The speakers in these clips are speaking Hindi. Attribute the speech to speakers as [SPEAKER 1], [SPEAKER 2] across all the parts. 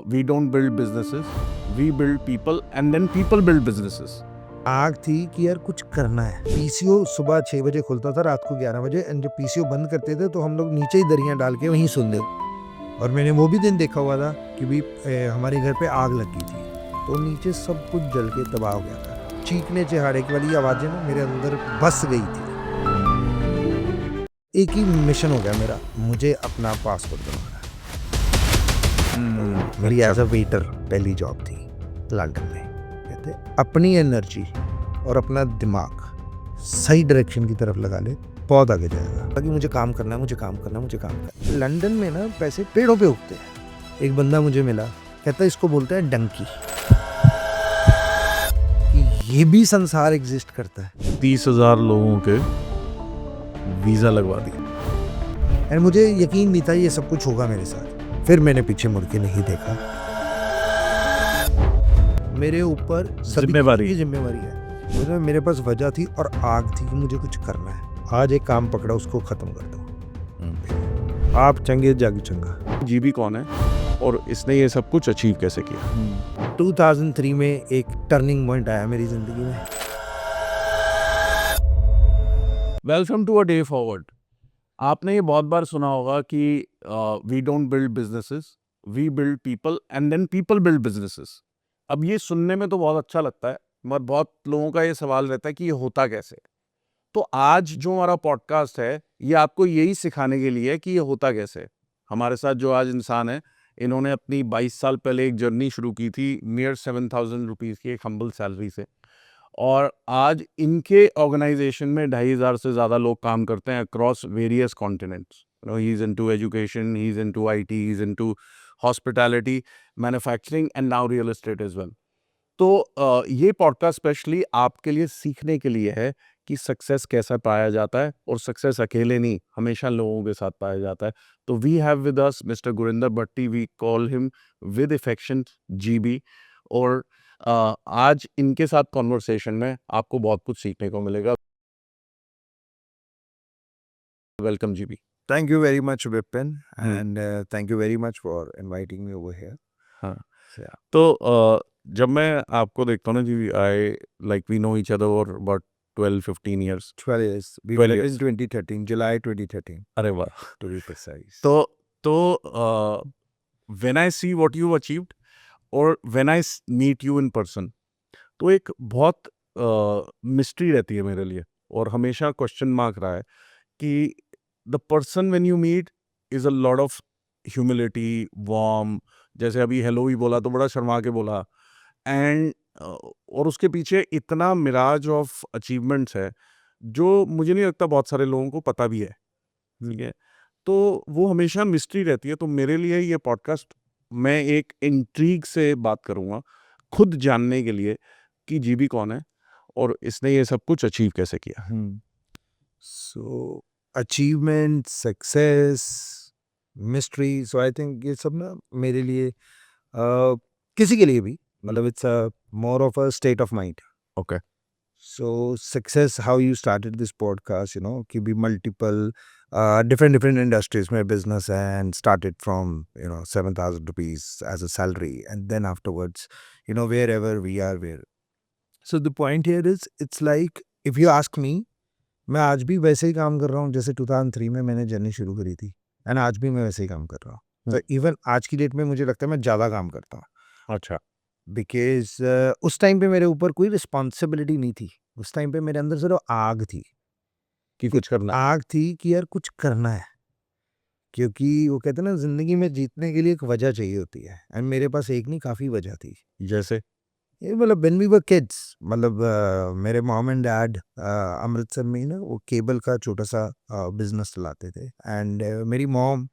[SPEAKER 1] we don't build businesses, we build people and then people build businesses.
[SPEAKER 2] आग थी कि यार कुछ करना है। पीसीओ सुबह 6 बजे खुलता था, रात को 11 बजे, एंड जब पीसीओ बंद करते थे तो हम लोग नीचे ही दरियां डाल के वहीं सोते थे। और मैंने वो भी दिन देखा हुआ था कि भी हमारे घर पे आग लगी थी, तो नीचे सब कुछ जल के तबाह हो गया था। चीखने चहाड़े की वाली आवाज़ें ना मेरे अंदर बस गई थी। एक ही मिशन हो गया मेरा, मुझे अपना पासपोर्ट बनवाना। मेरी एज अ वेटर पहली जॉब थी लंदन में। कहते अपनी एनर्जी और अपना दिमाग सही डायरेक्शन की तरफ लगा ले, बहुत आगे जाएगा। ताकि मुझे काम करना है, मुझे काम करना है, मुझे काम करना है। लंदन में ना पैसे पेड़ों पे उगते हैं। एक बंदा मुझे मिला, कहता इसको बोलते हैं डंकी, कि ये भी संसार एग्जिस्ट करता है।
[SPEAKER 1] 30,000 लोगों के वीज़ा लगवा दिए।
[SPEAKER 2] एंड मुझे यकीन नहीं था ये सब कुछ होगा मेरे साथ। फिर मैंने पीछे मुड़ के नहीं देखा। मेरे ऊपर
[SPEAKER 1] जिम्मेवारी
[SPEAKER 2] है। मेरे पास वजह थी और आग थी कि मुझे कुछ करना है। आज एक काम पकड़ा, उसको खत्म कर दो। आप चंगे जागी चंगा।
[SPEAKER 1] जीबी कौन है और इसने ये सब कुछ अचीव कैसे किया?
[SPEAKER 2] 2003 में एक टर्निंग पॉइंट आया मेरी जिंदगी में।
[SPEAKER 1] Welcome to a day forward. आपने ये बहुत बार सुना होगा कि we don't build businesses, we build people and then people build businesses. अब ये सुनने में तो बहुत अच्छा लगता है, मगर बहुत लोगों का ये सवाल रहता है कि ये होता कैसे। तो आज जो हमारा पॉडकास्ट है ये आपको यही सिखाने के लिए है कि ये होता कैसे। हमारे साथ जो आज इंसान है, इन्होंने अपनी 22 साल पहले एक जर्नी शुरू की थी नियर 7,000 रुपीज़ की एक हम्बल सैलरी से, और आज इनके ऑर्गेनाइजेशन में 2,500 से ज़्यादा लोग काम करते हैं across various continents. He is into education, he is into IT, he is into hospitality, manufacturing and now real estate as well. तो ये पॉडकास्ट स्पेशली आपके लिए सीखने के लिए है कि सक्सेस कैसा पाया जाता है, और सक्सेस अकेले नहीं, हमेशा लोगों के साथ पाया जाता है। तो we have with us mister Gurinder Bhatti, we call him with affection GB. और आज इनके साथ कॉन्वर्सेशन में आपको बहुत कुछ सीखने को मिलेगा। Welcome GB.
[SPEAKER 2] Thank you very much, Vipin, and thank you very much for inviting me over here.
[SPEAKER 1] हाँ,
[SPEAKER 2] So, yeah.
[SPEAKER 1] तो जब मैं आपको देखता हूँ ना जी, I like we know each other for about 12-15 years.
[SPEAKER 2] 12 years. We
[SPEAKER 1] 12
[SPEAKER 2] met
[SPEAKER 1] years.
[SPEAKER 2] in 2013, July 2013,
[SPEAKER 1] अरे वाह।
[SPEAKER 2] to be precise.
[SPEAKER 1] तो when I see what you achieved और when I meet you in person, तो एक बहुत मिस्ट्री रहती है मेरे लिए, और हमेशा क्वेश्चन मार्क रहा है कि the person when you meet is a lot of humility, warm. जैसे अभी हेलो ही बोला तो बड़ा शर्मा के बोला, एंड और उसके पीछे इतना मिराज ऑफ अचीवमेंट्स है जो मुझे नहीं लगता बहुत सारे लोगों को पता भी है। ठीक है, तो वो हमेशा मिस्ट्री रहती है। तो मेरे लिए ये पॉडकास्ट, मैं एक इंट्रीग से बात करूँगा खुद जानने के लिए कि जीबी कौन है और इसने ये सब कुछ अचीव कैसे किया।
[SPEAKER 2] So, achievement, success, mystery. So I think ये सब ना मेरे लिए किसी के लिए भी, मतलब it's a more of a state of mind.
[SPEAKER 1] Okay.
[SPEAKER 2] So success, how you started this podcast, कि भी multiple different industries में business है, and started from 7,000 rupees as a salary, and then afterwards wherever we are where. So the point here is, it's like if you ask me, मैं आज भी वैसे ही काम कर रहा हूँ जैसे 2003 में मैंने जर्नी शुरू करी थी, एंड आज भी मैं वैसे ही काम कर रहा हूँ। तो इवन आज की डेट में मुझे लगता है मैं ज़्यादा काम करता हूँ।
[SPEAKER 1] अच्छा।
[SPEAKER 2] बिकॉज उस टाइम पे मेरे ऊपर कोई रिस्पॉन्सिबिलिटी नहीं थी। उस टाइम पे मेरे अंदर सिर्फ आग थी
[SPEAKER 1] कि कुछ करना।
[SPEAKER 2] आग थी कि यार कुछ करना है, क्योंकि वो कहते हैं ना, जिंदगी में जीतने के लिए एक वजह चाहिए होती है, एंड मेरे पास एक नहीं, काफ़ी वजह थी।
[SPEAKER 1] जैसे
[SPEAKER 2] ये मतलब व्हेन वी वर किड्स, मतलब मेरे मॉम एंड डैड अमृतसर में ही ना वो केबल का छोटा सा बिजनेस चलाते थे। एंड मेरी mom,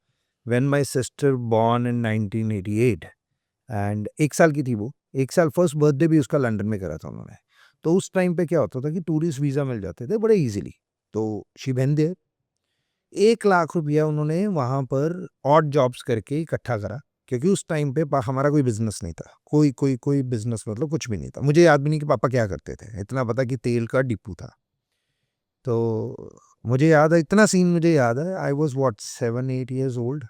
[SPEAKER 2] when my sister born in 1988, and 1 साल की थी वो, 1 साल फर्स्ट बर्थडे भी उसका लंदन में करा था उन्होंने। तो उस टाइम पे क्या होता था कि टूरिस्ट वीज़ा मिल जाते थे बड़े ईजिली। तो शी वेंट देयर, 1 लाख रुपया उन्होंने वहाँ पर ऑड जॉब्स करके इकट्ठा करा, क्योंकि उस टाइम पे हमारा कोई बिजनेस नहीं था, कोई बिजनेस मतलब कुछ भी नहीं था। मुझे याद भी नहीं कि पापा क्या करते थे, इतना पता कि तेल का डिपू था। तो मुझे याद है, इतना सीन मुझे याद है, I was 7-8 years old,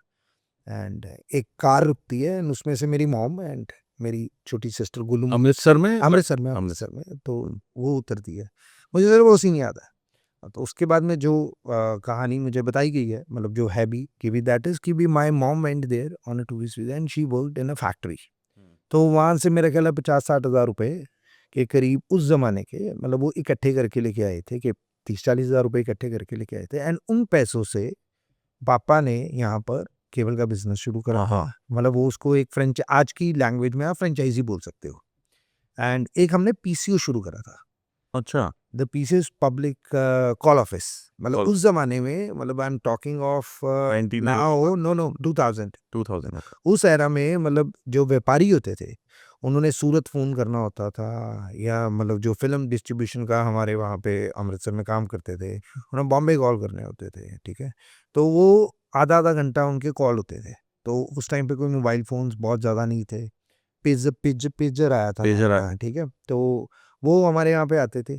[SPEAKER 2] and एक कार रुकती है एंड उसमें से मेरी मॉम एंड मेरी छोटी सिस्टर गुलू
[SPEAKER 1] अमृतसर में
[SPEAKER 2] अमृतसर में तो वो उतरती है। मुझे ज़रा वो सीन याद है। तो उसके बाद में जो कहानी मुझे बताई गई है, मतलब जो है भी कि भी दैट इज़ कि भी my mom went there on a tourist visa and she worked in a factory. तो वहाँ से मेरा ख्याल है 50-60 हज़ार रुपए के करीब उस ज़माने के, मतलब वो इकट्ठे करके लेके आए थे कि 30-40 हज़ार रुपए इकट्ठे करके लेके आए थे एंड उन पैसों से पापा ने यहाँ पर केबल का बिज़नेस शुरू करा।
[SPEAKER 1] हाँ।
[SPEAKER 2] मतलब वो उसको एक फ्रेंच आज की लैंग्वेज में आप फ्रेंचाइज़ी बोल सकते हो। एंड एक हमने पीसीओ शुरू करा था।
[SPEAKER 1] अच्छा।
[SPEAKER 2] The PCO public call office. मतलब
[SPEAKER 1] कॉल
[SPEAKER 2] उस ज़माने में, मतलब I am talking of
[SPEAKER 1] 19
[SPEAKER 2] now no 2000।
[SPEAKER 1] 2000
[SPEAKER 2] उस एरा में मतलब जो व्यापारी होते थे, उन्होंने सूरत फ़ोन करना होता था, या मतलब जो फ़िल्म डिस्ट्रीब्यूशन का हमारे वहाँ पे अमृतसर में काम करते थे, उन्हें बॉम्बे कॉल करने होते थे, ठीक है? तो वो आधा-आधा घंटा उनके कॉल होते थे। तो उस टाइम पे कोई मोबाइल फ़ोन्स बहुत ज़्यादा नहीं थे। पेजर आया था।
[SPEAKER 1] पेजर आया।
[SPEAKER 2] हाँ, ठीक है? तो वो हमारे यहाँ पे आते थे।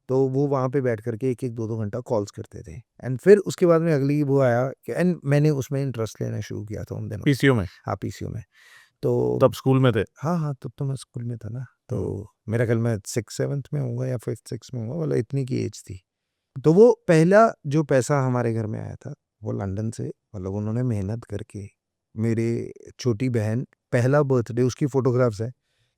[SPEAKER 2] तो वो वहाँ पे बैठ कर के 1-1, 2-2 घंटा कॉल्स करते थे एंड फिर उसके बाद में अगली वो आया कि एंड मैंने उसमें इंटरेस्ट लेना शुरू किया था उन दिनों।
[SPEAKER 1] पीसीओ में
[SPEAKER 2] हाँ, पीसीओ में। तो
[SPEAKER 1] तब स्कूल में थे।
[SPEAKER 2] हाँ, तब तो मैं स्कूल में था ना। तो मेरा ख़्याल मैं 6th-7th में होऊँगा या 5th-6th में होऊँगा, मतलब इतनी की एज थी। तो वो पहला जो पैसा हमारे घर में आया था, वो लंदन से, मतलब उन्होंने मेहनत करके मेरे छोटी बहन पहला बर्थडे, उसकी फ़ोटोग्राफ्स हैं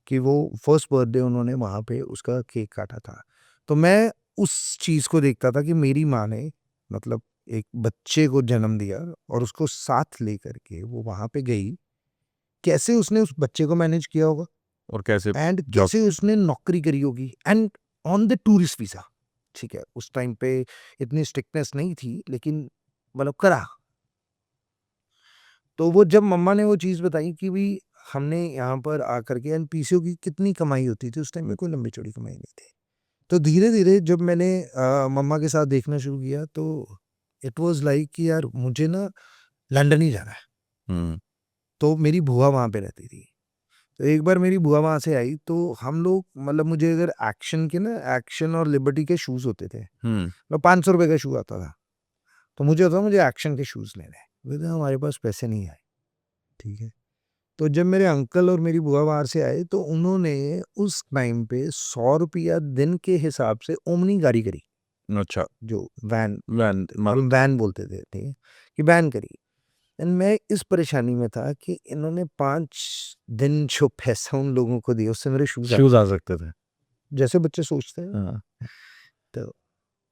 [SPEAKER 2] कि वो फर्स्ट बर्थडे उन्होंने वहाँ पे उसका केक काटा था। तो मैं उस चीज़ को देखता था कि मेरी माँ ने मतलब एक बच्चे को जन्म दिया और उसको साथ लेकर के वो वहाँ पे गई। कैसे उसने उस बच्चे को मैनेज किया होगा
[SPEAKER 1] और कैसे
[SPEAKER 2] एंड
[SPEAKER 1] जॉब
[SPEAKER 2] कैसे उसने नौकरी करी होगी and on the tourist visa, ठीक है? उस टाइम पे इतनी स्ट्रिक्टनेस नहीं थी, लेकिन मतलब करा। तो वो जब मम्मा ने वो चीज़ बताई कि भई हमने यहाँ पर आकर के एंड पीसीओ की कितनी कमाई होती थी, उस टाइम में कोई लंबी-चौड़ी कमाई नहीं थी। तो धीरे-धीरे जब मैंने मम्मा के साथ देखना शुरू किया, तो इट वाज़ लाइक कि यार मुझे ना लंदन ही जाना है।
[SPEAKER 1] हुँ।
[SPEAKER 2] तो मेरी बुआ वहाँ पे रहती थी। तो एक बार मेरी बुआ वहाँ से आई, तो हम लोग, मतलब मुझे अगर एक्शन और लिबर्टी के शूज़ होते थे।
[SPEAKER 1] हुँ।
[SPEAKER 2] तो ₹500 का शू आता था। तो मुझे होता था मुझे एक्शन के शूज़ लेने हैं। बोले हमारे पास पैसे नहीं आए, ठीक है? तो जब मेरे अंकल और मेरी बुआ बाहर से आए, तो उन्होंने उस टाइम पे ₹100 दिन के हिसाब से ओमनी गाड़ी करी,
[SPEAKER 1] अच्छा।
[SPEAKER 2] जो वैन,
[SPEAKER 1] वैन
[SPEAKER 2] हम वैन बोलते थे, ठीक है? कि वैन करी। एंड मैं इस परेशानी में था कि इन्होंने 5 दिन जो पैसा उन लोगों को दिया, उससे मेरे शूज़
[SPEAKER 1] शूज़ आ सकते थे।
[SPEAKER 2] जैसे बच्चे सोचते हैं।
[SPEAKER 1] हाँ।
[SPEAKER 2] तो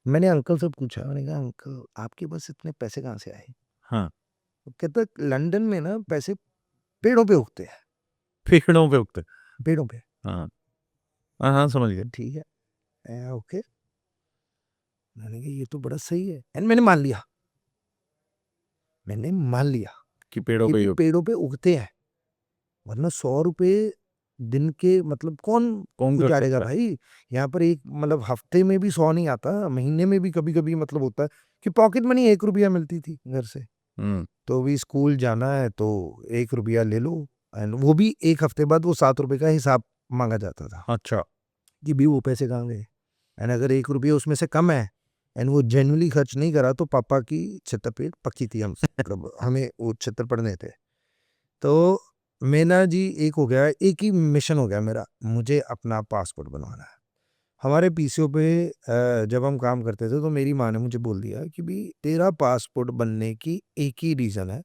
[SPEAKER 2] मैंने अंकल से पूछा, मैंने कहा अंकल आपके पास इतने पैसे कहाँ से आए?
[SPEAKER 1] हाँ।
[SPEAKER 2] वो कहता लंदन में ना पैसे पेड़ों पे उगते हैं,
[SPEAKER 1] पेड़ों पे उगते।
[SPEAKER 2] पेड़ों पे।
[SPEAKER 1] हाँ। हाँ, समझ गए।
[SPEAKER 2] ठीक है। ओके। मैंने कहा ये तो बड़ा सही है एंड मैंने मान लिया। मैंने मान लिया
[SPEAKER 1] कि पेड़ों
[SPEAKER 2] कि
[SPEAKER 1] पे ही
[SPEAKER 2] भी
[SPEAKER 1] उग
[SPEAKER 2] पेड़ों पे उगते हैं, वरना ₹100 दिन के मतलब कौन
[SPEAKER 1] कौन कर
[SPEAKER 2] गुजारेगा
[SPEAKER 1] सकता है?
[SPEAKER 2] भाई? यहाँ पर एक मतलब हफ्ते में भी 100 नहीं आता, महीने में भी कभी-कभी मतलब होता है कि पॉकेट मनी ₹1 मिलती थी घर से।
[SPEAKER 1] हुँ।
[SPEAKER 2] तो भी स्कूल जाना है तो ₹1 ले लो एंड वो भी 1 हफ्ते बाद वो ₹7 का हिसाब माँगा जाता था
[SPEAKER 1] अच्छा।
[SPEAKER 2] कि भी वो पैसे कहाँ गए? एंड अगर ₹1 उसमें से कम है एंड वो जेन्युइनली खर्च नहीं करा, तो पापा की छत्तर पक्की थी, हम मतलब हमें वो छत्तर पड़ने थे। तो मेरा जी एक हो गया, एक ही मिशन हो गया मेरा, मुझे अपना पासपोर्ट बनवाना है। हमारे पीसीओ पे जब हम काम करते थे, तो मेरी माँ ने मुझे बोल दिया कि भी तेरा पासपोर्ट बनने की एक ही रीज़न है,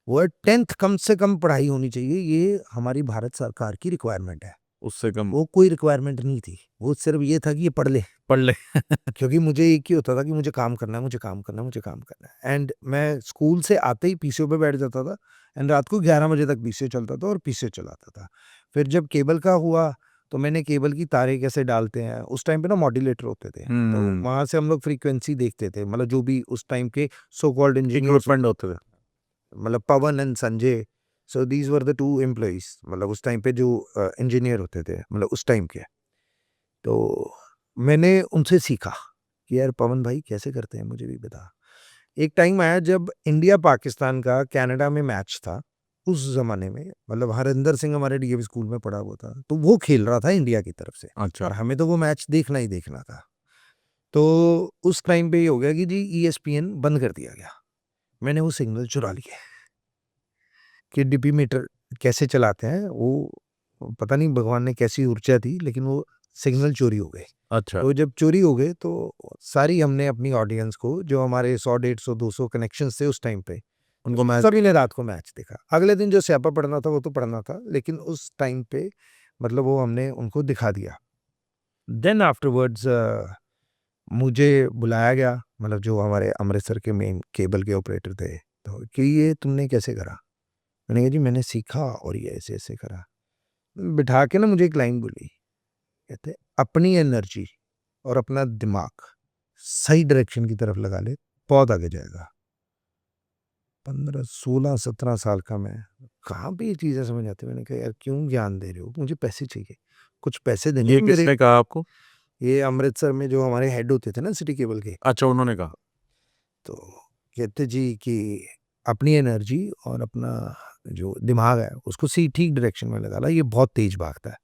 [SPEAKER 2] वो है 10th कम से कम पढ़ाई होनी चाहिए, ये हमारी भारत सरकार की रिक्वायरमेंट है।
[SPEAKER 1] उससे कम
[SPEAKER 2] वो कोई रिक्वायरमेंट नहीं थी, वो सिर्फ़ ये था कि ये पढ़ ले।
[SPEAKER 1] पढ़ ले।
[SPEAKER 2] क्योंकि मुझे एक ही होता था कि मुझे काम करना है, मुझे काम करना है, मुझे काम करना है एंड मैं स्कूल से आते ही पीसीओ पे बैठ जाता था एंड रात को 11 बजे तक पीसीओ चलता था और पीसीओ चलाता था। फिर जब केबल का हुआ, तो मैंने केबल की तारें कैसे डालते हैं, उस टाइम पे ना मॉड्यूलेटर होते थे, तो
[SPEAKER 1] हुँ।
[SPEAKER 2] वहाँ से हम लोग फ्रीक्वेंसी देखते थे, मतलब जो भी उस टाइम के सो कॉल्ड इंजीनियर्स,
[SPEAKER 1] इक्विपमेंट होते थे।
[SPEAKER 2] मतलब Pawan and Sanjay, so these were the 2 employees, मतलब उस टाइम पे जो इंजीनियर होते थे, मतलब उस टाइम के। तो मैंने उनसे सीखा कि यार पवन भाई कैसे करते हैं, मुझे भी बता। एक टाइम आया जब इंडिया पाकिस्तान का कनाडा में मैच था, उस ज़माने में, मतलब हरिंदर सिंह हमारे डीएवी स्कूल में पढ़ा हुआ था, तो वो खेल रहा था इंडिया की तरफ से
[SPEAKER 1] अच्छा।
[SPEAKER 2] और हमें तो वो मैच देखना ही देखना था। तो उस टाइम पे ये हो गया कि जी ईएसपीएन बंद कर दिया गया। मैंने वो सिग्नल चुरा लिए। कि डीपी मीटर कैसे चलाते हैं, वो पता नहीं भगवान ने कैसी ऊर्जा दी, लेकिन वो सिग्नल चोरी हो गए।
[SPEAKER 1] अच्छा
[SPEAKER 2] तो जब चोरी हो गए तो सारी हमने अपनी ऑडियंस को, जो हमारे 100 150 200 कनेक्शंस थे उस टाइम पे,
[SPEAKER 1] उनको मैच
[SPEAKER 2] सभी ने रात को मैच देखा। अगले दिन जो स्यापा पढ़ना था वो तो पढ़ना था, लेकिन उस टाइम पे मतलब वो हमने उनको दिखा दिया। देन आफ्टरवर्ड्स मुझे बुलाया गया, मतलब जो हमारे अमृतसर के मेन केबल के ऑपरेटर थे, तो कि ये तुमने कैसे करा? मैंने कहा जी मैंने सीखा और ये ऐसे ऐसे करा। बिठा के ना मुझे एक लाइन बोली, कहते अपनी एनर्जी और अपना दिमाग सही डायरेक्शन की तरफ लगा ले, बहुत आगे जाएगा। 15 16 17 साल का मैं, कहाँ पे ये चीज़ें समझ आती? मैंने कहा यार क्यों ज्ञान दे रहे हो, मुझे पैसे चाहिए, कुछ पैसे देने
[SPEAKER 1] ये
[SPEAKER 2] को मेरे।
[SPEAKER 1] किसने कहा आपको?
[SPEAKER 2] ये अमृतसर में जो हमारे हेड होते थे ना सिटी केबल के,
[SPEAKER 1] अच्छा उन्होंने कहा।
[SPEAKER 2] तो कहते जी कि अपनी एनर्जी और अपना जो दिमाग है उसको सी ठीक डायरेक्शन में लगा ला, ये बहुत तेज भागता है।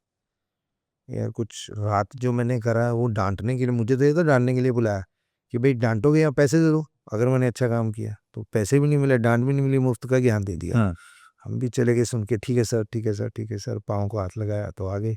[SPEAKER 2] यार कुछ रात जो मैंने करा वो डांटने के लिए, मुझे तो ये तो डांटने के लिए बुलाया कि भाई डांटोगे या पैसे दे दो, अगर मैंने अच्छा काम किया तो पैसे भी नहीं मिले, डांट भी नहीं मिली, मुफ्त का ज्ञान दे दिया।
[SPEAKER 1] हाँ
[SPEAKER 2] हम भी चले गए सुन के, ठीक है सर ठीक है सर ठीक है सर, पाँव को हाथ लगाया तो आगे।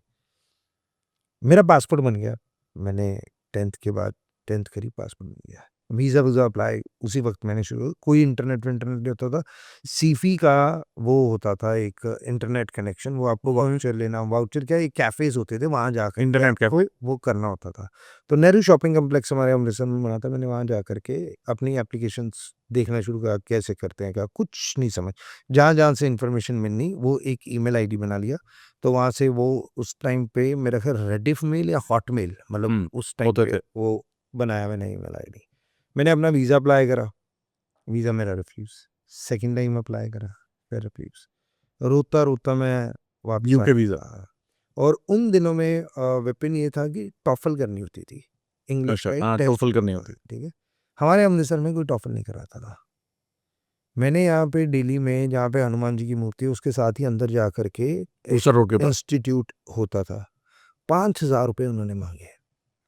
[SPEAKER 2] मेरा पासपोर्ट बन गया, मैंने 10th के बाद 10th करी, पासपोर्ट बन गया। वीज़ा वूज़ा अप्लाई उसी वक्त मैंने शुरू, कोई इंटरनेट नहीं होता था। सीफी का वो होता था एक इंटरनेट कनेक्शन, वो आपको वाउचर लेना, वाउचर क्या, ये कैफ़ेज़ होते थे, वहाँ जाकर
[SPEAKER 1] इंटरनेट कैफे।
[SPEAKER 2] वो करना होता था। तो नेहरू शॉपिंग कॉम्प्लेक्स हमारे अमृतसर में बना था, मैंने वहाँ जा कर के अपनी एप्लीकेशंस देखना शुरू करा, कैसे करते हैं क्या, कुछ नहीं समझ। जहाँ-जहाँ से इन्फॉर्मेशन मिलनी, वो एक ईमेल आईडी बना लिया। तो वहाँ से वो उस टाइम पे मेरा ख़ैर रेडिफ मेल या हॉटमेल, मतलब उस टाइम
[SPEAKER 1] होते
[SPEAKER 2] पे
[SPEAKER 1] थे।
[SPEAKER 2] वो बनाया मैंने ईमेल आईडी। मैंने अपना वीज़ा अप्लाई करा, वीज़ा मेरा रिफ्यूज़। सेकंड टाइम अप्लाई करा, फिर रिफ्यूज़। रोता-रोता मैं वापस
[SPEAKER 1] यूके
[SPEAKER 2] आया।
[SPEAKER 1] वीजा।
[SPEAKER 2] हाँ, और उन दिनों में विपिन ये था कि टॉफ़ल करनी होती थी। इंग्लिश
[SPEAKER 1] अच्छा
[SPEAKER 2] का एक
[SPEAKER 1] हाँ
[SPEAKER 2] टेस्ट
[SPEAKER 1] टोफल करनी
[SPEAKER 2] होता
[SPEAKER 1] होती।
[SPEAKER 2] था, ठीक है? हमारे अमृतसर में कोई टॉफ़ल नहीं कराता था। मैंने यहाँ पे दिल्ली में जहाँ पे हनुमान जी की मूर्ति है उसके साथ ही अंदर जा कर के
[SPEAKER 1] ऊसर रोड के पास।
[SPEAKER 2] इंस्टीट्यूट होता था। 5,000 रुपए उन्होंने माँगे।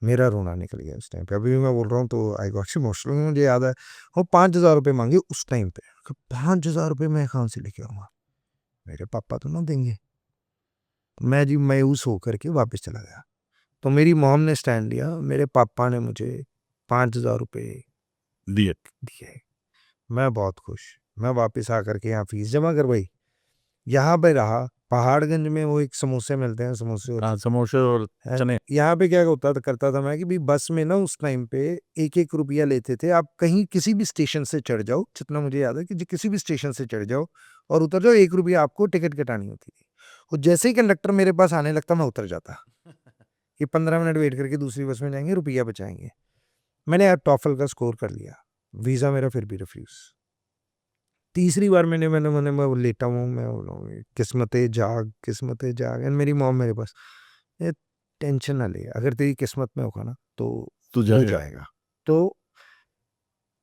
[SPEAKER 2] मेरा रोना निकल गया उस टाइम पे। अभी भी मैं बोल रहा हूँ तो आई गॉट इमोशनल, मुझे याद है। वो 5,000 रुपए माँगे उस टाइम पे। 5,000 रुपए मैं कहाँ से लेके आऊँगा? मेरे पापा तो ना देंगे। मैं जी मायूस होकर के वापस चला गया। तो मेरी मॉम ने स्टैंड लिया, मेरे पापा ने मुझे 5,000 रुपए
[SPEAKER 1] दिए।
[SPEAKER 2] दिए। मैं बहुत खुश। मैं वापस आकर के यहाँ फीस जमा करवाई। यहाँ पे रहा, पहाड़गंज में वो एक समोसे मिलते हैं, समोसे और
[SPEAKER 1] हाँ समोसे और
[SPEAKER 2] है।
[SPEAKER 1] चने।
[SPEAKER 2] यहाँ पे क्या होता था, करता था मैं कि भाई बस में ना उस टाइम पे 1-1 रुपया लेते थे। आप कहीं किसी भी स्टेशन से चढ़ जाओ, जितना मुझे याद है कि किसी भी स्टेशन से चढ़ जाओ और उतर जाओ, 1 रुपया आपको टिकट कटानी होती थी। और जैसे ही कंडक्टर मेरे पास आने लगता मैं उतर जाता कि 15 मिनट वेट करके दूसरी बस में जाएंगे, रुपया बचाएंगे। मैंने यार टॉफल का स्कोर कर लिया, वीज़ा मेरा फिर भी रिफ्यूज़। तीसरी बार मैं वो लेटा हूँ, मैं बोल रहा हूँ किस्मतें जाग एंड मेरी मॉम मेरे पास, "ए, टेंशन ना ले, अगर तेरी किस्मत में होगा ना तो
[SPEAKER 1] तू
[SPEAKER 2] हो
[SPEAKER 1] जाएगा।
[SPEAKER 2] जाएगा।" तो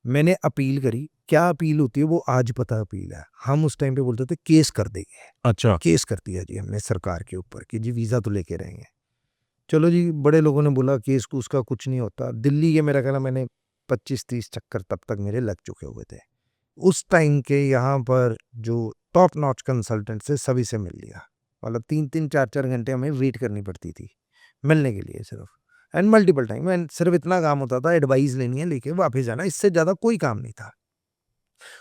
[SPEAKER 2] मैंने अपील करी, क्या अपील होती है वो आज पता अपील है। हम उस टाइम पे बोलते थे केस कर देंगे,
[SPEAKER 1] अच्छा
[SPEAKER 2] केस कर दिया जी हमने सरकार के ऊपर कि जी वीज़ा तो लेके रहेंगे। चलो जी, बड़े लोगों ने बोला केस कूस का कुछ नहीं होता। दिल्ली के मेरा ख्याल है मैंने 25-30 चक्कर तब तक मेरे लग चुके हुए थे। उस टाइम के यहाँ पर जो टॉप नॉच कंसल्टेंट थे सभी से मिल लिया। मतलब 3-3 4-4 घंटे हमें वेट करनी पड़ती थी मिलने के लिए सिर्फ, एंड मल्टीपल टाइम, एंड सिर्फ इतना काम होता था एडवाइस लेनी है लेके वापस जाना, इससे ज़्यादा कोई काम नहीं था।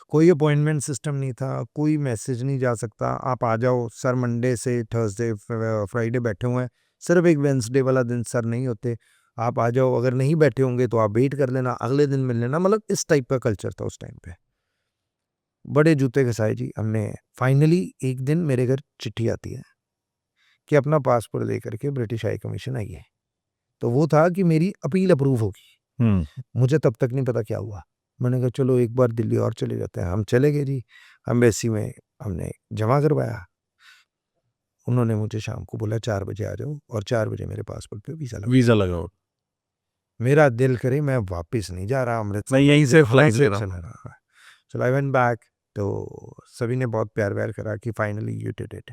[SPEAKER 2] कोई अपॉइंटमेंट सिस्टम नहीं था, कोई मैसेज नहीं जा सकता, आप आ जाओ सर, मंडे से थर्सडे फ्राइडे बैठे हुए हैं, सिर्फ एक वेंसडे वाला दिन सर नहीं होते, आप आ जाओ, अगर नहीं बैठे होंगे तो आप वेट कर लेना, अगले दिन मिल लेना, मतलब इस टाइप का कल्चर था उस टाइम पे। बड़े जूते घसाए जी हमने। फाइनली एक दिन मेरे घर चिट्ठी आती है कि अपना पासपोर्ट लेकर के ब्रिटिश हाई कमीशन आइए। तो वो था कि मेरी अपील अप्रूव होगी। मुझे तब तक नहीं पता क्या हुआ। मैंने कहा चलो एक बार दिल्ली और चले जाते हैं। हम चले गए जी, एम्बेसी में हमने जमा करवाया। उन्होंने मुझे शाम को बोला 4 बजे आ जाओ, और 4 बजे मेरे पासपोर्ट पे वीज़ा लगा।
[SPEAKER 1] वीजा लगाओ।
[SPEAKER 2] मेरा दिल करे मैं वापस नहीं जा रहा अमृतसर,
[SPEAKER 1] मैं यहीं से फ्लाइट ले रहा हूँ।
[SPEAKER 2] चला रहा। चलो आई वेंट बैक, तो सभी ने बहुत प्यार-व्यार करा कि फाइनली यू डिड इट।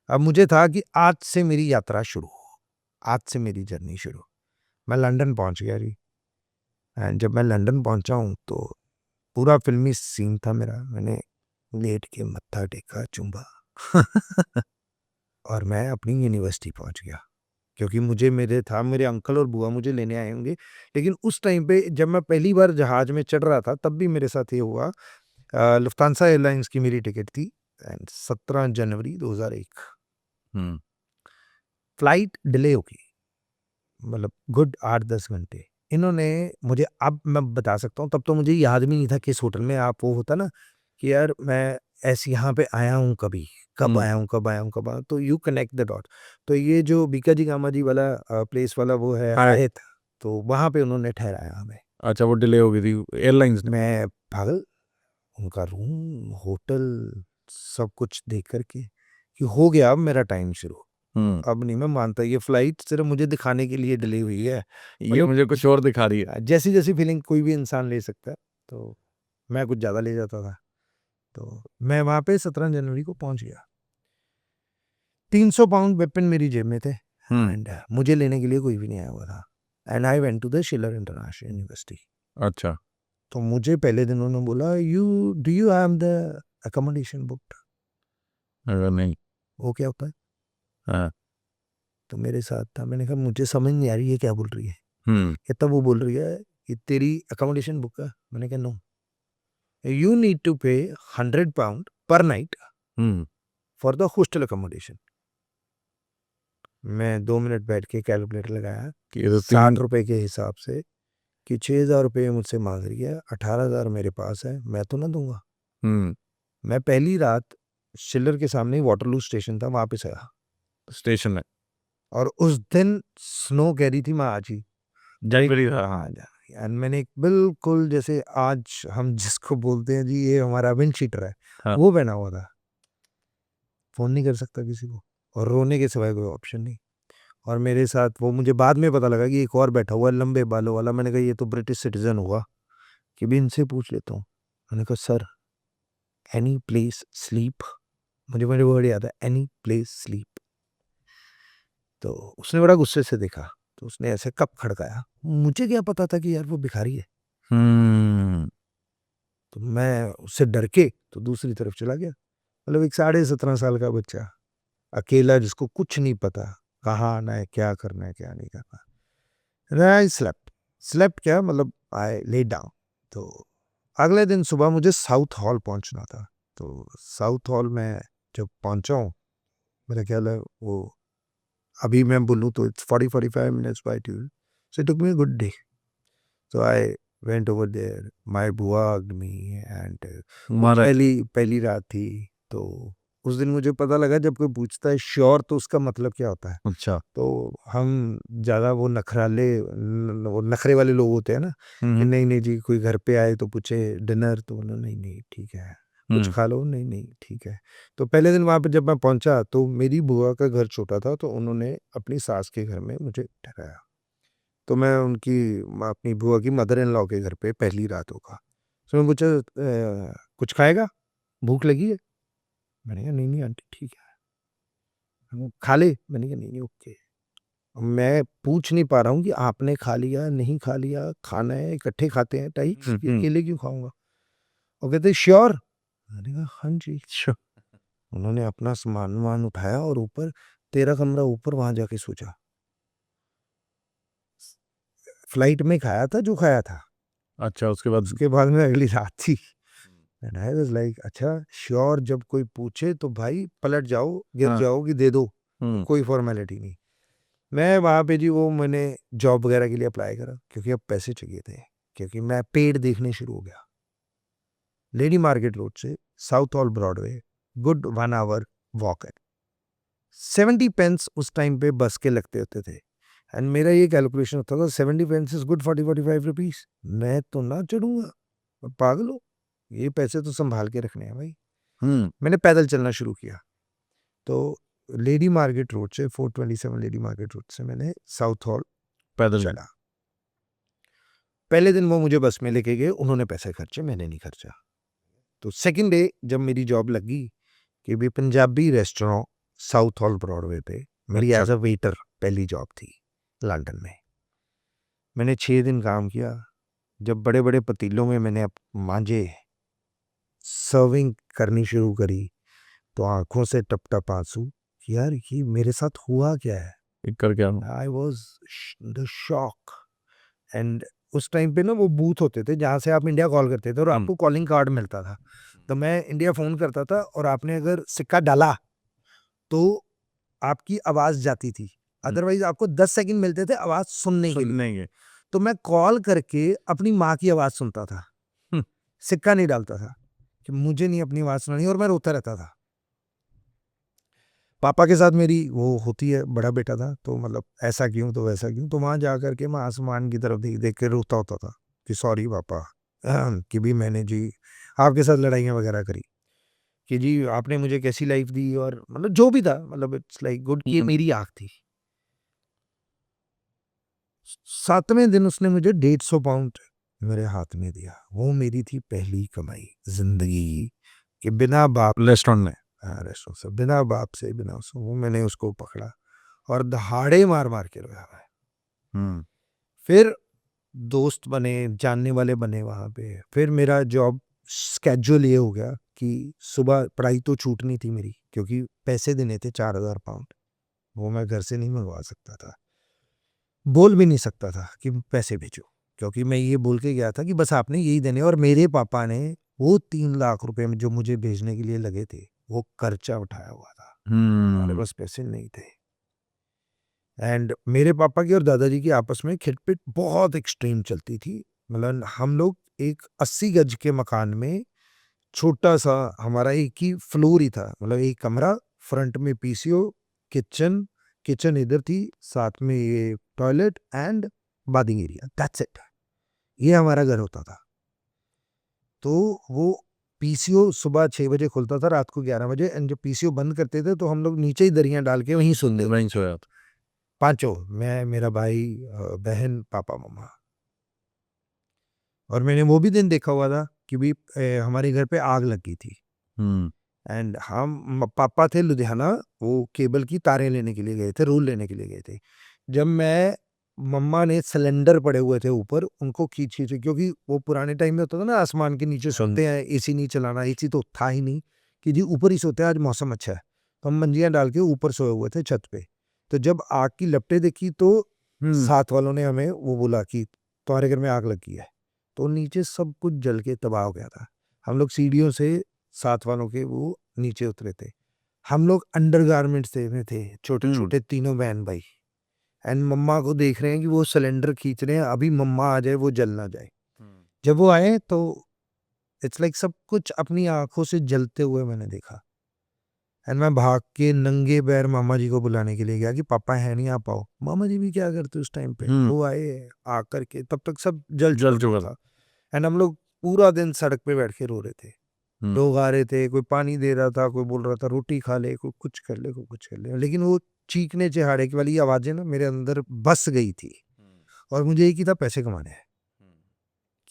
[SPEAKER 2] अब मुझे था कि आज से मेरी यात्रा शुरू, आज से मेरी जर्नी शुरू। मैं लंदन पहुँच गया जी, एंड जब मैं लंदन पहुँचा हूँ तो पूरा फ़िल्मी सीन था मेरा। मैंने लेट के मत्था टेका चुम्बा और मैं अपनी यूनिवर्सिटी पहुंच गया, क्योंकि मेरे अंकल और बुआ मुझे लेने आए होंगे। लेकिन उस टाइम पे जब मैं पहली बार जहाज में चढ़ रहा था तब भी मेरे साथ ये हुआ। लुफ्तांसा एयरलाइंस की मेरी टिकट थी and 17 January 2001
[SPEAKER 1] hmm
[SPEAKER 2] flight delay हो गई, मतलब गुड 8-10 घंटे। इन्होंने मुझे, अब मैं बता सकता हूँ, तब तो मुझे याद भी नहीं था किस होटल में आप, वो होता ना कि यार मैं ऐसे यहाँ पे आया हूँ कभी, कब
[SPEAKER 1] हम्म
[SPEAKER 2] आया हूँ कब आया हूँ कब आया हूँ, तो यू कनेक्ट द डॉट। तो ये जो बीकाजी कामाजी वाला प्लेस वाला वो है
[SPEAKER 1] हाँ।
[SPEAKER 2] आयत, तो वहाँ पे उन्होंने ठहराया हमें।
[SPEAKER 1] अच्छा, वो डिले हो गई थी एयरलाइंस ने।
[SPEAKER 2] मैं पागल, उनका रूम होटल सब कुछ देख करके कि हो गया अब मेरा टाइम शुरू।
[SPEAKER 1] हम्म
[SPEAKER 2] अब नहीं मैं मानता ये फ्लाइट सिर्फ मुझे दिखाने के लिए डिले हुई है।
[SPEAKER 1] ये मुझे कुछ और दिखा रही है।
[SPEAKER 2] जैसी जैसी फीलिंग कोई भी इंसान ले सकता है, तो मैं कुछ ज़्यादा ले जाता था। तो मैं वहाँ पे 17 जनवरी को पहुँच गया। 300 पाउंड वेपन मेरी जेब में थे
[SPEAKER 1] हम्म
[SPEAKER 2] एंड मुझे लेने के लिए कोई भी नहीं आया हुआ था। And I went to the Schiller international university.
[SPEAKER 1] अच्छा।
[SPEAKER 2] तो मुझे पहले दिन उन्होंने बोला you have the accommodation booked.
[SPEAKER 1] अगर नहीं।
[SPEAKER 2] वो क्या होता है?
[SPEAKER 1] हाँ।
[SPEAKER 2] तो मेरे साथ था, मैंने कहा मुझे समझ नहीं आ रही है क्या बोल रही है।
[SPEAKER 1] हम्म
[SPEAKER 2] ये तब वो बोल रही है कि तेरी अकोमोडेशन बुक है। मैंने कहा नो, यू नीड टू पे 100 पाउंड पर night
[SPEAKER 1] hmm
[SPEAKER 2] for the hostel accommodation. मैं 2 मिनट बैठ के कैलकुलेटर लगाया
[SPEAKER 1] कि ये तो
[SPEAKER 2] 60 रुपए के हिसाब से कि 6,000 रुपये मुझसे मांग रही है, 18,000 मेरे पास है, मैं तो ना दूंगा।
[SPEAKER 1] हम्म
[SPEAKER 2] मैं पहली रात शिलर के सामने ही वाटरलू स्टेशन था, वहां पे सोया।
[SPEAKER 1] स्टेशन है।
[SPEAKER 2] और उस दिन स्नो कह रही थी मैं आज ही
[SPEAKER 1] जनवरी था। हाँ।
[SPEAKER 2] हाँ जा। एंड मैंने एक बिल्कुल जैसे आज हम जिसको बोलते हैं जी ये हमारा विंड शीटर है,
[SPEAKER 1] हाँ।
[SPEAKER 2] वो पहना हुआ था। फोन नहीं कर सकता किसी को और रोने के सिवाय कोई ऑप्शन नहीं। और मेरे साथ वो, मुझे बाद में पता लगा कि एक और बैठा हुआ है लंबे बालों वाला। मैंने कहा ये तो ब्रिटिश सिटीजन हुआ, कि भी इनसे पूछ लेता हूँ। मैंने कहा सर एनी प्लेस स्लीप, मुझे मेरे वर्ड याद है, एनी प्लेस स्लीप। तो उसने बड़ा गुस्से से देखा, तो उसने ऐसे कप खड़काया। मुझे क्या पता था कि यार वो भिखारी है।
[SPEAKER 1] हम्म
[SPEAKER 2] तो मैं उससे डर के तो दूसरी तरफ चला गया। मतलब एक 17.5 साल का बच्चा अकेला, जिसको कुछ नहीं पता कहाँ आना है, क्या करना है, क्या नहीं करना। आई स्लेप्ट क्या मतलब, आई ले डाउन। तो अगले दिन सुबह मुझे साउथ हॉल पहुंचना था। तो साउथ हॉल में जब पहुंचा हूँ, मेरा ख्याल है वो, अभी मैं बोलूँ तो it's 40-45 minutes by tube, so it took me a good day. So I went over there, my बुआ हग्ड मी एंड वो
[SPEAKER 1] महाराज।
[SPEAKER 2] पहली रात थी। तो उस दिन मुझे पता लगा जब कोई पूछता है श्योर तो उसका मतलब क्या होता है।
[SPEAKER 1] अच्छा।
[SPEAKER 2] तो हम ज़्यादा वो वो नखरे वाले लोग होते हैं ना कि
[SPEAKER 1] हम्म
[SPEAKER 2] नहीं नहीं जी, कोई घर पे आए तो पूछे डिनर, तो बोला नहीं नहीं ठीक है, कुछ
[SPEAKER 1] हम्म
[SPEAKER 2] खा लो, नहीं नहीं ठीक है। तो पहले दिन वहाँ पे जब मैं पहुँचा तो मेरी बुआ का घर छोटा था, तो उन्होंने अपनी सास के घर में मुझे ठहराया। तो मैं अपनी बुआ की मदर इन लॉ के घर पे पहली रात होगा। तो मैं पूछा कुछ खाएगा, भूख लगी है? मैंने कहा नहीं नहीं आंटी ठीक है। खा ले? मैंने कहा नहीं नहीं ओके। मैं पूछ नहीं पा रहा हूँ कि आपने खा लिया नहीं खा लिया, खाना है इकट्ठे खाते हैं टाइप्स, कि
[SPEAKER 1] हम्म
[SPEAKER 2] अकेले क्यों खाऊंगा। वो कहते श्योर। मैंने कहा हाँ जी।
[SPEAKER 1] अच्छा।
[SPEAKER 2] उन्होंने अपना सामान वामान उठाया और ऊपर 13 कमरा ऊपर वहां जाके सोचा। फ्लाइट में खाया था जो खाया था,
[SPEAKER 1] अच्छा, उसके बाद।
[SPEAKER 2] उसके बाद में अगली रात थी। एंड आई वाज लाइक अच्छा श्योर, जब कोई पूछे तो भाई पलट जाओ, गिर
[SPEAKER 1] हाँ।
[SPEAKER 2] जाओ कि दे दो,
[SPEAKER 1] हम्म
[SPEAKER 2] कोई फॉर्मेलिटी नहीं। मैं वहाँ पे जी वो मैंने जॉब वगैरह के लिए अप्लाई करा, क्योंकि अब पैसे चाहिए थे, क्योंकि मैं पेड देखने शुरू हो गया। लेडी मार्केट रोड से Southall Broadway, good 1 hour walk है। 70 पेंस उस टाइम पे बस के लगते होते थे। एंड मेरा ये कैलकुलेशन होता था 70 पेंस इज गुड 40-45 रुपीज। मैं तो ना चढ़ूंगा, मैं पागल हूँ, ये पैसे तो संभाल के रखने हैं भाई।
[SPEAKER 1] हम्म
[SPEAKER 2] मैंने पैदल चलना शुरू किया। तो लेडी मार्केट रोड से 427 लेडी मार्केट रोड से मैंने साउथ हॉल
[SPEAKER 1] पैदल।
[SPEAKER 2] चला। पहले दिन वो मुझे बस में लेके गए, उन्होंने पैसे खर्चे, मैंने नहीं खर्चा। तो सेकंड डे जब मेरी जॉब लगी कि भी Punjabi restaurant south hall Broadway पे, मेरी
[SPEAKER 1] अच्छा।
[SPEAKER 2] एज अ वेटर पहली जॉब थी लंदन में। मैंने 6 दिन काम किया। जब बड़े बड़े पतीलों में मैंने मांजे, सर्विंग करनी शुरू करी तो आंखों से टप टप आंसू कि यार ये मेरे साथ हुआ क्या है.
[SPEAKER 1] कर क्या
[SPEAKER 2] I was the shock. And उस टाइम पे ना वो बूथ होते थे जहाँ से आप इंडिया कॉल करते थे और आपको कॉलिंग कार्ड मिलता था. तो मैं इंडिया फ़ोन करता था और आपने अगर सिक्का डाला तो आपकी आवाज़ जाती थी. अदरवाइज़ आपको 10 सेकंड मिलते थे आवाज़ सुनने के लिए.
[SPEAKER 1] सुनेंगे.
[SPEAKER 2] तो मैं कॉल करके अपनी माँ की आवाज़ सुनता था.
[SPEAKER 1] हम्म.
[SPEAKER 2] सिक्का नहीं डालता था कि मुझे नहीं अपनी आवाज़ सुनानी और मैं रोता रहता था. पापा के साथ मेरी वो होती है, बड़ा बेटा था तो मतलब ऐसा क्यों तो वैसा क्यों, तो वहाँ जा कर के मैं आसमान की तरफ देख देख के रोता होता था कि सॉरी पापा कि भी मैंने जी आपके साथ लड़ाइयाँ वगैरह करी कि जी आपने मुझे कैसी लाइफ दी और मतलब जो भी था मतलब इट्स लाइक गुड कि ये मेरी आँख थी. 7वें दिन उसने मुझे 150 पाउंड मेरे हाथ में दिया. वो मेरी थी पहली कमाई जिंदगी की कि बिना बाप
[SPEAKER 1] रेस्टोरेंट में.
[SPEAKER 2] रेस्टोरेंट से बिना बाप से बिना उसको वो मैंने उसको पकड़ा और दहाड़े मार मार के रोया मैं. फिर दोस्त बने, जानने वाले बने वहाँ पे. फिर मेरा जॉब स्केड्यूल ये हो गया कि सुबह पढ़ाई तो छूटनी थी मेरी क्योंकि पैसे देने थे 4000 पाउंड. वो मैं घर से नहीं मंगवा सकता था, बोल भी नहीं सकता था कि पैसे भेजो क्योंकि मैं ये बोल के गया था कि बस आपने यही देने. और मेरे पापा ने वो 3 लाख रुपए में जो मुझे भेजने के लिए लगे थे वो कर्जा उठाया हुआ था. हमारे पास पैसे नहीं थे. एंड मेरे पापा की और दादाजी की आपस में खिटपिट बहुत एक्सट्रीम चलती थी. मतलब हम लोग एक 80 गज के मकान में छोटा सा हमारा एक ही फ्लोर ही था, मतलब एक कमरा, फ्रंट में पीसीओ, किचन किचन इधर थी, साथ में ये toilet and bathing area, that's it. ये हमारा घर होता था. तो वो पीसीओ सुबह 6 बजे खुलता था, रात को 11 बजे. एंड जब पीसीओ बंद करते थे तो हम लोग नीचे ही दरियां डाल के वहीं सोते थे.
[SPEAKER 1] वहीं सोया था.
[SPEAKER 2] पांचों, मैं, मेरा भाई, बहन, पापा, मम्मा. और मैंने वो भी दिन देखा हुआ था कि भी हमारे घर पे आग लगी थी. एंड हम पापा थे लुधियाना, वो केबल की तारें लेने के लिए गए थे, रूल लेने के लिए गए थे. जब मैं मम्मा ने सिलेंडर पड़े हुए थे ऊपर, उनको खींच खींच क्योंकि वो पुराने टाइम में होता था ना आसमान के नीचे सोते हैं, एसी नहीं चलाना. एसी तो था ही नहीं कि जी ऊपर ही सोते हैं, आज मौसम अच्छा है. तो हम मंजियाँ डाल के ऊपर सोए हुए थे छत पे. तो जब आग की लपटें देखी तो साथ वालों ने हमें वो बोला कि तुम्हारे घर में आग लगी है. तो नीचे सब कुछ जल के तबाह हो गया था. हम लोग सीढ़ियों से साथ वालों के वो नीचे उतरे थे. हम लोग अंडरगारमेंट्स में थे, छोटे छोटे तीनों बहन भाई. एंड मम्मा को देख रहे हैं कि वो सिलेंडर खींच रहे हैं, अभी मम्मा आ जाए वो जल ना जाए. जब वो आए तो इट्स लाइक सब कुछ अपनी आंखों से जलते हुए मैंने देखा. एंड मैं भाग के नंगे पैर मामा जी को बुलाने के लिए गया कि पापा है नहीं, आ पाओ. मामा जी भी क्या करते उस टाइम पे, वो आए, आकर के तब तक सब जल चुका था. एंड हम लोग पूरा दिन सड़क पे बैठ के रो रहे थे. लोग आ रहे थे, कोई पानी दे रहा था, कोई बोल रहा था रोटी खा ले, कोई कुछ कर ले, कोई कुछ कर ले. लेकिन वो चीखने चिहाड़े की वाली आवाजें ना मेरे अंदर बस गई थी. और मुझे एक ही था, पैसे कमाने हैं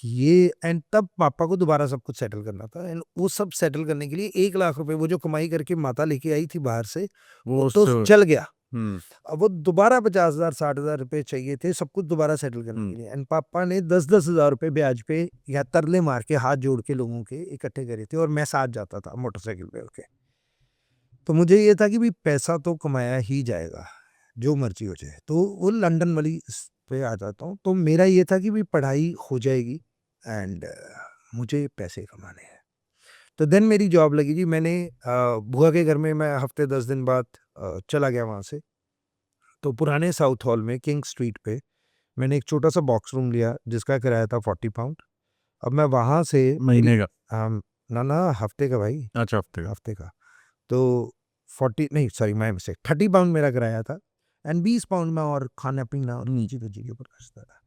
[SPEAKER 2] कि ये. एंड तब पापा को दोबारा सब कुछ सेटल करना था. एंड वो सब सेटल करने के लिए 1 लाख रुपए वो जो कमाई करके माता लेके आई थी बाहर से, वो तो चल गया. अब वो दोबारा 50,000 60,000 रुपए चाहिए थे सब कुछ दोबारा सेटल करने के लिए. एंड पापा ने 10-10 हजार रुपए ब्याज पे या तरले मार के हाथ जोड़ के लोगों के इकट्ठे करे थे और मैं साथ जाता था मोटरसाइकिल पे होके. तो मुझे ये था कि भी पैसा तो कमाया ही जाएगा जो मर्जी हो जाए. तो वो लंदन वाली इस पे आ जाता हूँ. तो मेरा ये था कि भी पढ़ाई हो जाएगी एंड मुझे पैसे कमाने हैं. तो देन मेरी जॉब लगी जी. मैंने बुआ के घर में मैं हफ्ते 10 दिन बाद चला गया वहाँ से. तो पुराने साउथ हॉल में किंग स्ट्रीट पे मैंने एक छोटा सा बॉक्स रूम लिया जिसका किराया था 40 पाउंड. अब मैं वहाँ से
[SPEAKER 1] महीने का.
[SPEAKER 2] ना ना हफ्ते का भाई,
[SPEAKER 1] अच्छा, हफ्ते का.
[SPEAKER 2] हफ्ते का. तो 40 नहीं सॉरी माय मिस्टेक, 30 पाउंड मेरा किराया था. एंड 20 पाउंड में और खाना पीना और नीचे तो जी के ऊपर खर्चता था.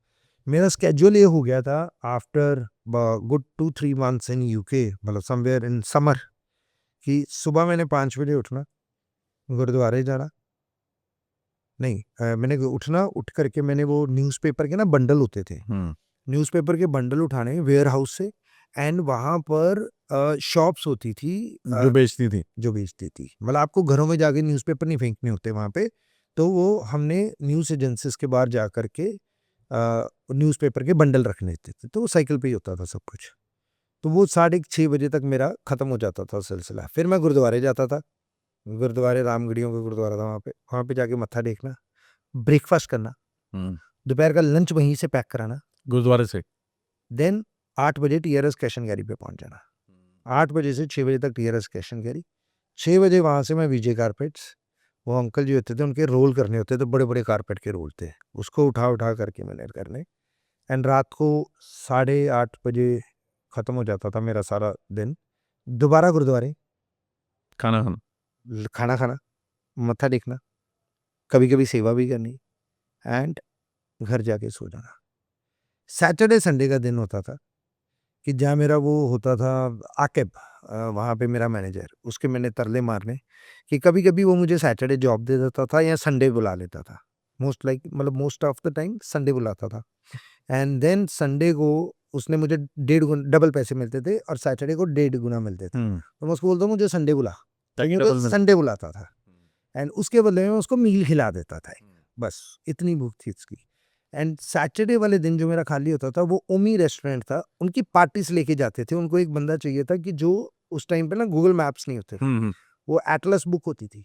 [SPEAKER 2] मेरा स्केड्यूल ये हो गया था after good 2-3 months in UK, मतलब समवेयर इन समर, कि सुबह मैंने 5 बजे उठना, गुरुद्वारे जाना. नहीं मैंने उठना, उठ करके मैंने वो न्यूज़पेपर के ना बंडल होते थे, न्यूज़पेपर के बंडल उठाने वेयर हाउस से. एंड वहाँ पर शॉप्स होती थी
[SPEAKER 1] जो बेचती थी.
[SPEAKER 2] मतलब आपको घरों में जाके न्यूज़पेपर नहीं फेंकने होते वहाँ पे. तो वो हमने न्यूज़ एजेंसीज के बाहर जा करके न्यूज़पेपर के बंडल रखने थे. तो वो साइकिल पे ही होता था सब कुछ. तो वो 6:30 बजे तक मेरा ख़त्म हो जाता था सिलसिला। फिर मैं गुरुद्वारे जाता था, गुरुद्वारे रामगढ़ियों का गुरुद्वारा था वहाँ पे जाके मत्था टेकना, ब्रेकफ़ास्ट करना, दोपहर का लंच वहीं से पैक कराना,
[SPEAKER 1] गुरुद्वारे से
[SPEAKER 2] देन 8 बजे टीआरएस कैश एंड कैरी पे पहुँच जाना। 8 बजे से 6 बजे तक टीआरएस कैश एंड कैरी, 6 बजे वहाँ से मैं विजय कारपेट्स, वो अंकल जी होते थे उनके रोल करने होते थे, बड़े-बड़े कारपेट के रोल थे, उसको उठा करके मैंने करने, एंड रात को 8:30 बजे ख़त्म हो जाता था मेरा सारा दिन। दोबारा गुरुद्वारे
[SPEAKER 1] खाना खाना।
[SPEAKER 2] खाना खाना, मत्था टेकना, कभी-कभी सेवा भी करनी, एंड घर जाके सो जाना। सैटरडे संडे का दिन होता था कि जहाँ मेरा वो होता था आकिब, वहाँ पे मेरा मैनेजर, उसके मैंने तरले मारने कि कभी-कभी वो मुझे सैटरडे जॉब दे देता था या संडे बुला लेता था। Most of the time Sunday बुलाता था, एंड देन संडे को उसने मुझे 1.5 गुना डबल पैसे मिलते थे और सैटरडे को 1.5 गुना मिलते थे। तो मैं उसको बोलता हूँ मुझे संडे बुला,
[SPEAKER 1] ताकि
[SPEAKER 2] क्योंकि
[SPEAKER 1] डबल मिले।
[SPEAKER 2] संडे बुलाता था, एंड उसके बदले में उसको मील खिला देता था। बस इतनी भूख थी उसकी। एंड सैटरडे वाले दिन जो मेरा खाली होता था वो ओमी रेस्टोरेंट था, उनकी पार्टीज लेके जाते थे। उनको एक बंदा चाहिए था कि जो उस टाइम पे ना गूगल मैप्स नहीं होते थे, वो एटलस बुक होती थी,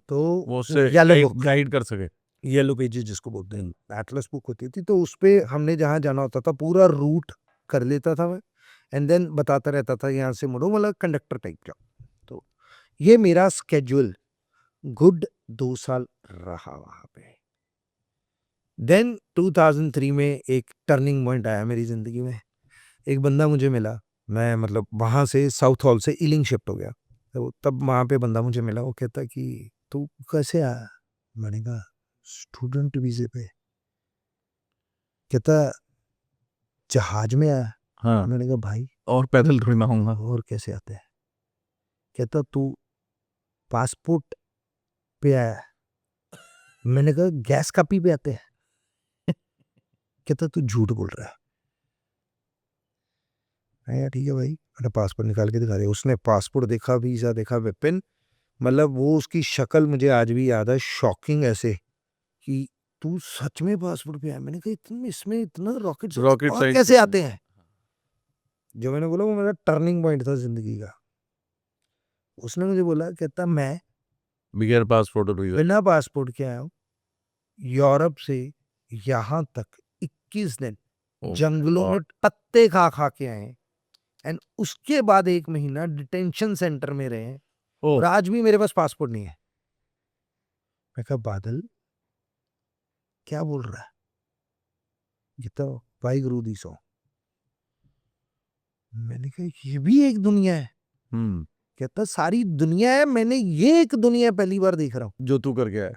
[SPEAKER 2] तो
[SPEAKER 1] वो उससे
[SPEAKER 2] येलो बुक,
[SPEAKER 1] गाइड कर सके।
[SPEAKER 2] येलो पेजेस जिसको बोलते हैं, एटलस बुक होती थी, तो उस पे हमने जहाँ जाना होता था पूरा रूट कर लेता था मैं, एंड देन बताता रहता था यहाँ से मुड़ो, मतलब कंडक्टर टाइप का। तो ये मेरा स्केड्यूल गुड 2 साल रहा वहाँ पे। देन 2003 में एक टर्निंग पॉइंट आया मेरी ज़िंदगी में। एक बंदा मुझे मिला, मैं मतलब वहाँ से साउथ हॉल से ईलिंग शिफ्ट हो गया, तो तब वहाँ पे बंदा मुझे मिला, वो कहता कि तू कैसे आया? मैंने कहा स्टूडेंट वीज़े पे। कहता जहाज में आया?
[SPEAKER 1] हाँ,
[SPEAKER 2] मैंने कहा भाई
[SPEAKER 1] और पैदल थोड़ी ना आऊँगा।
[SPEAKER 2] और कैसे आते हैं? कहता तू पासपोर्ट पे आया? मैंने कहा गैस कापी पे आते हैं। कहता तू झूठ बोल रहा है। मैं यार ठीक है भाई, मैंने पासपोर्ट निकाल के दिखा दिया। उसने पासपोर्ट देखा, वीज़ा देखा, विपिन, मतलब वो उसकी शक्ल मुझे आज भी याद है, शॉकिंग ऐसे कि तू सच में पासपोर्ट पे आया? मैंने कहा इतने इसमें इतना रॉकेट
[SPEAKER 1] रॉकेट
[SPEAKER 2] और
[SPEAKER 1] साइंस
[SPEAKER 2] कैसे आते हैं? जो मैंने बोला वो मेरा टर्निंग पॉइंट था जिंदगी का। उसने मुझे बोला, कहता मैं
[SPEAKER 1] बगैर पासपोर्ट और वीजा।
[SPEAKER 2] बिना पासपोर्ट के आया हूँ यूरोप से यहाँ तक 21 दिन
[SPEAKER 1] Oh
[SPEAKER 2] जंगलों में
[SPEAKER 1] God.
[SPEAKER 2] पत्ते खा खा के आए, एंड उसके बाद 1 महीना डिटेंशन सेंटर में रहे, और
[SPEAKER 1] ओह,
[SPEAKER 2] आज भी मेरे पास पासपोर्ट नहीं है। मैं कहा बादल क्या बोल रहा है? ये तो भाई गुरु दी सो। मैंने कहा ये भी एक दुनिया है? कहता सारी दुनिया है, मैंने ये एक दुनिया पहली बार देख रहा हूँ।
[SPEAKER 1] जो तू करके आया।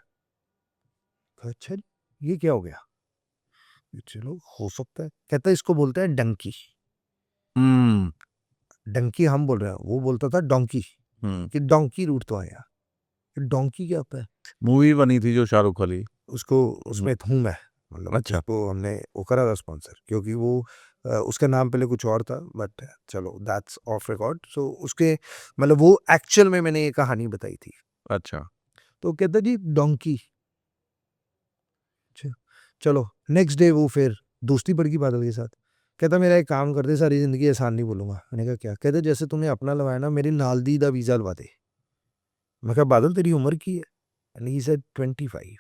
[SPEAKER 2] अच्छा ये क्या हो गया? चलो हो सकता है। कहता इसको बोलते हैं डंकी। डंकी हम बोल रहे हैं, वो बोलता था डोंकी, कि डोंकी रूट तो आया। डोंकी क्या होता है?
[SPEAKER 1] मूवी बनी थी जो शाहरुख वाली।
[SPEAKER 2] उसको उसमें हूँ मैं, मतलब
[SPEAKER 1] अच्छा।
[SPEAKER 2] उसको हमने वो करा था स्पॉन्सर, क्योंकि वो उसका नाम पहले कुछ और था, बट चलो दैट्स ऑफ रिकॉर्ड। सो उसके मतलब वो एक्चुअल में मैंने ये कहानी बताई थी।
[SPEAKER 1] अच्छा।
[SPEAKER 2] तो कहता जी डोंकी। चलो नेक्स्ट डे वो फिर दोस्ती बढ़ गई बादल के साथ। कहता मेरा एक काम कर दे, सारी जिंदगी एहसान नहीं बोलूंगा। मैंने कहा क्या? कहते जैसे तूने अपना लवाया ना, मेरी नालदी दा वीजा लवा दे। मैं कहा बादल तेरी उम्र की है? And he said 25।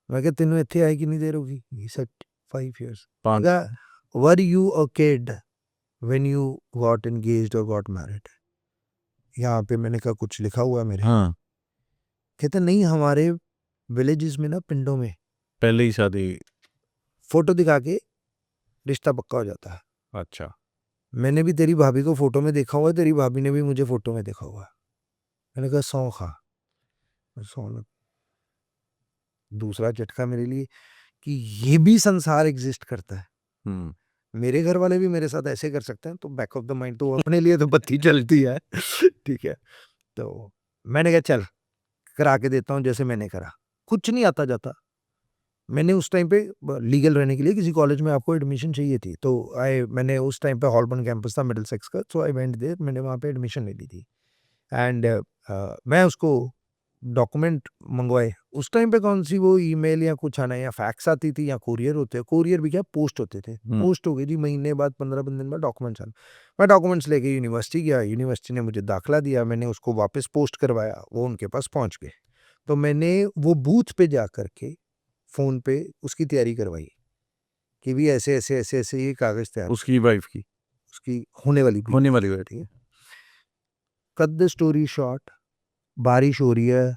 [SPEAKER 2] मैं कहा तेनू इत्थे आए कितनी देर होगी? He said 5 years। मैं
[SPEAKER 1] 5।
[SPEAKER 2] कहा were you a kid when you got engaged और गॉट मैरिड? यहाँ पे मैंने कहा कुछ लिखा हुआ है मेरे?
[SPEAKER 1] हाँ,
[SPEAKER 2] कहते नहीं, हमारे विलेजेस में ना, पिंडों में
[SPEAKER 1] पहले ही शादी।
[SPEAKER 2] फोटो दिखा के रिश्ता पक्का हो जाता है।
[SPEAKER 1] अच्छा।
[SPEAKER 2] मैंने भी तेरी भाभी को फोटो में देखा हुआ है, तेरी भाभी ने भी मुझे फोटो में देखा हुआ है। मैंने कहा 100 खा। 100 दूसरा झटका मेरे लिए कि ये भी संसार एग्जिस्ट करता है। मेरे घर वाले भी मेरे साथ ऐसे कर सकते हैं, तो बैक ऑफ द माइंड तो अपने लिए तो बत्ती चलती है। ठीक है, तो मैंने कहा चल करा के देता हूँ जैसे मैंने करा। कुछ नहीं आता जाता। मैंने उस टाइम पे लीगल रहने के लिए किसी कॉलेज में आपको एडमिशन चाहिए थी, तो मैंने उस टाइम पे हॉलबर्न कैंपस था मिडिल सेक्स का, सो आई वेंट देयर, मैंने वहाँ पे एडमिशन ले ली थी। एंड मैं उसको डॉक्यूमेंट मंगवाए। उस टाइम पे कौन सी वो ईमेल या कुछ आना या फैक्स आती थी या कोरियर होते हैं, कोरियर भी क्या पोस्ट होते थे, पोस्ट हो गई जी महीने बाद 15 दिन बाद डॉक्यूमेंट्स आना। मैं डॉक्यूमेंट्स लेके यूनिवर्सिटी गया, यूनिवर्सिटी ने मुझे दाखिला दिया, मैंने उसको वापस पोस्ट करवाया, वो उनके पास पहुंच गए। तो मैंने वो बूथ पे जा करके फ़ोन पे उसकी तैयारी करवाई कि भी ऐसे ऐसे ऐसे ऐसे ये कागज़ तैयार,
[SPEAKER 1] उसकी वाइफ की
[SPEAKER 2] उसकी होने वाली भी,
[SPEAKER 1] होने वाली बेटी
[SPEAKER 2] ठीक है। कट द स्टोरी शॉर्ट, बारिश हो रही है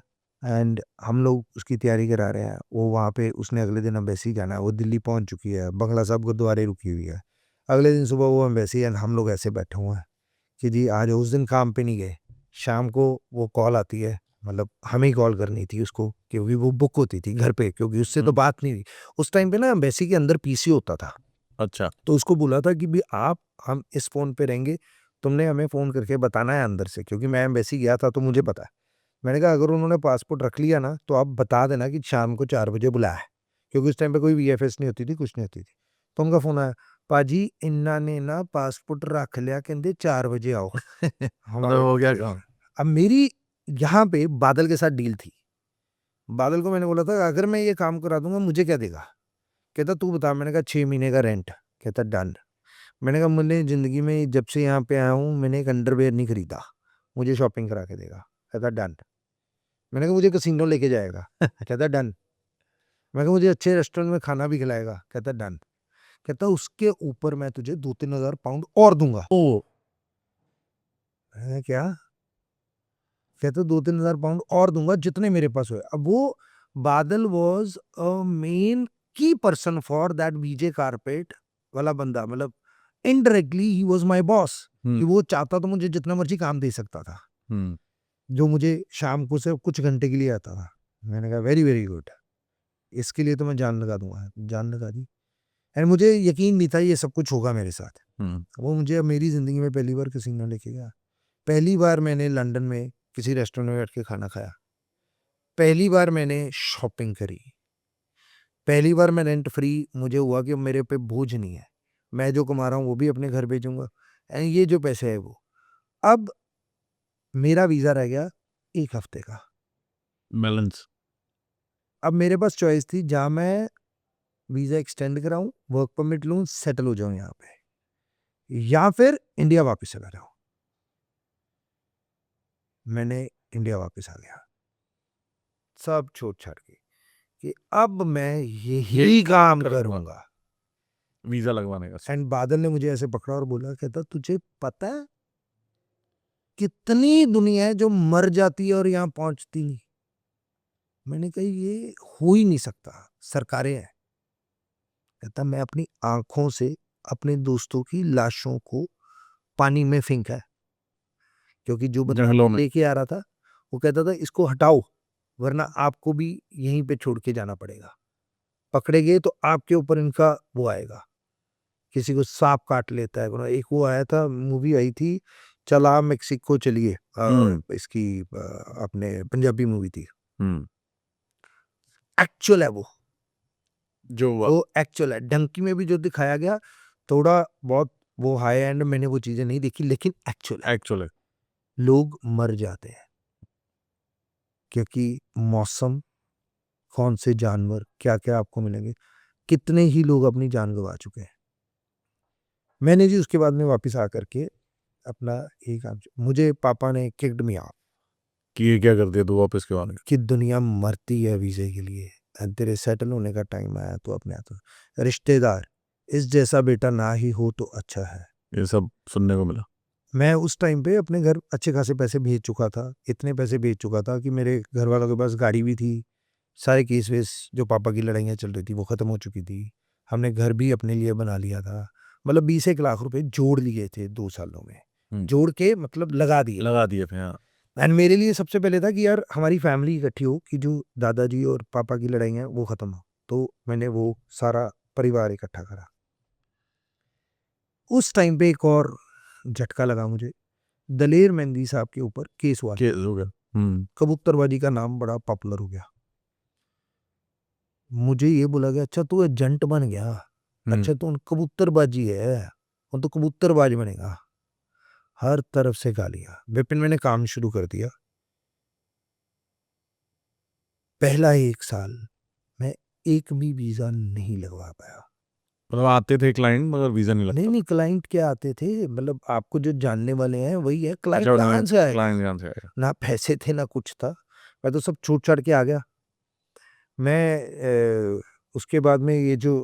[SPEAKER 2] एंड हम लोग उसकी तैयारी करा रहे हैं। वो वहाँ पे उसने अगले दिन एम्बेसी जाना है, वो दिल्ली पहुँच चुकी है, बंगला साहब गुरुद्वारे रुकी हुई है। अगले दिन सुबह वो एम्बेसी एंड हम लोग ऐसे बैठे हुए हैं कि जी आज उस दिन काम पे नहीं गए। शाम को वो कॉल आती है, मतलब हमें ही कॉल करनी थी उसको क्योंकि वो बुक होती थी घर पे, क्योंकि उससे तो बात नहीं हुई। उस टाइम पे ना एम्बेसी के अंदर पीसी होता था,
[SPEAKER 1] अच्छा
[SPEAKER 2] तो उसको बोला था कि भी आप हम इस फ़ोन पे रहेंगे, तुमने हमें फ़ोन करके बताना है अंदर से, क्योंकि मैं एम्बेसी गया था तो मुझे पता है। मैंने कहा अगर उन्होंने पासपोर्ट रख लिया ना तो आप बता देना कि शाम को 4 बजे बुलाया है, क्योंकि उस टाइम पे कोई वीएफएस नहीं होती थी, कुछ नहीं होती थी। तो उनका फ़ोन आया, पाजी इन्ना ने ना पासपोर्ट रख लिया, कहते 4 बजे आओ।
[SPEAKER 1] मतलब हो गया काम
[SPEAKER 2] अब मेरी यहाँ पे बादल के साथ डील थी। बादल को मैंने बोला था अगर मैं ये काम करा दूँगा मुझे क्या देगा? कहता तू बता। मैंने कहा 6 महीने का रेंट। कहता डन। मैंने कहा मैंने ज़िंदगी में जब से यहाँ पे आया हूँ मैंने एक अंडरवियर नहीं खरीदा, मुझे शॉपिंग करा के देगा। कहता डन। मैंने कहा मुझे कैसीनो लेके जाएगा। कहता डन। मैं कहा मुझे अच्छे रेस्टोरेंट में खाना भी खिलाएगा। कहता डन। कहता उसके ऊपर मैं तुझे 2-3 हज़ार पाउंड और दूँगा।
[SPEAKER 1] ओ
[SPEAKER 2] मैंने कहा क्या? कहता 2-3 हज़ार पाउंड और दूँगा जितने मेरे पास हुए। अब वो Badal was a main key person for that VJ carpet वाला बंदा, मतलब indirectly he was my boss, कि वो चाहता तो मुझे जितना मर्ज़ी काम दे सकता था, जो मुझे शाम को सिर्फ कुछ घंटे के लिए आता था। मैंने कहा वेरी, वेरी गुड। इसके लिए तो मैं जान लगा दूँगा। जान लगा दी एंड मुझे यकीन नहीं था ये सब कुछ होगा मेरे साथ। वो मुझे मेरी ज़िंदगी में पहली बार कैसीनो लेके गया। पहली बार मैंने लंदन में किसी रेस्टोरेंट में बैठ के खाना खाया। पहली बार मैंने शॉपिंग करी। पहली बार मैं रेंट फ्री मुझे हुआ कि अब मेरे पे बोझ नहीं है। मैं जो कमा रहा हूँ वो भी अपने घर भेजूँगा एंड ये जो पैसे है वो। अब मेरा वीज़ा रह गया 1 हफ्ते का।
[SPEAKER 1] बैलेंस
[SPEAKER 2] अब मेरे पास चॉइस थी जहाँ मैं वीज़ा एक्सटेंड कराऊँ, वर्क परमिट लूँ, सेटल हो जाऊँ यहाँ पे, या फिर इंडिया वापस चला जाऊँ। मैंने इंडिया वापस आ गया, सब छोड़-छाड़ के कि अब मैं यही काम करूँगा।
[SPEAKER 1] वीजा लगवाने का
[SPEAKER 2] एंड बादल ने मुझे ऐसे पकड़ा और बोला, कहता तुझे पता है कितनी दुनिया है जो मर जाती है और यहाँ पहुंचती नहीं? मैंने कहा ये हो ही नहीं सकता, सरकारें हैं। कहता मैं अपनी आंखों से अपने दोस्तों की लाशों को पानी में फेंका है, क्योंकि जो बंदा
[SPEAKER 1] जंगलों में
[SPEAKER 2] लेके आ रहा था वो कहता था इसको हटाओ वरना आपको भी यहीं पे छोड़ के जाना पड़ेगा। पकड़े गए तो आपके ऊपर इनका वो आएगा, किसी को सांप काट लेता है। एक वो आया था, मूवी आई थी, चला मेक्सिको चलिए, इसकी अपने पंजाबी मूवी थी। एक्चुअल है
[SPEAKER 1] जो हुआ
[SPEAKER 2] वो एक्चुअल है। डंकी में भी जो दिखाया गया थोड़ा बहुत वो हाई एंड, मैंने वो चीजें नहीं देखी, लेकिन एक्चुअल है।
[SPEAKER 1] एक्चुअली
[SPEAKER 2] लोग मर जाते हैं क्योंकि मौसम, कौन से जानवर, क्या क्या आपको मिलेंगे, कितने ही लोग अपनी जान गंवा चुके हैं। मैंने जी उसके बाद में वापस आकर के अपना एक काम, मुझे पापा ने किक्ड मी आउट
[SPEAKER 1] कि ये क्या कर दिया तू वापस क्यों आ गया
[SPEAKER 2] कि दुनिया मरती है वीजे के लिए एंड तेरे सेटल होने का टाइम आया तो अपने आप रिश्तेदार इस जैसा बेटा ना ही हो तो अच्छा है।
[SPEAKER 1] ये सब सुनने को मिला
[SPEAKER 2] मैं उस टाइम पे अपने घर अच्छे खासे पैसे भेज चुका था, इतने पैसे भेज चुका था कि मेरे घर वालों के पास गाड़ी भी थी, सारे केस वेस जो पापा की लड़ाइयाँ चल रही थी वो ख़त्म हो चुकी थी, हमने घर भी अपने लिए बना लिया था। मतलब 20 लाख रुपए जोड़ लिए थे 2 सालों में, जोड़ के मतलब लगा दिए।
[SPEAKER 1] लगा दिए थे हाँ
[SPEAKER 2] एंड मेरे लिए सबसे पहले था कि यार हमारी फैमिली इकट्ठी हो कि जो दादाजी और पापा की लड़ाई है वो ख़त्म हो, तो मैंने वो सारा परिवार इकट्ठा करा। उस टाइम पे एक और झटका लगा मुझे, दलेर मेहंदी साहब के ऊपर केस हुआ।
[SPEAKER 1] केस हो गया
[SPEAKER 2] कबूतरबाजी का नाम बड़ा पॉपुलर हो गया। मुझे ये बोला गया अच्छा तू एजेंट बन गया, अच्छा तू कबूतरबाजी है, अब तो कबूतरबाज बनेगा। हर तरफ से गालियां। विपिन मैंने काम शुरू कर दिया। पहला 1 साल मैं एक भी वीज़ा नहीं लगवा पाया।
[SPEAKER 1] मतलब आते थे क्लाइंट मगर वीजा नहीं लगता।
[SPEAKER 2] नहीं, नहीं क्लाइंट क्या आते थे, मतलब आपको जो जानने वाले हैं वही है, क्लाइंट
[SPEAKER 1] अच्छा,
[SPEAKER 2] कहाँ से आएगा?
[SPEAKER 1] क्लाइंट यहाँ से आएगा।
[SPEAKER 2] ना पैसे थे ना कुछ था, मैं तो सब छूट-छाट के आ गया। मैं उसके बाद में ये जो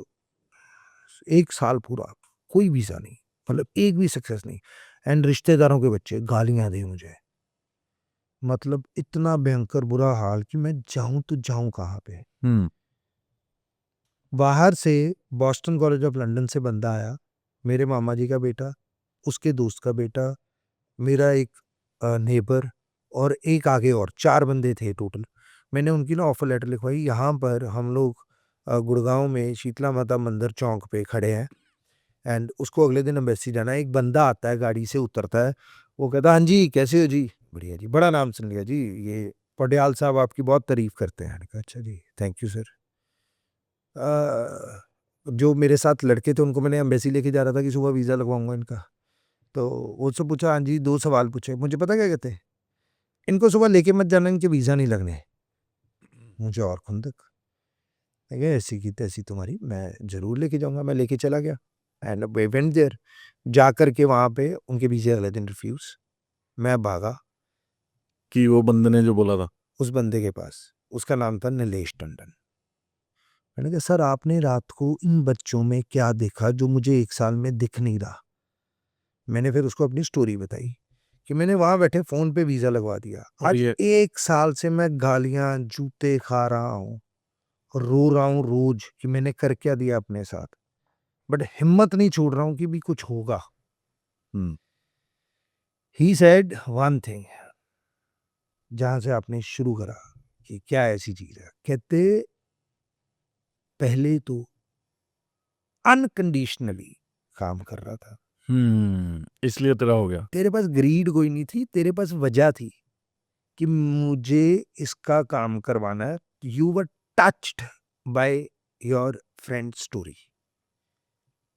[SPEAKER 2] 1 साल पूरा कोई वीज़ा नहीं, मतलब एक भी सक्सेस नहीं, एंड रिश्तेदारों के बच्चे गालियाँ दें मुझे। मतलब इतना भयंकर बुरा हाल कि मैं जाऊँ तो जाऊँ कहाँ पे?
[SPEAKER 1] हम्म।
[SPEAKER 2] बाहर से बॉस्टन कॉलेज ऑफ लंदन से बंदा आया, मेरे मामा जी का बेटा, उसके दोस्त का बेटा, मेरा एक नेबर और एक आगे और 4 बंदे थे टोटल। मैंने उनकी ना ऑफ़र लेटर लिखवाई, यहाँ पर हम लोग गुड़गाँव में शीतला माता मंदिर चौक पे खड़े हैं एंड उसको अगले दिन एम्बेसी जाना है। एक बंदा आता है, गाड़ी से उतरता है, वो कहता है, "हाँ जी, कैसे हो जी?" "बढ़िया जी।" "बड़ा नाम सुन लिया जी, ये पटियाल साहब आपकी बहुत तारीफ़ करते हैं।" मैंने कहा, "अच्छा जी, थैंक यू सर।" जो मेरे साथ लड़के थे उनको मैंने एम्बेसी लेके जा रहा था कि सुबह वीज़ा लगवाऊँगा इनका। तो वो उससे पूछा, "हाँ जी।" 2 सवाल पूछे। मुझे पता क्या कहते हैं? "इनको सुबह लेके मत जाना, इनके वीज़ा नहीं लगने।" मुझे और खुंदक। मैं कहा, "ऐसी की तैसी तुम्हारी, मैं ज़रूर लेके जाऊँगा।" मैं लेके चला गया एंड वी वेंट देयर। जाकर के वहाँ पे उनके वीज़ा अगले दिन रिफ्यूज़। मैं भागा
[SPEAKER 1] कि वो बंदे ने जो बोला था।
[SPEAKER 2] उस बंदे के पास, उसका नाम था नीलेश टंडन। मैंने कहा, "सर आपने रात को इन बच्चों में क्या देखा जो मुझे 1 साल में दिख नहीं रहा?" मैंने फिर उसको अपनी स्टोरी बताई कि मैंने वहाँ बैठे फ़ोन पे वीज़ा लगवा दिया।
[SPEAKER 1] और
[SPEAKER 2] आज
[SPEAKER 1] ये
[SPEAKER 2] 1 साल से मैं गालियाँ, जूते खा रहा हूँ, रो रहा हूँ रोज़ कि मैंने कर क्या दिया अपने साथ। बट हिम्मत नहीं छोड़ रहा हूँ कि भी कुछ होगा।
[SPEAKER 1] हम्म।
[SPEAKER 2] ही सेड वन थिंग, जहाँ से आपने शुरू करा कि क्या ऐसी चीज़ है? कहते पहले तो अनकंडीशनली काम कर रहा था।
[SPEAKER 1] इसलिए तेरा हो गया।
[SPEAKER 2] तेरे पास ग्रीड कोई नहीं थी, तेरे पास वजह थी कि मुझे इसका काम करवाना है। You were touched by your friend story.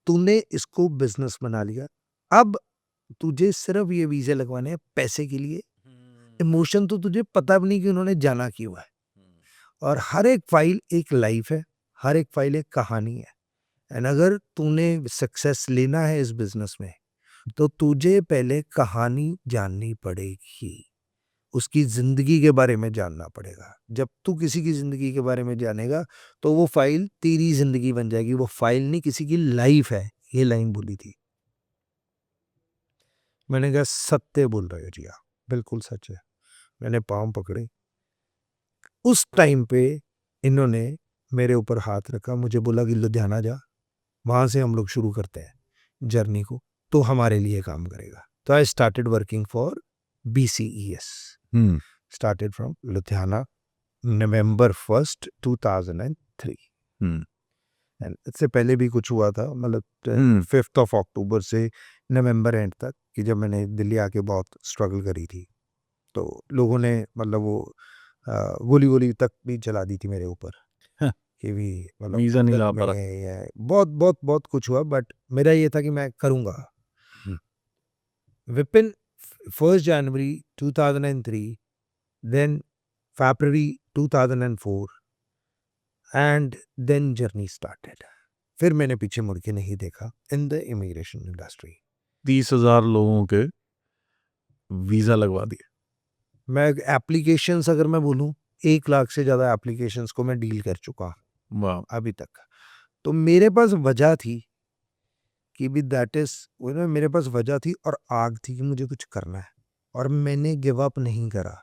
[SPEAKER 2] तूने इसको बिज़नेस बना लिया। अब तुझे सिर्फ़ ये वीज़े लगवाने हैं पैसे के लिए। इमोशन तो तुझे पता भी नहीं कि उन्होंने जाना क्यों है। और हर एक फ़ाइल एक लाइफ़ है, हर एक फ़ाइल एक कहानी है। एंड अगर तूने सक्सेस लेना है इस बिज़नेस में, तो तुझे पहले कहानी जाननी पड़ेगी। उसकी ज़िंदगी के बारे में जानना पड़ेगा। जब तू किसी की ज़िंदगी के बारे में जानेगा, तो वो फ़ाइल तेरी ज़िंदगी बन जाएगी। वो फ़ाइल नहीं, किसी की लाइफ़ है। ये लाइन बोली थी। मैंने कहा, "सत्य बोल रहे हो जी आप, बिल्कुल सच है।" मैंने पाँव पकड़े। उस टाइम पे इन्होंने मेरे ऊपर हाथ रखा, मुझे बोला कि लुधियाना जा, वहाँ से हम लोग शुरू करते हैं जर्नी को, तो हमारे लिए काम करेगा। तो I started working for BCES। Started from Ludhiana, November 1st 2003। And इससे पहले भी कुछ हुआ था, मतलब 5th ऑफ अक्टूबर से नवंबर एंड तक, कि जब मैंने दिल्ली आके बहुत स्ट्रगल करी थी, तो लोगों ने मतलब वो गोली वोली तक भी चला दी थी मेरे ऊपर कि भी मतलब
[SPEAKER 1] वीजा नहीं
[SPEAKER 2] अंदर
[SPEAKER 1] ला
[SPEAKER 2] में
[SPEAKER 1] पा
[SPEAKER 2] बहुत बहुत बहुत कुछ हुआ, बट मेरा ये था कि मैं करूँगा।
[SPEAKER 1] हम्म।
[SPEAKER 2] Vipin 1st January 2003, then February 2004 and then journey started. फिर मैंने पीछे मुड़ के नहीं देखा इन द इमिग्रेशन इंडस्ट्री।
[SPEAKER 1] 30,000 लोगों के वीजा लगवा दिए।
[SPEAKER 2] मैं एप्लीकेशंस अगर मैं बोलूँ, 1 लाख से ज़्यादा एप्लीकेशंस को मैं डील कर चुका हूँ
[SPEAKER 1] वाह।
[SPEAKER 2] अभी तक। तो मेरे पास वजह थी कि भी दैट इज़ मेरे पास वजह थी और आग थी कि मुझे कुछ करना है, और मैंने गिव अप नहीं करा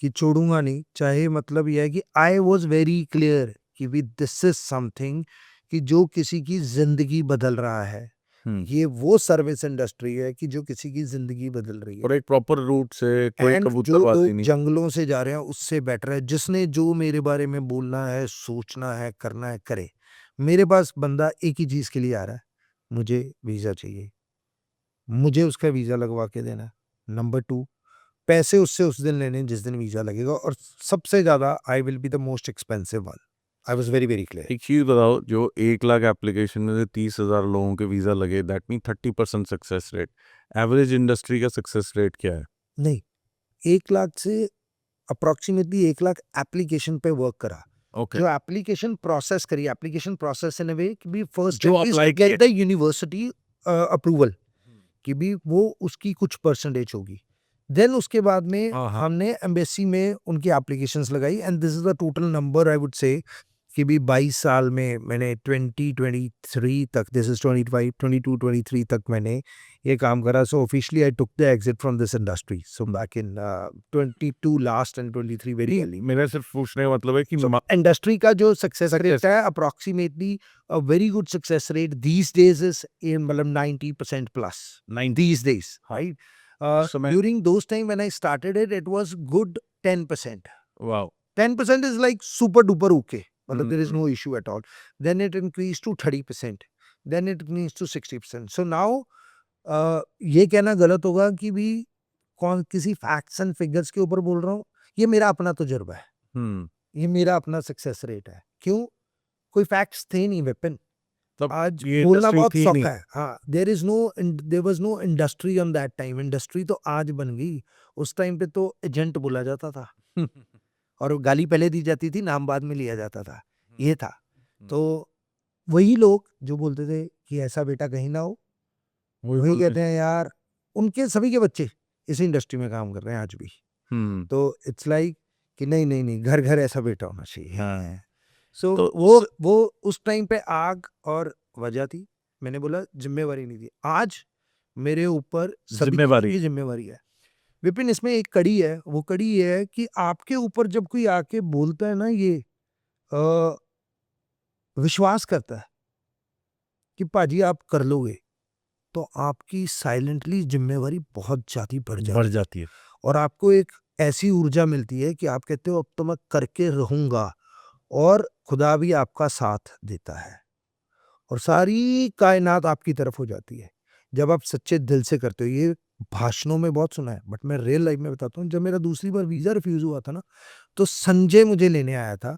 [SPEAKER 2] कि छोड़ूँगा नहीं। चाहे मतलब ये है कि आई वाज़ वेरी क्लियर कि भी दिस इज़ समथिंग कि जो किसी की ज़िंदगी बदल रहा है। ये वो सर्विस इंडस्ट्री है कि जो किसी की ज़िंदगी बदल रही है।
[SPEAKER 1] और एक प्रॉपर रूट से कोई
[SPEAKER 2] एंड जो
[SPEAKER 1] कबूतरबाजी
[SPEAKER 2] लोग
[SPEAKER 1] नहीं।
[SPEAKER 2] जंगलों से जा रहे हैं उससे बेटर है, जिसने जो मेरे बारे में बोलना है, सोचना है, करना है, करे। मेरे पास बंदा एक ही चीज़ के लिए आ रहा है, मुझे वीज़ा चाहिए, मुझे उसका वीज़ा लगवा के देना है। नंबर 2, पैसे उससे उस दिन लेने जिस दिन वीज़ा लगेगा, और सबसे ज़्यादा I will be the most expensive one. I was very, very clear.
[SPEAKER 1] एक चीज बताओ, जो 1 लाख एप्लीकेशन में से 30,000 लोगों के वीजा लगे, that mean 30% success rate. Average industry का सक्सेस रेट क्या है?
[SPEAKER 2] नहीं, 1 लाख से अप्रोक्सीमेटली 1 लाख एप्लीकेशन पे वर्क करा।
[SPEAKER 1] ओके,
[SPEAKER 2] जो एप्लीकेशन प्रोसेस करी, एप्लीकेशन प्रोसेस इन अ वे कि भी फर्स्ट
[SPEAKER 1] जो
[SPEAKER 2] at least
[SPEAKER 1] apply
[SPEAKER 2] get the university approval कि भी वो उसकी कुछ परसेंटेज होगी। देन उसके बाद में
[SPEAKER 1] हाँ, हाँ।
[SPEAKER 2] हमने एम्बेसी में उनकी एप्लीकेशंस लगाई and this is the total number I would say कि भी 22 साल में मैंने 2023 तक, दिस इज 25 22 23 तक मैंने ये काम करा। So officially I took the exit from this industry so back in 22 last and 23 very early.
[SPEAKER 1] मेरा सिर्फ पूछने का मतलब है कि
[SPEAKER 2] इंडस्ट्री का जो सक्सेस रेट है approximately a very good success rate these days is in मतलब 90% प्लस
[SPEAKER 1] 90
[SPEAKER 2] these days,
[SPEAKER 1] हाँ।
[SPEAKER 2] right?
[SPEAKER 1] समय
[SPEAKER 2] During those time when I started it, it was good 10%.
[SPEAKER 1] Wow
[SPEAKER 2] 10% is like super duper okay. Matlab, there is
[SPEAKER 1] hmm,
[SPEAKER 2] no issue at all. Then it increased to 30%. Then it increased to 60%. So now, ये कहना गलत होगा कि भी कौन किसी फैक्ट्स एंड फिगर्स के ऊपर बोल रहा हूँ। ये मेरा अपना तजुर्बा है।
[SPEAKER 1] हम्म,
[SPEAKER 2] ये मेरा अपना सक्सेस रेट है। क्यों? कोई फैक्ट्स थे नहीं विपिन।
[SPEAKER 1] तब
[SPEAKER 2] आज
[SPEAKER 1] ये
[SPEAKER 2] बोलना
[SPEAKER 1] इंडस्ट्री
[SPEAKER 2] बहुत
[SPEAKER 1] थी
[SPEAKER 2] सौखा
[SPEAKER 1] नहीं।
[SPEAKER 2] है। हाँ, there was no industry on that time. Industry तो आज बन गई। उस टाइम पे तो एजेंट बोला जाता था और गाली पहले दी जाती थी, नाम बाद में लिया जाता था। ये था। तो वही लोग जो बोलते थे कि ऐसा बेटा कहीं ना हो,
[SPEAKER 1] वही
[SPEAKER 2] वही
[SPEAKER 1] बोलते
[SPEAKER 2] कहते हैं यार, उनके सभी के बच्चे इसी इंडस्ट्री में काम कर रहे हैं आज भी।
[SPEAKER 1] हम्म,
[SPEAKER 2] तो इट्स लाइक कि नहीं नहीं नहीं, घर घर ऐसा बेटा होना चाहिए।
[SPEAKER 1] हाँ
[SPEAKER 2] सो
[SPEAKER 1] तो
[SPEAKER 2] वो उस टाइम पे आग और वजह थी। मैंने बोला जिम्मेवारी नहीं थी। आज मेरे ऊपर सभी
[SPEAKER 1] जिम्मेवारी
[SPEAKER 2] की जिम्मेवारी है। विपिन, इसमें एक कड़ी है। वो कड़ी ये है कि आपके ऊपर जब कोई आके बोलता है ना, ये अ, विश्वास करता है कि पाजी आप कर लोगे, तो आपकी साइलेंटली जिम्मेवारी बहुत ज्यादा बढ़
[SPEAKER 1] बढ़
[SPEAKER 2] जाती है
[SPEAKER 1] जाती है।
[SPEAKER 2] और आपको एक ऐसी ऊर्जा मिलती है कि आप कहते हो अब तो मैं करके रहूंगा, और खुदा भी आपका साथ देता है और सारी कायनात आपकी तरफ हो जाती है जब आप सच्चे दिल से करते हो। ये भाषणों में बहुत सुना है, बट मैं रियल लाइफ में बताता हूँ। जब मेरा दूसरी बार वीजा रिफ्यूज हुआ था ना, तो संजय मुझे लेने आया था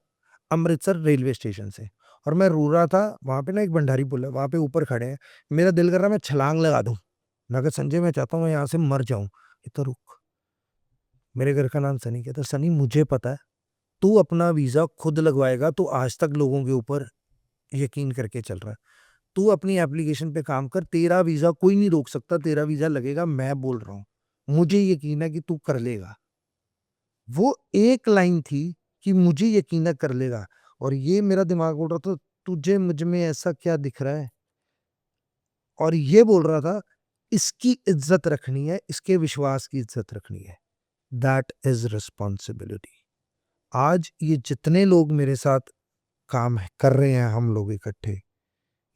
[SPEAKER 2] अमृतसर रेलवे स्टेशन से, और मैं रो रहा था। वहां पे ना एक भंडारी पुल है, वहां पे ऊपर खड़े हैं। मेरा दिल कर रहा है मैं छलांग लगा दूं। मैं कहा संजय, मैं चाहता हूँ मैं यहाँ से मर जाऊं। ये तो रुक, मेरे घर का नाम सनी। कहता सनी, मुझे पता है तू अपना वीजा खुद लगवाएगा, तू आज तक लोगों के ऊपर यकीन करके चल रहा है। तू अपनी एप्लीकेशन पे काम कर, तेरा वीजा कोई नहीं रोक सकता, तेरा वीजा लगेगा, मैं बोल रहा हूँ, मुझे यकीन है कि तू कर लेगा। वो एक लाइन थी कि मुझे यकीन है कर लेगा, और ये मेरा दिमाग बोल रहा था तुझे मुझ में ऐसा क्या दिख रहा है, और ये बोल रहा था इसकी इज्जत रखनी है, इसके विश्वास की इज्जत रखनी है। That is responsibility. आज ये जितने लोग मेरे साथ काम कर रहे हैं, हम लोग इकट्ठे,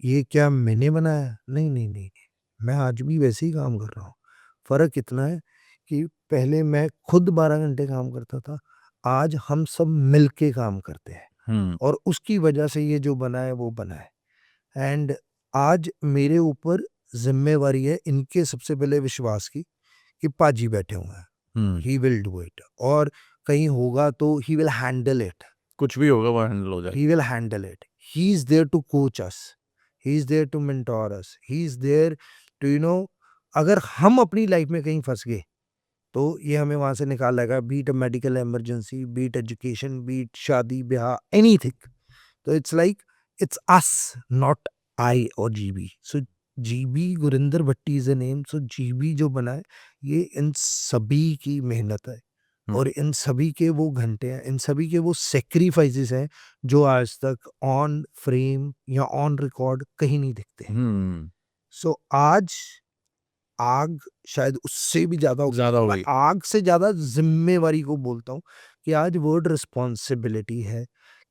[SPEAKER 2] ये क्या मैंने बनाया? नहीं नहीं नहीं, मैं आज भी वैसे ही काम कर रहा हूँ। फर्क इतना है कि पहले मैं खुद 12 घंटे काम करता था, आज हम सब मिलके काम करते हैं,
[SPEAKER 1] हम्म,
[SPEAKER 2] और उसकी वजह से ये जो बना है वो बना है। एंड आज मेरे ऊपर जिम्मेवारी है इनके सबसे पहले विश्वास की, कि पाजी बैठे हुए हैं,
[SPEAKER 1] हम्म,
[SPEAKER 2] ही विल डू इट, और कहीं होगा तो ही विल हैंडल इट।
[SPEAKER 1] कुछ भी होगा वो हैंडल हो जाएगा।
[SPEAKER 2] He will handle it. He is there to coach us. He is there to mentor us. He is there to अगर हम अपनी लाइफ में कहीं फंस गए, तो ये हमें वहां से निकाल लाएगा। Be it medical emergency, be it education, be it शादी ब्याह, एनीथिंग। तो it's like it's us, not I और GB. So GB Gurinder Bhatti is a name. So GB जो बना है, ये इन सभी की मेहनत है, और इन सभी के वो घंटे हैं, इन सभी के वो सेक्रीफाइसेस हैं जो आज तक ऑन फ्रेम या ऑन रिकॉर्ड कहीं नहीं दिखते।
[SPEAKER 1] हम्म,
[SPEAKER 2] सो आज आग शायद उससे भी ज्यादा
[SPEAKER 1] ज्यादा हो
[SPEAKER 2] मैं
[SPEAKER 1] गई।
[SPEAKER 2] आग से ज्यादा जिम्मेवारी को बोलता हूँ कि आज वर्ड रिस्पॉन्सिबिलिटी है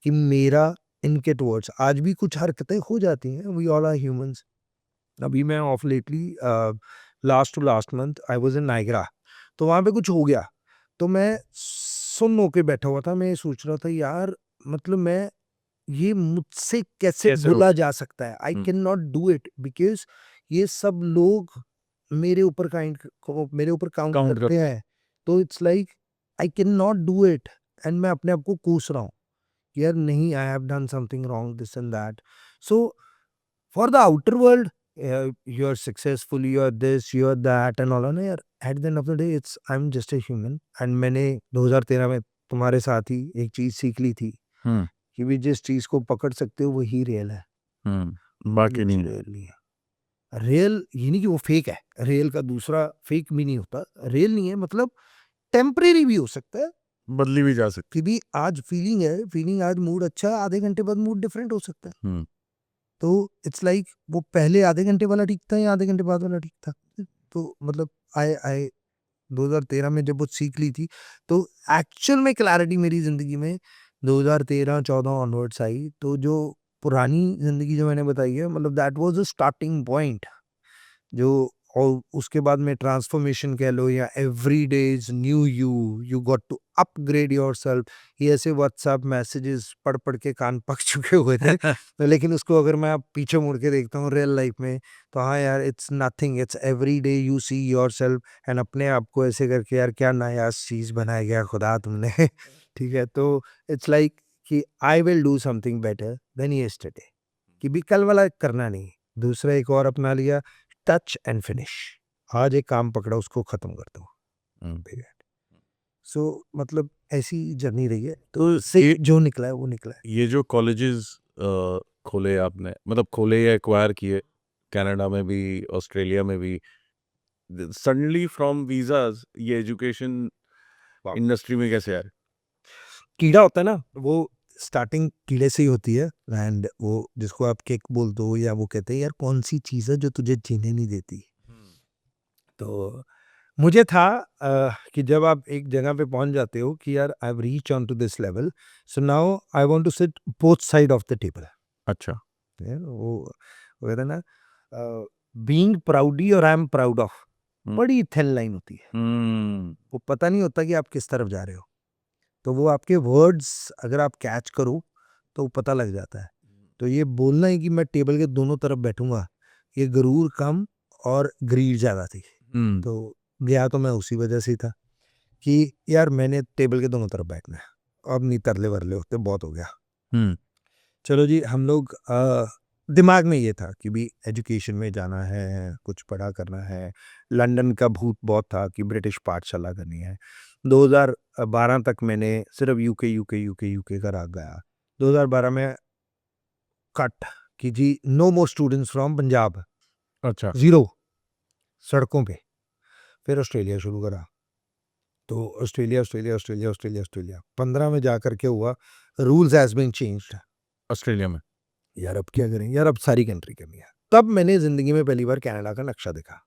[SPEAKER 2] कि मेरा इनके टुवर्ड्स। आज भी कुछ हरकतें हो जाती हैं, वी ऑल आर ह्यूमंस। अभी मैं of lately last to last month I was in Niagara, तो वहां पे कुछ हो गया, तो मैं सुन होके बैठा हुआ था। मैं ये सोच रहा था यार, मतलब मैं ये मुझसे कैसे
[SPEAKER 1] कैसे
[SPEAKER 2] बोला जा सकता है। I
[SPEAKER 1] hmm,
[SPEAKER 2] can not do it because ये सब लोग मेरे ऊपर काउंट
[SPEAKER 1] काउंट कर
[SPEAKER 2] करते हैं। तो it's like I can not do it, and मैं अपने आप को कोस रहा हूँ यार, नहीं, I have done something wrong, this and that. So for the outer world, you're successful, you're this, you're that and all, ना यार, at the end of the day it's I'm just a human। and मैंने 2013 में तुम्हारे साथ ही एक चीज सीख ली थी
[SPEAKER 1] हम्म
[SPEAKER 2] कि भी जिस चीज को पकड़ सकते हो वही रियल है,
[SPEAKER 1] बाकी
[SPEAKER 2] ये
[SPEAKER 1] नहीं।
[SPEAKER 2] रियल नहीं है। रियल ये नहीं कि वो फेक है, रियल का दूसरा फेक भी नहीं होता, रियल नहीं है मतलब टेम्परेरी भी हो सकता है
[SPEAKER 1] बदली भी जा सकती।
[SPEAKER 2] कि भी आज फीलिंग है, फीलिंग आज मूड अच्छा, आधे घंटे बाद मूड डिफरेंट हो सकता है।
[SPEAKER 1] हम्म
[SPEAKER 2] तो इट्स लाइक वो पहले आधे घंटे वाला ठीक था या आधे घंटे बाद वाला ठीक था। तो मतलब आई आई 2013 में जब वो सीख ली थी तो एक्चुअल में क्लैरिटी मेरी जिंदगी में 2013-14 ऑनवर्ड्स आई। तो जो पुरानी जिंदगी जो मैंने बताई है मतलब that was a starting point जो, और उसके बाद में ट्रांसफॉर्मेशन कह लो या every day is new you got to upgrade yourself. ये ऐसे व्हाट्सएप मैसेजेस पढ़ पढ़ के कान पक चुके हुए थे तो लेकिन उसको अगर मैं अब पीछे मुड़ के देखता हूँ रियल लाइफ में तो हाँ यार it's nothing, it's every day you see yourself and अपने आप को ऐसे करके यार क्या नया चीज बनाया गया खुदा तुमने ठीक है। तो इट्स लाइक कि I will do something better than yesterday, कि भी कल वाला करना नहीं, दूसरा एक और अपना लिया, टच एंड फिनिश। आज एक काम पकड़ा उसको खत्म कर दो।
[SPEAKER 1] हम्म।
[SPEAKER 2] सो मतलब ऐसी जर्नी रही है।
[SPEAKER 1] तो
[SPEAKER 2] से
[SPEAKER 1] ये
[SPEAKER 2] जो निकला है वो निकला है।
[SPEAKER 1] ये जो कॉलेजेस खोले आपने, मतलब खोले या एक्वायर किए, कनाडा में भी ऑस्ट्रेलिया में भी, सडनली फ्रॉम वीजाज ये एजुकेशन
[SPEAKER 2] वाह।
[SPEAKER 1] इंडस्ट्री में कैसे आए?
[SPEAKER 2] कीड़ा होता है ना वो स्टार्टिंग कीड़े से ही होती है एंड वो जिसको आप केक बोल दो या वो कहते हैं यार कौन सी चीज है जो तुझे जीने नहीं देती। तो मुझे था कि जब आप एक जगह पे पहुंच जाते हो कि यार I have reach on to this level, so now I want to sit both side of the table.
[SPEAKER 1] अच्छा।
[SPEAKER 2] वो कहते हैं ना बीइंग प्राउडी और I am proud of,
[SPEAKER 1] hmm
[SPEAKER 2] बड़ी थिन लाइन होती है।
[SPEAKER 1] हम्म
[SPEAKER 2] वो पता नहीं होता कि आप किस तरफ जा रहे हो। तो वो आपके वर्ड्स अगर आप कैच करो तो वो पता लग जाता है। तो ये बोलना है कि मैं टेबल के दोनों तरफ बैठूंगा, ये गरूर कम और ग्रीड ज्यादा थी।
[SPEAKER 1] हम्म
[SPEAKER 2] तो गया तो मैं उसी वजह से ही था कि यार मैंने टेबल के दोनों तरफ बैठना है, अब नहीं तरले वरले होते, बहुत हो गया।
[SPEAKER 1] हम्म
[SPEAKER 2] चलो जी हम लोग दिमाग में ये था कि भी एजुकेशन में जाना है, कुछ पढ़ा करना है। लंदन का भूत बहुत था कि ब्रिटिश पाठशाला करनी है। 2012 तक मैंने सिर्फ यूके यूके यूके यूके करा गया। 2012 में कट कि जी no more students from Punjab,
[SPEAKER 1] अच्छा।
[SPEAKER 2] जीरो, सड़कों पे। फिर ऑस्ट्रेलिया शुरू करा। तो Australia Australia Australia Australia Australia 15 में जा करके हुआ rules has been changed.
[SPEAKER 1] Australia में?
[SPEAKER 2] यार अब क्या करें यार, अब सारी कंट्री करनी है। तब मैंने जिंदगी में पहली बार कनाडा का नक्शा देखा।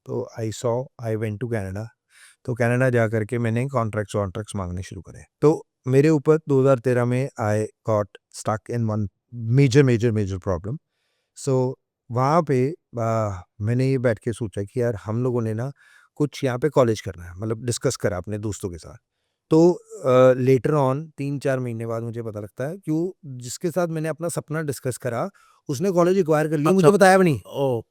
[SPEAKER 2] तो आई वेंट टू कनाडा। तो कनाडा जा करके मैंने कॉन्ट्रैक्ट्स वॉन्ट्रैक्ट्स मांगने शुरू करे। तो मेरे ऊपर 2013 में I got stuck in one major major major problem. So वहाँ पे मैंने ये बैठ के सोचा कि यार हम लोगों ने ना कुछ यहाँ पे कॉलेज करना है, मतलब डिस्कस करा अपने दोस्तों के साथ। तो लेटर ऑन 3-4 महीने बाद मुझे पता लगता है कि वो जिसके साथ मैंने अपना सपना डिस्कस करा उसने कॉलेज एक्वायर कर लिया, मुझे बताया भी नहीं।
[SPEAKER 1] ओ।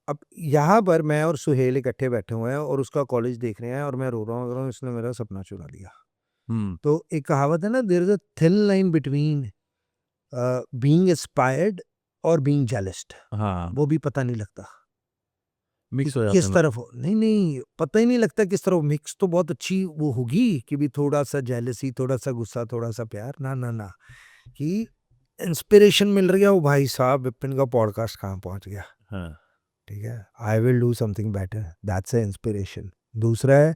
[SPEAKER 2] अब यहाँ पर मैं और सुहेल इकट्ठे बैठे हुए हैं और उसका कॉलेज देख रहे हैं और मैं रो रहा हूँ इसने मेरा सपना चुरा लिया।
[SPEAKER 1] हम्म
[SPEAKER 2] तो एक कहावत है ना, there is a thin line between being inspired और बीइंग जेलस्ड।
[SPEAKER 1] हाँ,
[SPEAKER 2] वो भी पता नहीं लगता कि
[SPEAKER 1] मिक्स हो जाते
[SPEAKER 2] किस
[SPEAKER 1] हैं।
[SPEAKER 2] तरफ हो। नहीं नहीं पता ही नहीं लगता किस तरफ। मिक्स तो बहुत अच्छी वो होगी कि भी थोड़ा सा जेलसी, थोड़ा सा गुस्सा, थोड़ा सा प्यार, ना ना ना, कि इंस्पिरेशन मिल रही है। वो भाई साहब विपिन का पॉडकास्ट कहाँ पहुंच गया।
[SPEAKER 1] हाँ।
[SPEAKER 2] ठीक है, I will do something better, that's a inspiration. दूसरा है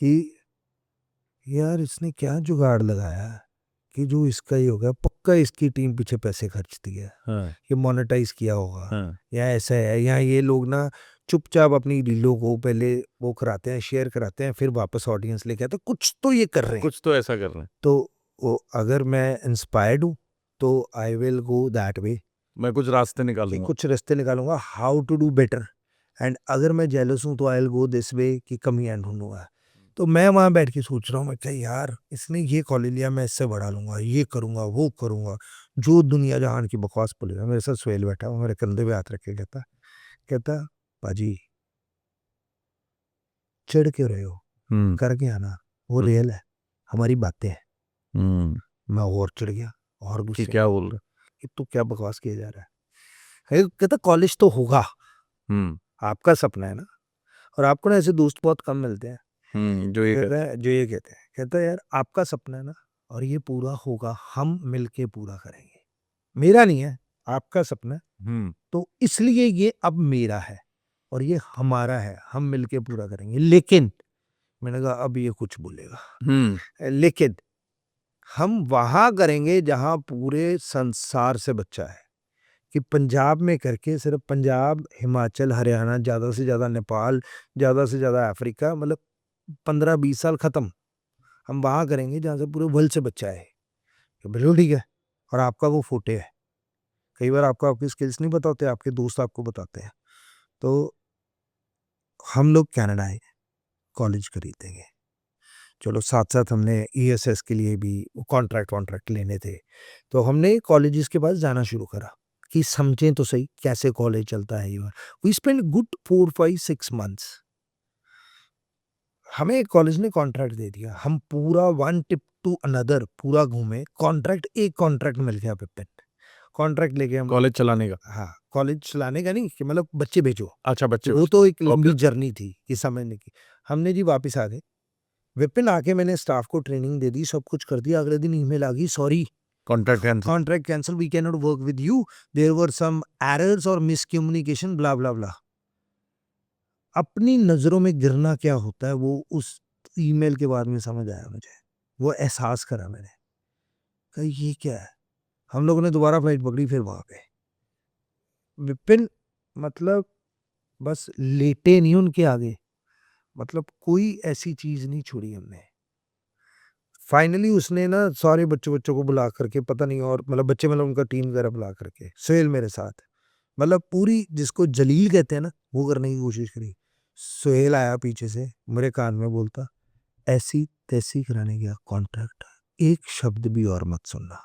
[SPEAKER 2] कि यार इसने क्या जुगाड़ लगाया कि जो इसका ही होगा, पक्का इसकी टीम पीछे पैसे खर्चती है,
[SPEAKER 1] हाँ।
[SPEAKER 2] ये मोनेटाइज किया होगा,
[SPEAKER 1] हाँ।
[SPEAKER 2] या ऐसा है, या ये लोग ना चुपचाप अपनी रीलों को पहले वो कराते हैं, शेयर कराते हैं, फिर वापस ऑडियंस लेके आते हैं, कुछ तो ये कर रहे हैं।
[SPEAKER 1] कुछ तो ऐसा कर रहे हैं।
[SPEAKER 2] तो वो अगर मैं इंस्पायर्ड हूँ तो I will go that way,
[SPEAKER 1] मैं कुछ रास्ते
[SPEAKER 2] कि
[SPEAKER 1] निकालूंगा।
[SPEAKER 2] कुछ रास्ते निकालूंगा how to do better. And अगर मैं जेलस हूँ तो I will go this way कि कमी एंड ढूंढूंगा। तो मैं वहां बैठ के सोच रहा हूँ, मैं क्या यार इसने ये कॉलेज लिया, मैं इससे बढ़ा लूंगा, ये करूंगा वो करूंगा, जो दुनिया जहान की बकवास बोलेगा। मेरे साथ सुहेल बैठा हुआ, मेरे कंधे पे हाथ रख के कहता कहता पाजी चिढ़ क्यों रहे हो,
[SPEAKER 1] हम्म
[SPEAKER 2] कर के आना, वो
[SPEAKER 1] हम्म
[SPEAKER 2] रियल है, हमारी बातें हैं।
[SPEAKER 1] हम्म,
[SPEAKER 2] मैं और चिढ़ गया और
[SPEAKER 1] कि
[SPEAKER 2] गुस्से
[SPEAKER 1] क्या
[SPEAKER 2] में
[SPEAKER 1] बोल रहे?
[SPEAKER 2] कि तू क्या बकवास किया जा रहा है। कहता कॉलेज तो होगा,
[SPEAKER 1] हम्म
[SPEAKER 2] आपका सपना है ना, और आपको ना ऐसे दोस्त बहुत कम मिलते हैं।
[SPEAKER 1] जो ये
[SPEAKER 2] कहता है जो ये कहता है यार आपका सपना है ना और ये पूरा होगा, हम मिलके पूरा करेंगे। मेरा नहीं है, आपका सपना है, तो इसलिए ये अब मेरा है और ये हमारा है, हम मिलके पूरा करेंगे। लेकिन मैंने कहा अब ये कुछ बोलेगा, लेकिन हम वहां करेंगे जहां पूरे संसार से बच्चा है। कि पंजाब में करके सिर्फ पंजाब, हिमाचल, हरियाणा, ज्यादा से ज्यादा नेपाल, ज्यादा से ज्यादा अफ्रीका, मतलब 15-20 साल खत्म। हम वहां करेंगे जहां से पूरे वर्ल्ड से बच्चा है। तो बिल्कुल ठीक है। और आपका वो फोटे है। कई बार आपको आपकी स्किल्स नहीं पता होते, आपके दोस्त आपको बताते हैं। तो हम लोग कनाडा आए, कॉलेज खरीदेंगे। चलो साथ साथ हमने ईएसएस के लिए भी कॉन्ट्रैक्ट लेने थे, तो हमने कॉलेजेस के पास जाना शुरू करा कि समझें तो सही कैसे कॉलेज चलता है। We spend good 4-5-6 months. हमें कॉलेज ने कॉन्ट्रैक्ट दे दिया, हम पूरा वन टिप टू अनदर पूरा घूमे। एक कॉन्ट्रैक्ट मिल गया पिपिन, कॉन्ट्रैक्ट लेके हम
[SPEAKER 1] कॉलेज चलाने का।
[SPEAKER 2] हाँ, कॉलेज चलाने का नहीं कि मतलब बच्चे भेजो।
[SPEAKER 1] अच्छा, बच्चे
[SPEAKER 2] वो तो एक लंबी
[SPEAKER 1] Okay.
[SPEAKER 2] जर्नी थी कि समझने की। हमने जी वापस आ गए, विपिन आके मैंने स्टाफ को ट्रेनिंग दे दी, सब कुछ कर दिया। अगले दिन ईमेल आ गई, sorry contract cancel, we can not work with you, there were some errors और मिसकम्युनिकेशन, ब्ला ब्ला ब्ला। अपनी नजरों में गिरना क्या होता है वो उस ईमेल के बाद में समझ आया मुझे, वो एहसास करा मैंने। कहा ये क्या है। हम लोगों ने दोबारा फ्लाइट पकड़ी, फिर वहां पे विपिन मतलब बस लेटे नहीं उनके आगे, मतलब कोई ऐसी चीज नहीं छोड़ी हमने। फाइनली उसने ना सारे बच्चों को बुला करके, पता नहीं, और मतलब बच्चे मतलब उनका टीम वगैरह बुला करके, सोहेल मेरे साथ, मतलब पूरी जिसको जलील कहते हैं ना वो करने की कोशिश करी। सोहेल आया पीछे से मेरे कान में बोलता, ऐसी तैसी कराने गया कॉन्ट्रैक्ट, एक शब्द भी और मत सुनना।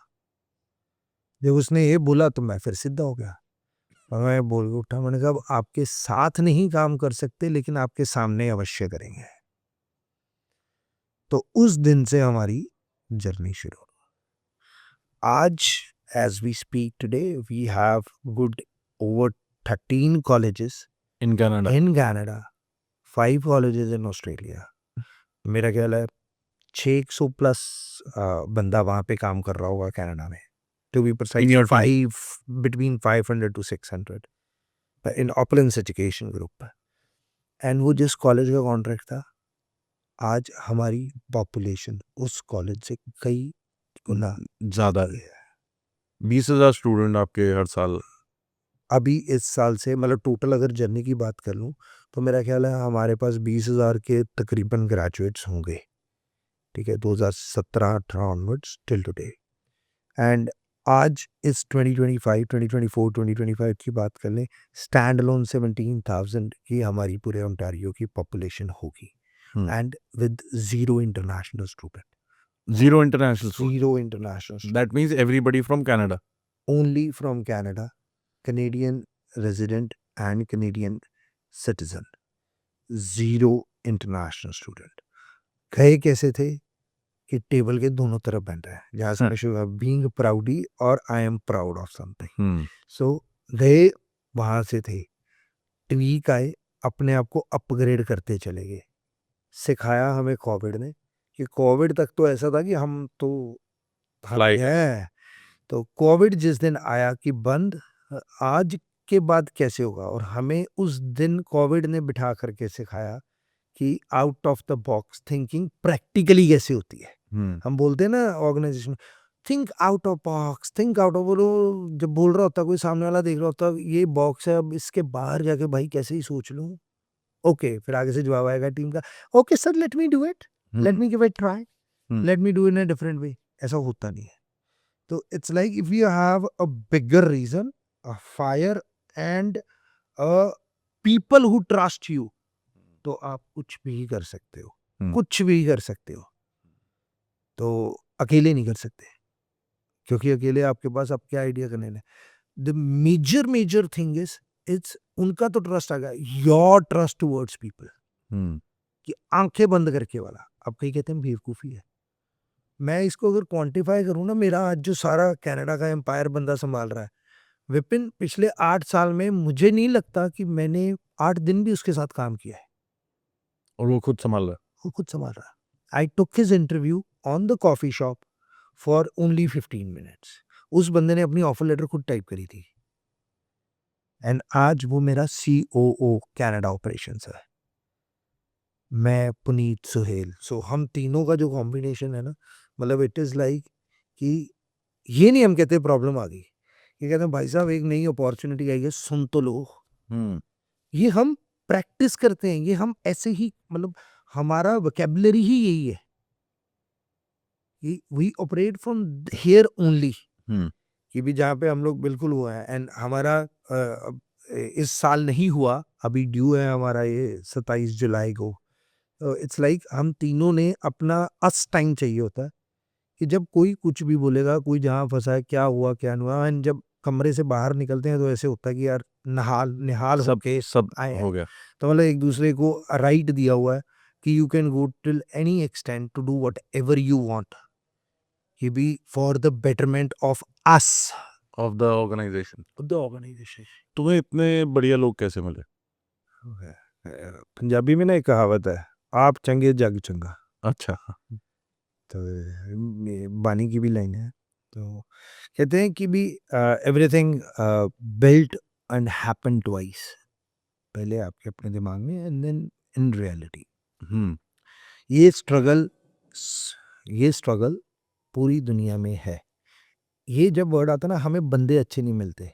[SPEAKER 2] जब उसने ये बोला तो मैं फिर सीधा हो गया और मैं बोल के उठा। मैंने कहा अब आपके साथ नहीं काम कर सकते लेकिन आपके सामने अवश्य करेंगे। तो उस दिन से हमारी जर्नी शुरू हुई। आज as we speak today we have good over 13 colleges
[SPEAKER 1] in Canada.
[SPEAKER 2] in Canada, 5 colleges in Australia. मेरा ख्याल है 600 प्लस बंदा वहाँ पे काम कर रहा होगा कनाडा में, to be precise
[SPEAKER 1] In your team.
[SPEAKER 2] between 500 to 600 in Opulence Education Group. And वो जिस कॉलेज का कॉन्ट्रैक्ट था, आज हमारी पॉपुलेशन उस कॉलेज से कई गुना
[SPEAKER 1] ज़्यादा है। 20,000 स्टूडेंट आपके हर साल।
[SPEAKER 2] अभी इस साल से मतलब टोटल अगर जर्नी की बात कर लूँ तो मेरा ख्याल है हमारे पास 20,000 के तकरीबन ग्रेजुएट्स होंगे, ठीक है, 2017-18 ऑनवर्ड्स टिल टुडे। एंड आज इस 2025 2024 2025 की बात कर लें, स्टैंड अलोन 17,000 की हमारी पूरे ओंटारियो की पॉपुलेशन होगी, and with zero international student.
[SPEAKER 1] Zero international student.
[SPEAKER 2] Zero international student.
[SPEAKER 1] That means everybody from Canada.
[SPEAKER 2] Only from Canada, Canadian resident and Canadian citizen. Zero international student. गए कैसे थे कि टेबल के दोनों तरफ बैठ रहे हैं, जहाँ से मैं बीइंग प्राउडी और I am proud of something. So गए वहां से थे, ट्वीक आए, अपने आप को अपग्रेड करते चले गए। सिखाया हमें कोविड ने कि कोविड तक तो ऐसा था कि हम तो
[SPEAKER 1] Fly.
[SPEAKER 2] है, तो कोविड जिस दिन आया कि बंद, आज के बाद कैसे होगा, और हमें उस दिन कोविड ने बिठा करके सिखाया कि out of the box thinking practically कैसे होती है। हम बोलते हैं ना organisation, think out of box, think out of, बोलो जब बोल रहा होता कोई सामने वाला देख रहा होता ये बॉक्स है, अब इसके बाहर जाके भाई कैसे ही सोच लूं। ओके, फिर आगे से जवाब आएगा टीम का, okay sir let me do it, let me give it try, let me do in a different way. ऐसा होता नहीं है। तो it's like if you have a bigger reason, a fire and a people who trust you, तो आप कुछ भी कर सकते हो, कुछ भी कर सकते हो। तो अकेले नहीं कर सकते, क्योंकि अकेले आपके पास आप क्या आइडिया करने लगे। The major thing is it's उनका तो ट्रस्ट आ गया, योर ट्रस्ट टुवर्ड्स पीपल, कि आंखें बंद करके वाला। अब कहीं कहते हैं बेवकूफी है, मैं इसको अगर क्वांटिफाई करूं ना, मेरा आज जो सारा कनाडा का एम्पायर बंदा संभाल रहा है विपिन, पिछले 8 साल में मुझे नहीं लगता कि मैंने 8 दिन भी उसके साथ काम किया है।
[SPEAKER 1] और वो खुद संभाल रहा
[SPEAKER 2] वो खुद संभाल रहा है। I took his interview on the coffee shop for only 15 minutes. उस बंदे ने अपनी ऑफर लेटर खुद टाइप करी थी, एंड आज वो मेरा COO कनाडा ऑपरेशंस है। मैं, पुनीत, सुहेल, सो हम तीनों का जो कॉम्बिनेशन है ना, मतलब इट इज़ लाइक कि ये नहीं हम कहते प्रॉब्लम आ गई, ये कहते हैं भाई साहब एक नई अपॉर्चुनिटी आई है, सुन तो लो। ये हम प्रैक्टिस करते हैं, ये हम ऐसे ही, मतलब हमारा वोकैबुलरी ही यही है, we operate from here only, कि भी जहाँ पे हम लोग बिल्कुल हुआ है। एंड हमारा इस साल नहीं हुआ, अभी ड्यू है हमारा ये 27 जुलाई को। इट्स लाइक हम तीनों ने अपना अस टाइम चाहिए होता है, कि जब कोई कुछ भी बोलेगा, कोई जहाँ फंसा है, क्या हुआ क्या नहीं हुआ, एंड जब कमरे से बाहर निकलते हैं तो ऐसे होता है कि यार निहाल
[SPEAKER 1] सब
[SPEAKER 2] होके
[SPEAKER 1] सब
[SPEAKER 2] आए हैं।
[SPEAKER 1] हो गया।
[SPEAKER 2] तो मतलब एक दूसरे को राइट दिया हुआ है कि you can go till any extent to do whatever you want, ये भी for the betterment of us,
[SPEAKER 1] of the organisation.
[SPEAKER 2] The organisation.
[SPEAKER 1] तुम्हें इतने बढ़िया लोग कैसे मिले?
[SPEAKER 2] पंजाबी में ना एक कहावत है, आप चंगे जग चंगा।
[SPEAKER 1] अच्छा।
[SPEAKER 2] तो ये बानी की भी लाइन है। तो कहते हैं कि भी everything built and happen twice, पहले आपके अपने दिमाग में एंड देन इन रियलिटी।
[SPEAKER 1] हम्म
[SPEAKER 2] ये स्ट्रगल ये स्ट्रगल पूरी दुनिया में है। ये जब वर्ड आता ना, हमें बंदे अच्छे नहीं मिलते,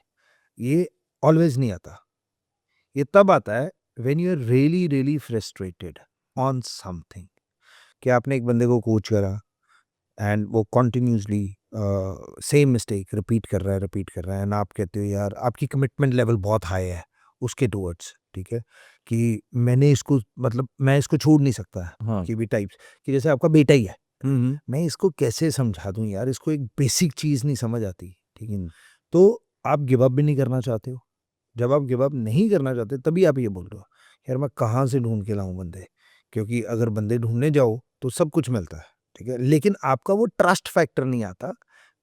[SPEAKER 2] ये ऑलवेज नहीं आता। ये तब आता है when you are really really frustrated on something, कि आपने एक बंदे को कोच करा एंड वो कॉन्टिन्यूसली सेम मिस्टेक रिपीट कर रहा है, एंड आप कहते हो यार आपकी कमिटमेंट लेवल बहुत हाई है उसके टूवर्ड्स, ठीक है, कि मैंने इसको, मतलब मैं इसको छोड़ नहीं सकता,
[SPEAKER 1] हाँ।
[SPEAKER 2] कि भी टाइप्स, कि जैसे आपका बेटा ही है,
[SPEAKER 1] हम्म
[SPEAKER 2] मैं इसको कैसे समझा दूं यार, इसको एक बेसिक चीज़ नहीं समझ आती, ठीक है।
[SPEAKER 1] हम्म,
[SPEAKER 2] तो आप गिव अप भी नहीं करना चाहते हो। जब आप गिव अप नहीं करना चाहते तभी आप ये बोल रहे हो यार मैं कहाँ से ढूंढ के लाऊं बंदे, क्योंकि अगर बंदे ढूंढने जाओ तो सब कुछ मिलता है, ठीक है, लेकिन आपका वो ट्रस्ट फैक्टर नहीं आता।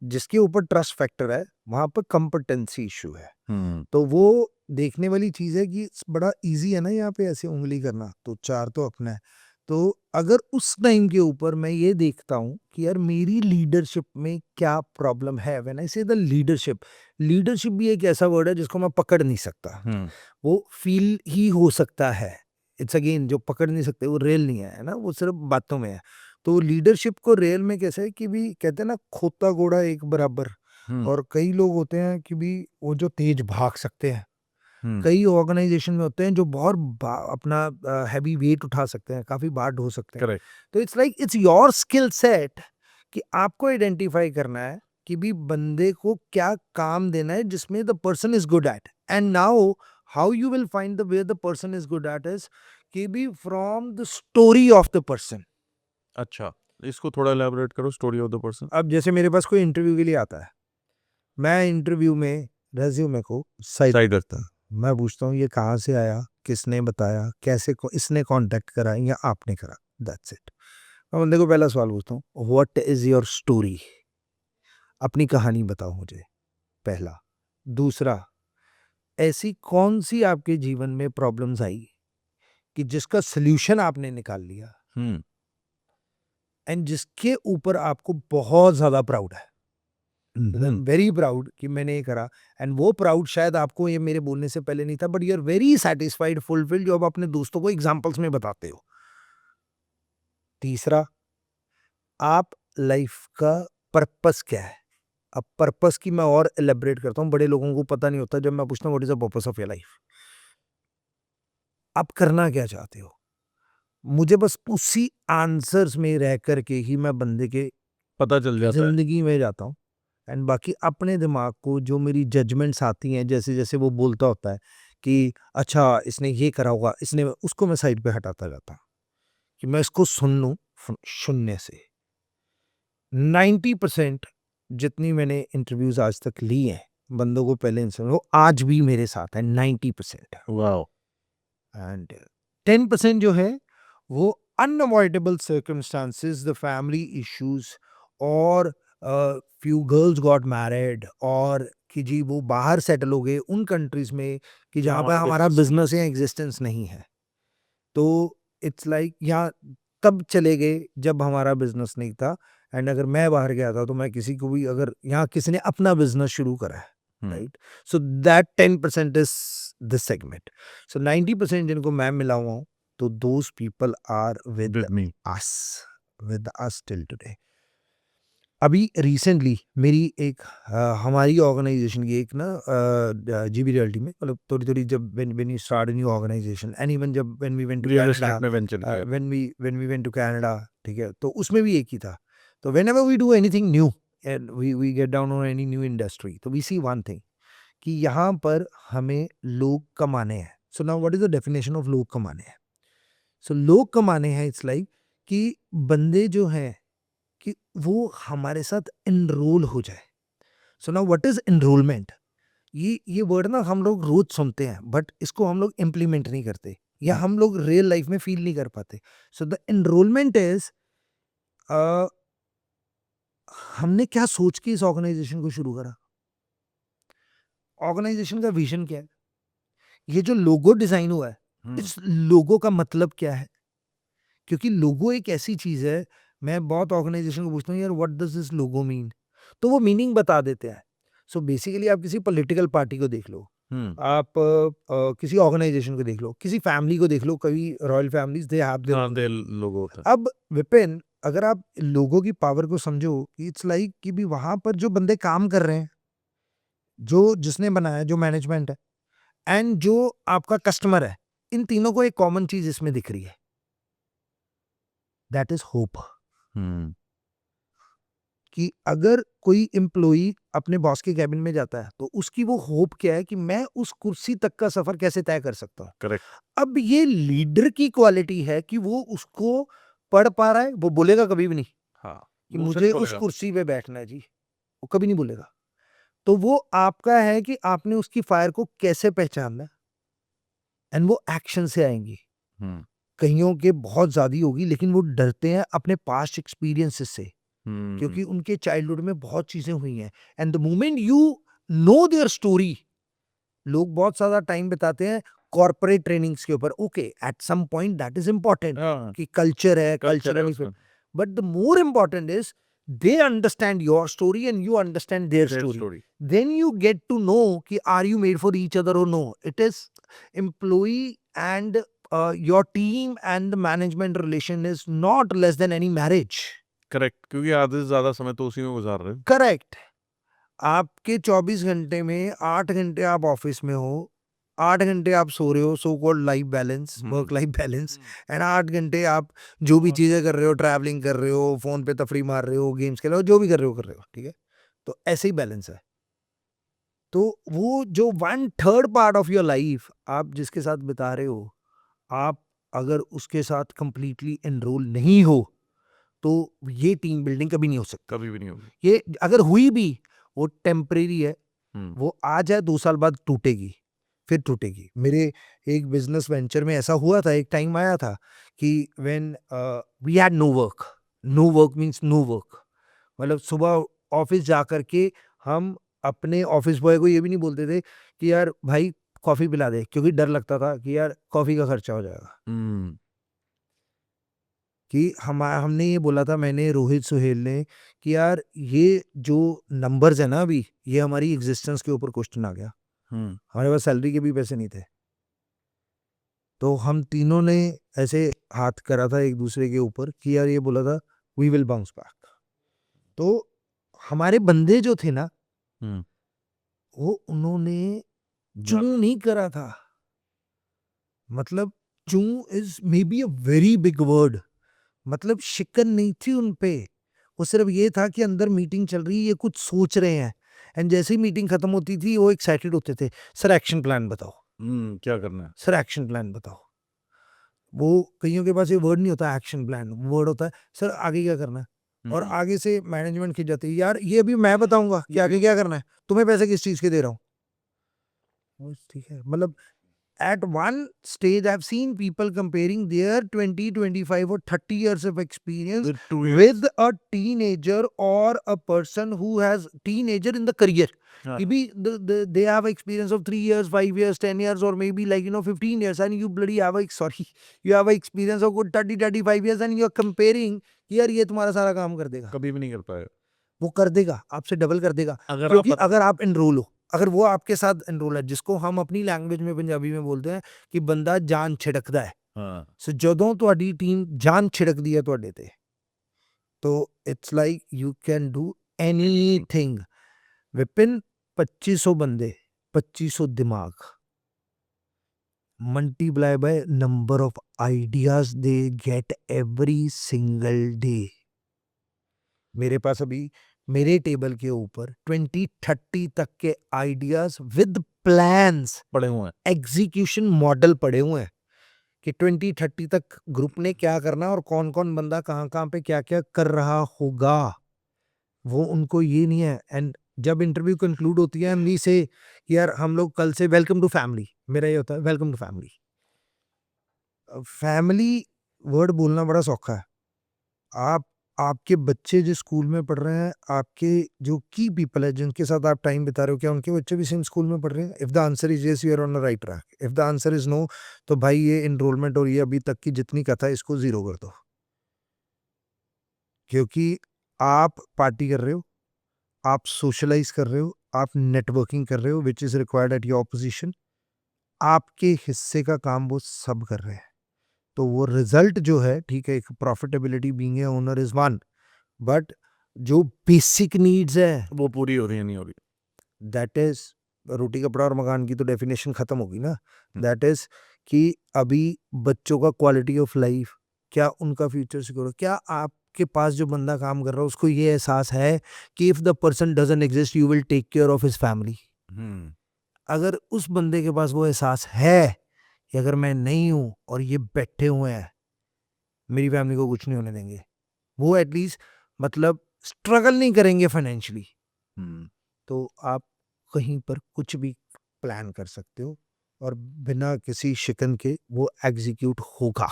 [SPEAKER 2] जिसके ऊपर ट्रस्ट फैक्टर है वहां पर कंपटेंसी इशू है।
[SPEAKER 1] हम्म
[SPEAKER 2] तो वो देखने वाली चीज है कि बड़ा इजी है ना यहाँ पे ऐसे उंगली करना, तो चार तो अपना है। तो अगर उस टाइम के ऊपर मैं ये देखता हूँ कि यार मेरी लीडरशिप में क्या प्रॉब्लम है, व्हेन आई से द लीडरशिप, लीडरशिप भी एक ऐसा वर्ड है जिसको मैं पकड़ नहीं सकता,
[SPEAKER 1] हम्म
[SPEAKER 2] वो फील ही हो सकता है। इट्स अगेन जो पकड़ नहीं सकते वो रियल नहीं है ना, वो सिर्फ बातों में है। तो लीडरशिप को रियल में कैसे है कि भी कहते हैं ना खोता घोड़ा एक बराबर,
[SPEAKER 1] हम्म
[SPEAKER 2] और कई लोग होते हैं कि भी वो जो तेज भाग सकते हैं,
[SPEAKER 1] हम्म
[SPEAKER 2] कई ऑर्गेनाइजेशन में होते हैं जो बहुत अपना हैवी वेट उठा सकते हैं, काफी बार ढो सकते हैं।
[SPEAKER 1] करेक्ट।
[SPEAKER 2] तो it's like it's your skill set कि आपको आइडेंटिफाई करना है कि भी बंदे को क्या काम देना है जिसमें the person is good at, and now how you will find the way the person is good at is कि भी from the story of the person.
[SPEAKER 1] अच्छा, इसको थोड़ा एलैबोरेट करो, स्टोरी ऑफ द पर्सन।
[SPEAKER 2] अब जैसे मेरे पास कोई इंटरव्यू के लिए आता है, मैं इंटरव्यू में रेज्यूमे को साइड
[SPEAKER 1] साइड
[SPEAKER 2] रखता हूँ। मैं पूछता हूँ ये कहाँ से आया, किसने बताया, कैसे इसने कांटेक्ट करा या आपने करा, दैट्स इट। मैं बंदे को पहला सवाल पूछता हूँ, व्हाट इज योर स्टोरी, अपनी कहानी बताओ मुझे, पहला। दूसरा, ऐसी कौन सी आपके जीवन में प्रॉब्लम्स आई कि जिसका सोल्यूशन आपने निकाल लिया
[SPEAKER 1] हम्म
[SPEAKER 2] एंड जिसके ऊपर आपको बहुत ज्यादा प्राउड है,
[SPEAKER 1] हम्म
[SPEAKER 2] वेरी प्राउड कि मैंने ये करा, एंड वो प्राउड शायद आपको ये मेरे बोलने से पहले नहीं था, but you are very satisfied fulfilled जो आप अपने दोस्तों को एग्जांपल्स में बताते हो। तीसरा, आप लाइफ का पर्पस क्या है। अब पर्पस की मैं और एलेबरेट करता हूँ, बड़े लोगों को पता नहीं होता, जब मैं पूछता हूँ what is the purpose of your life, आप करना क्या चाहते हो, मुझे बस उसी आंसर्स में रह करके ही मैं बंदे के
[SPEAKER 1] पता चल जाता है।
[SPEAKER 2] जिंदगी में जाता हूँ। एंड बाकी अपने दिमाग को जो मेरी जजमेंट्स आती हैं, जैसे जैसे वो बोलता होता है कि अच्छा इसने ये करा होगा, इसने, उसको मैं साइड पे हटाता जाता हूँ कि मैं इसको सुन लूँ शून्य से। 90% जितनी मैंने इंटरव्यूज आज तक ली हैं बंदों को पहले इंसान, वो आज भी मेरे साथ है 90%।
[SPEAKER 1] वाओ।
[SPEAKER 2] एंड 10% जो है वो unavoidable circumstances, the family issues, और फ्यू गर्ल्स गॉट मैरिड, और कि जी वो बाहर सेटल हो गए उन कंट्रीज में कि जहाँ
[SPEAKER 1] जहाँ
[SPEAKER 2] पे
[SPEAKER 1] पे
[SPEAKER 2] हमारा
[SPEAKER 1] business
[SPEAKER 2] बिजनेस या एग्जिस्टेंस नहीं है। तो इट्स लाइक यहाँ तब चले गए जब हमारा बिजनेस नहीं था। एंड अगर मैं बाहर गया था तो मैं किसी को भी, अगर यहाँ किसी ने अपना बिजनेस शुरू करा है, right, so that 10% is this segment. So 90% जिनको मैं मिला हुआ हूँ, तो those people are with
[SPEAKER 1] With me.
[SPEAKER 2] Us till today. अभी रिसेंटली मेरी एक हमारी ऑर्गेनाइजेशन की एक ना जीबी रियल्टी में, मतलब थोड़ी थोड़ी जब when you start new organisation, and even जब when we went to
[SPEAKER 1] Real
[SPEAKER 2] Canada,
[SPEAKER 1] estate में venture किया।
[SPEAKER 2] when we went to Canada, ठीक है, तो उसमें भी एक ही था। तो whenever we do anything new and we get down on any new industry, तो we see one thing कि यहाँ पर हमें लोग कमाने हैं। So now what is the definition of लोग कमाने हैं? सो लोग कमाने हैं, इट्स लाइक कि बंदे जो हैं कि वो हमारे साथ एनरोल हो जाए। So now what is enrolment? ये वर्ड ना हम लोग रोज सुनते हैं, बट इसको हम लोग इम्प्लीमेंट नहीं करते, या हम लोग रियल लाइफ में फील नहीं कर पाते। सो द एनरोलमेंट इज, हमने क्या सोच के इस ऑर्गेनाइजेशन को शुरू करा, ऑर्गेनाइजेशन का विजन क्या है, ये जो लोगो डिजाइन हुआ है, इस लोगो का मतलब क्या है? क्योंकि लोगो एक ऐसी चीज है, मैं बहुत ऑर्गेनाइजेशन को पूछता हूँ, यार what does this logo mean, तो वो मीनिंग बता देते हैं। सो बेसिकली आप किसी पॉलिटिकल पार्टी को देख लो, आप किसी ऑर्गेनाइजेशन को देख लो, किसी फैमिली को देख लो, कभी royal families they have their
[SPEAKER 1] हाँ,
[SPEAKER 2] ओन।
[SPEAKER 1] दे लोगो होता है।
[SPEAKER 2] अब विपिन, अगर आप लोगों की पावर को समझो, इट्स लाइक कि भी वहां पर जो बंदे काम कर रहे हैं, जो जिसने बनाया, जो मैनेजमेंट है, एंड जो आपका कस्टमर है, इन तीनों को एक कॉमन चीज इसमें दिख रही है, दैट इज होप।
[SPEAKER 1] हम्म,
[SPEAKER 2] कि अगर कोई एम्प्लॉई अपने बॉस के कैबिन में जाता है, तो उसकी वो होप क्या है कि मैं उस कुर्सी तक का सफर कैसे तय कर सकता हूँ।
[SPEAKER 1] करेक्ट।
[SPEAKER 2] अब ये लीडर की क्वालिटी है कि वो उसको पढ़ पा रहा है, वो बोलेगा कभी भी नहीं
[SPEAKER 1] हाँ,
[SPEAKER 2] कि
[SPEAKER 1] मुंह से
[SPEAKER 2] मुझे
[SPEAKER 1] नहीं
[SPEAKER 2] उस
[SPEAKER 1] बोलेगा।
[SPEAKER 2] कुर्सी पे बैठना है जी, वो कभी नहीं बोलेगा। तो वो आपका है कि आपने उसकी फायर को कैसे पहचानना है, एंड वो एक्शन से आएंगी।
[SPEAKER 1] हम्म,
[SPEAKER 2] कईयों के बहुत ज्यादा होगी, लेकिन वो डरते हैं अपने पास्ट एक्सपीरियंसेस से, क्योंकि उनके चाइल्डहुड में बहुत चीजें हुई हैं, and the moment you know their story, लोग बहुत ज्यादा टाइम बिताते हैं कॉर्पोरेट ट्रेनिंग्स के ऊपर। Okay, at some point that is important
[SPEAKER 1] हाँ,
[SPEAKER 2] कि कल्चर है,
[SPEAKER 1] कल्चर है
[SPEAKER 2] कल्चरल,
[SPEAKER 1] उसमें।
[SPEAKER 2] But the more important is they understand your story and you understand their
[SPEAKER 1] Their
[SPEAKER 2] story.
[SPEAKER 1] story.
[SPEAKER 2] Then you get to know कि are you made for each other or no. It is employee and your team and the management relation is not less than any marriage.
[SPEAKER 1] Correct, क्योंकि आधे से ज्यादा समय तो उसी में गुजार रहे हो।
[SPEAKER 2] करेक्ट। आपके 24 घंटे में 8 घंटे आप ऑफिस में हो, 8 घंटे आप सो रहे हो, so called life balance, work life balance, and 8 घंटे आप जो भी चीजें कर रहे हो, ट्रैवलिंग कर रहे हो, फोन पे तफरी मार रहे हो, गेम्स खेल रहे हो, जो भी कर रहे हो, ठीक है, तो ऐसे ही बैलेंस है। तो वो जो 1/3 पार्ट ऑफ योर लाइफ आप जिसके साथ बिता रहे हो, आप अगर उसके साथ कंप्लीटली एनरोल नहीं हो, तो ये टीम बिल्डिंग कभी नहीं हो सकती।
[SPEAKER 1] कभी भी नहीं होगी।
[SPEAKER 2] ये अगर हुई भी, वो टेम्परेरी है,
[SPEAKER 1] हम्म,
[SPEAKER 2] वो आज है, 2 साल बाद टूटेगी, फिर टूटेगी। मेरे एक बिजनेस वेंचर में ऐसा हुआ था, एक टाइम आया था कि when we had no work, no work means no work, मतलब सुबह ऑफिस जा करके हम अपने ऑफिस बॉय को ये भी नहीं बोलते थे कि यार भाई कॉफी पिला दे, क्योंकि डर लगता था कि यार कॉफी का खर्चा हो जाएगा।
[SPEAKER 1] हम्म,
[SPEAKER 2] कि हमने ये बोला था, मैंने, रोहित, सुहेल ने, कि यार ये जो नंबर्स है ना, अभी ये हमारी एग्जिस्टेंस के ऊपर क्वेश्चन आ गया। हमारे पास सैलरी के भी पैसे नहीं थे, तो हम तीनों ने ऐसे हाथ करा था एक दूसरे के ऊपर कि यार ये बोला था वी विल बाउंस बैक। तो हमारे बंदे जो थे ना,
[SPEAKER 1] हम्म,
[SPEAKER 2] वो उन्होंने चू नहीं करा था, मतलब चू is may be a very big word, मतलब शिकन नहीं थी उन पे, वो सिर्फ ये था कि अंदर मीटिंग चल रही है, ये कुछ सोच रहे हैं, एंड जैसे ही मीटिंग खत्म होती थी वो एक्साइटेड होते थे, सर एक्शन प्लान बताओ,
[SPEAKER 1] क्या करना है।
[SPEAKER 2] सर एक्शन प्लान बताओ। वो कईयों के पास ये वर्ड नहीं होता एक्शन प्लान, वर्ड होता है सर आगे क्या करना है, और आगे से मैनेजमेंट खिंच जाती है, यार ये अभी मैं बताऊंगा कि आगे क्या करना है, तुम्हें पैसे किस चीज के दे रहा हूँ। ठीक है, मतलब at one stage I've seen people comparing their 20, 25 or 30 years of experience
[SPEAKER 1] With 2 years.
[SPEAKER 2] with a teenager or a person who has teenager in the career.
[SPEAKER 1] हाँ.
[SPEAKER 2] Maybe they have experience of 3 years, 5 years, 10 years, or maybe 15 years, and you bloody have you have a experience of good 30, 35 years, and you're comparing यार ये तुम्हारा सारा काम कर देगा,
[SPEAKER 1] कभी भी नहीं कर पाएगा.
[SPEAKER 2] वो कर देगा, आपसे डबल कर देगा.
[SPEAKER 1] अगर
[SPEAKER 2] क्योंकि
[SPEAKER 1] आप
[SPEAKER 2] अगर आप एनरोल हो, अगर वो आपके साथ एनरोल है, जिसको हम अपनी लैंग्वेज में पंजाबी में बोलते हैं कि बंदा जान छिड़कदा है.
[SPEAKER 1] हाँ.
[SPEAKER 2] ਸੋ ਜਦੋਂ ਤੁਹਾਡੀ ਟੀਮ ਜਾਨ ਛਿੜਕਦੀ ਹੈ ਤੁਹਾਡੇ ਤੇ, तो it's like you can do anything. Vipin 2500 बंदे, 2500 दिमाग, multiply by number of ideas they get every single day. मेरे पास अभी मेरे टेबल के ऊपर 20-30 तक के आइडियाज विद प्लान्स,
[SPEAKER 1] पड़े हुए हैं.
[SPEAKER 2] एग्जीक्यूशन मॉडल पड़े हुए हैं कि 20-30 तक ग्रुप ने क्या करना और कौन कौन बंदा कहाँ कहाँ पे क्या क्या कर रहा होगा. वो उनको ये नहीं है. एंड जब इंटरव्यू कंक्लूड होती है एमडी से यार हम लोग कल से वेलकम टू फैमिली, मेरा ये होता है welcome to family. Family word बोलना बड़ा सौखा है. आपके बच्चे जिस स्कूल में पढ़ रहे हैं, आपके जो की पीपल है जिनके साथ आप टाइम बिता रहे हो, क्या उनके बच्चे भी सेम स्कूल में पढ़ रहे हैं? If the answer is yes, you are on the right track. If the answer is no, तो भाई ये एनरोलमेंट और ये अभी तक की जितनी कथा है इसको 0 कर दो. क्योंकि आप पार्टी कर रहे हो, आप सोशलाइज कर रहे हो, आप नेटवर्किंग कर रहे हो, which is required at your position. आपके हिस्से का काम वो सब कर रहे हैं. तो वो रिजल्ट जो है, ठीक है, एक profitability being a owner is one, but जो बेसिक नीड्स है
[SPEAKER 1] वो पूरी हो रही है नहीं हो रही.
[SPEAKER 2] दैट इज रोटी कपड़ा और मकान की तो डेफिनेशन खत्म होगी ना. दैट इज कि अभी बच्चों का क्वालिटी ऑफ लाइफ, क्या उनका फ्यूचर सिक्योर, क्या आपके पास जो बंदा काम कर रहा है उसको ये एहसास है कि if the person doesn't exist you will take care of his family. अगर उस बंदे के पास वो एहसास है कि अगर मैं नहीं हूं और ये बैठे हुए हैं, मेरी फैमिली को कुछ नहीं होने देंगे, वो एटलीस्ट मतलब स्ट्रगल नहीं करेंगे फाइनेंशियली, तो आप कहीं पर कुछ भी प्लान कर सकते हो और बिना किसी शिकन के वो एग्जीक्यूट होगा.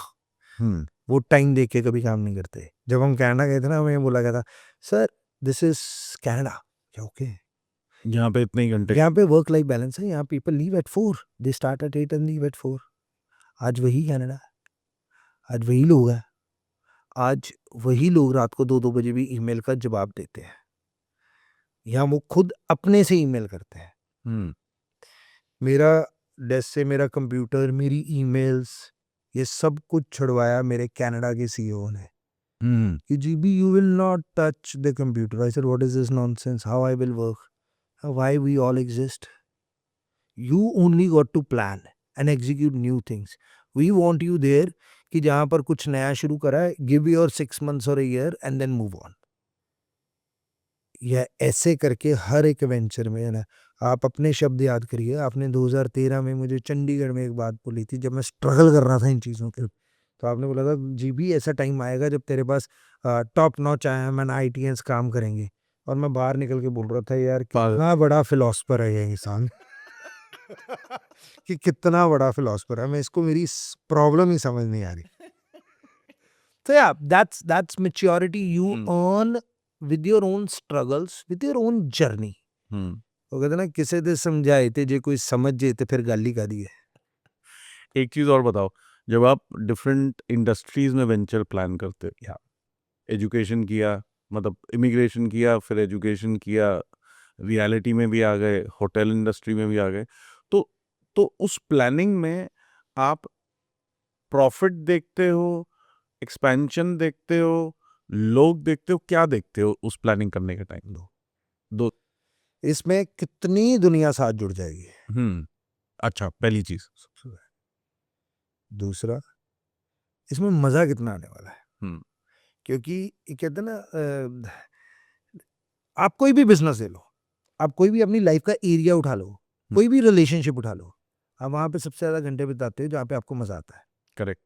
[SPEAKER 2] वो टाइम देख के कभी काम नहीं करते. जब हम कनाडा गए थे ना, हमें बोला गया था sir this is Canada. Okay,
[SPEAKER 1] यहाँ पे इतने ही घंटे.
[SPEAKER 2] यहाँ पे वर्क लाइफ बैलेंस है. यहाँ people leave at 4, they start at 8 and leave at 4. आज वही कनाडा, आज वही लोग हैं. आज वही लोग रात को 2-2 बजे भी ईमेल का जवाब देते हैं. यहाँ वो खुद अपने से ईमेल करते हैं. मेरा डेस्क से मेरा कंप्यूटर, मेरी ईमेल्स, ये सब कुछ छुड़वाया मेरे कनाडा के सीईओ ने कि जीबी you will not touch the computer. I said what is this nonsense, how I will work, why we all exist. You only got to plan and execute new things. We want you there कि जहां पर कुछ नया शुरू करा है, गिव योर 6 months और a year and then move on. यह ऐसे करके हर एक वेंचर में है ना. आप अपने शब्द याद करिए. आपने 2013 में मुझे चंडीगढ़ में एक बात बोली थी जब मैं स्ट्रगल कर रहा था इन चीज़ों के. तो आपने बोला था जी भी ऐसा टाइम आएगा जब तेरे पास टॉप नॉच आया मैन आईटीएंस काम करेंगे. और मैं बाहर निकल के बोल रहा था यार कितना बड़ा फिलोसफर है ये इंसान कि कितना बड़ा फिलोसफर है. मैं इसको मेरी प्रॉब्लम ही समझ नहीं आ रही. So yeah, that's maturity you earn with your own struggles, with your own journey. वो कहते ना किसे दे समझाए थे जे कोई समझ जे ते फिर गाली का दी है.
[SPEAKER 1] एक चीज़ और बताओ, जब आप डिफरेंट इंडस्ट्रीज में वेंचर प्लान करते हो, एजुकेशन किया, मतलब इमिग्रेशन किया, फिर एजुकेशन किया, रियलिटी में भी आ गए, होटल इंडस्ट्री में भी आ गए, तो उस प्लानिंग में आप प्रॉफिट देखते हो, एक्सपेंशन देखते हो, लोग देखते हो, क्या देखते हो उस प्लानिंग करने के टाइम? दो.
[SPEAKER 2] इसमें कितनी दुनिया साथ जुड़ जाएगी.
[SPEAKER 1] अच्छा, पहली चीज.
[SPEAKER 2] दूसरा, इसमें मजा कितना आने वाला है. क्योंकि ये कहते हैं ना, आप कोई भी बिजनेस ले लो, आप कोई भी अपनी लाइफ का एरिया उठा लो, कोई भी रिलेशनशिप उठा लो, आप वहां पे सबसे ज्यादा घंटे बिताते हो जहाँ पे आपको मजा आता है.
[SPEAKER 1] करेक्ट.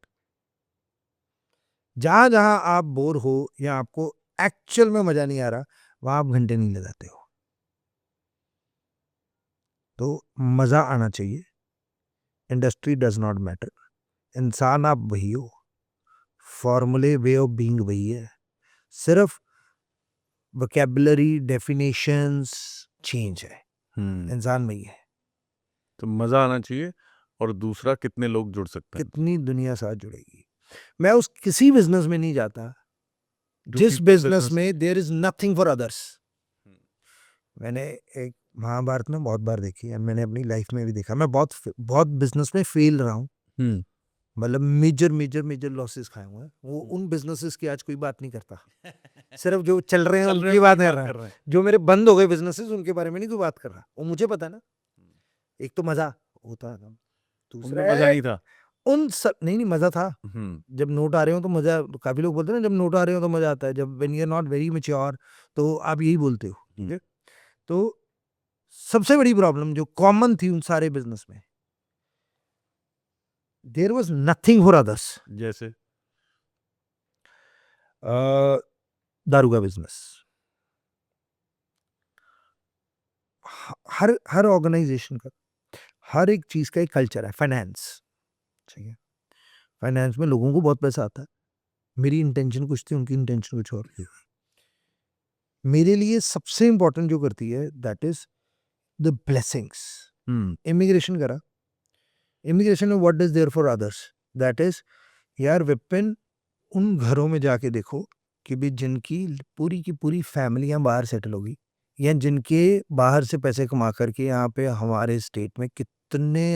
[SPEAKER 2] जहां जहां आप बोर हो या आपको एक्चुअल में मजा नहीं आ रहा, वहां आप घंटे नहीं लगाते हो. तो मजा आना चाहिए. इंडस्ट्री डज नॉट मैटर, इंसान आप वही हो, फॉर्मूले वे ऑफ बीइंग वही है, सिर्फ वोकैबुलरी डेफिनेशंस चेंज है, इंसान वही है।
[SPEAKER 1] तो मजा आना चाहिए, और दूसरा कितने लोग जुड़ सकते हैं,
[SPEAKER 2] कितनी दुनिया साथ जुड़ेगी। मैं उस किसी बिजनेस में नहीं जाता
[SPEAKER 1] जो
[SPEAKER 2] जिस
[SPEAKER 1] कि
[SPEAKER 2] बिजनेस
[SPEAKER 1] business-
[SPEAKER 2] में there is nothing for others. मैंने एक महाभारत में बहुत बार देखी है, मैंने अपनी लाइफ में भी देखा, मैं बहुत बहुत बिजनेस में फेल रहा हूँ,
[SPEAKER 1] हम्म,
[SPEAKER 2] मतलब मेजर लॉसेस खाए हुए हैं, वो उन बिजनेसेस की आज कोई बात नहीं करता, सिर्फ जो चल रहे हैं
[SPEAKER 1] चल
[SPEAKER 2] उनकी
[SPEAKER 1] रहे
[SPEAKER 2] बात
[SPEAKER 1] हैं,
[SPEAKER 2] कर रहा है, जो मेरे बंद हो गए बिजनेसेस उनके बारे में नहीं कोई बात कर रहा, वो मुझे पता है ना। एक तो मजा होता है ना, दूसरा
[SPEAKER 1] उनमें मजा
[SPEAKER 2] है
[SPEAKER 1] नहीं था।
[SPEAKER 2] उन सब नहीं मजा था।
[SPEAKER 1] हम्म,
[SPEAKER 2] जब नोट आ रहे हो तो मजा, काफी लोग बोलते हैं ना जब नोट आ रहे हो तो मजा आता है, जब when you are not very mature तो आप यही बोलते हो, ठीक है। तो सबसे बड़ी प्रॉब्लम जो कॉमन थी उन सारे बिजनेस में, there was nothing for others.
[SPEAKER 1] जैसे
[SPEAKER 2] दारू का बिजनेस, हर हर ऑर्गेनाइजेशन का, हर एक चीज का एक कल्चर है। फाइनेंस, ठीक है, फाइनेंस में लोगों को बहुत पैसा आता है, मेरी इंटेंशन कुछ थी, उनकी इंटेंशन कुछ और थी। मेरे लिए सबसे इंपॉर्टेंट जो करती है that is the blessings. Immigration करा, इमिग्रेशन में what is there for others, that is यार विपिन, उन घरों में जाके देखो कि भी जिनकी पूरी की पूरी फैमिलियां बाहर सेटल होगी, या जिनके बाहर से पैसे कमा करके यहाँ पे हमारे स्टेट में कितने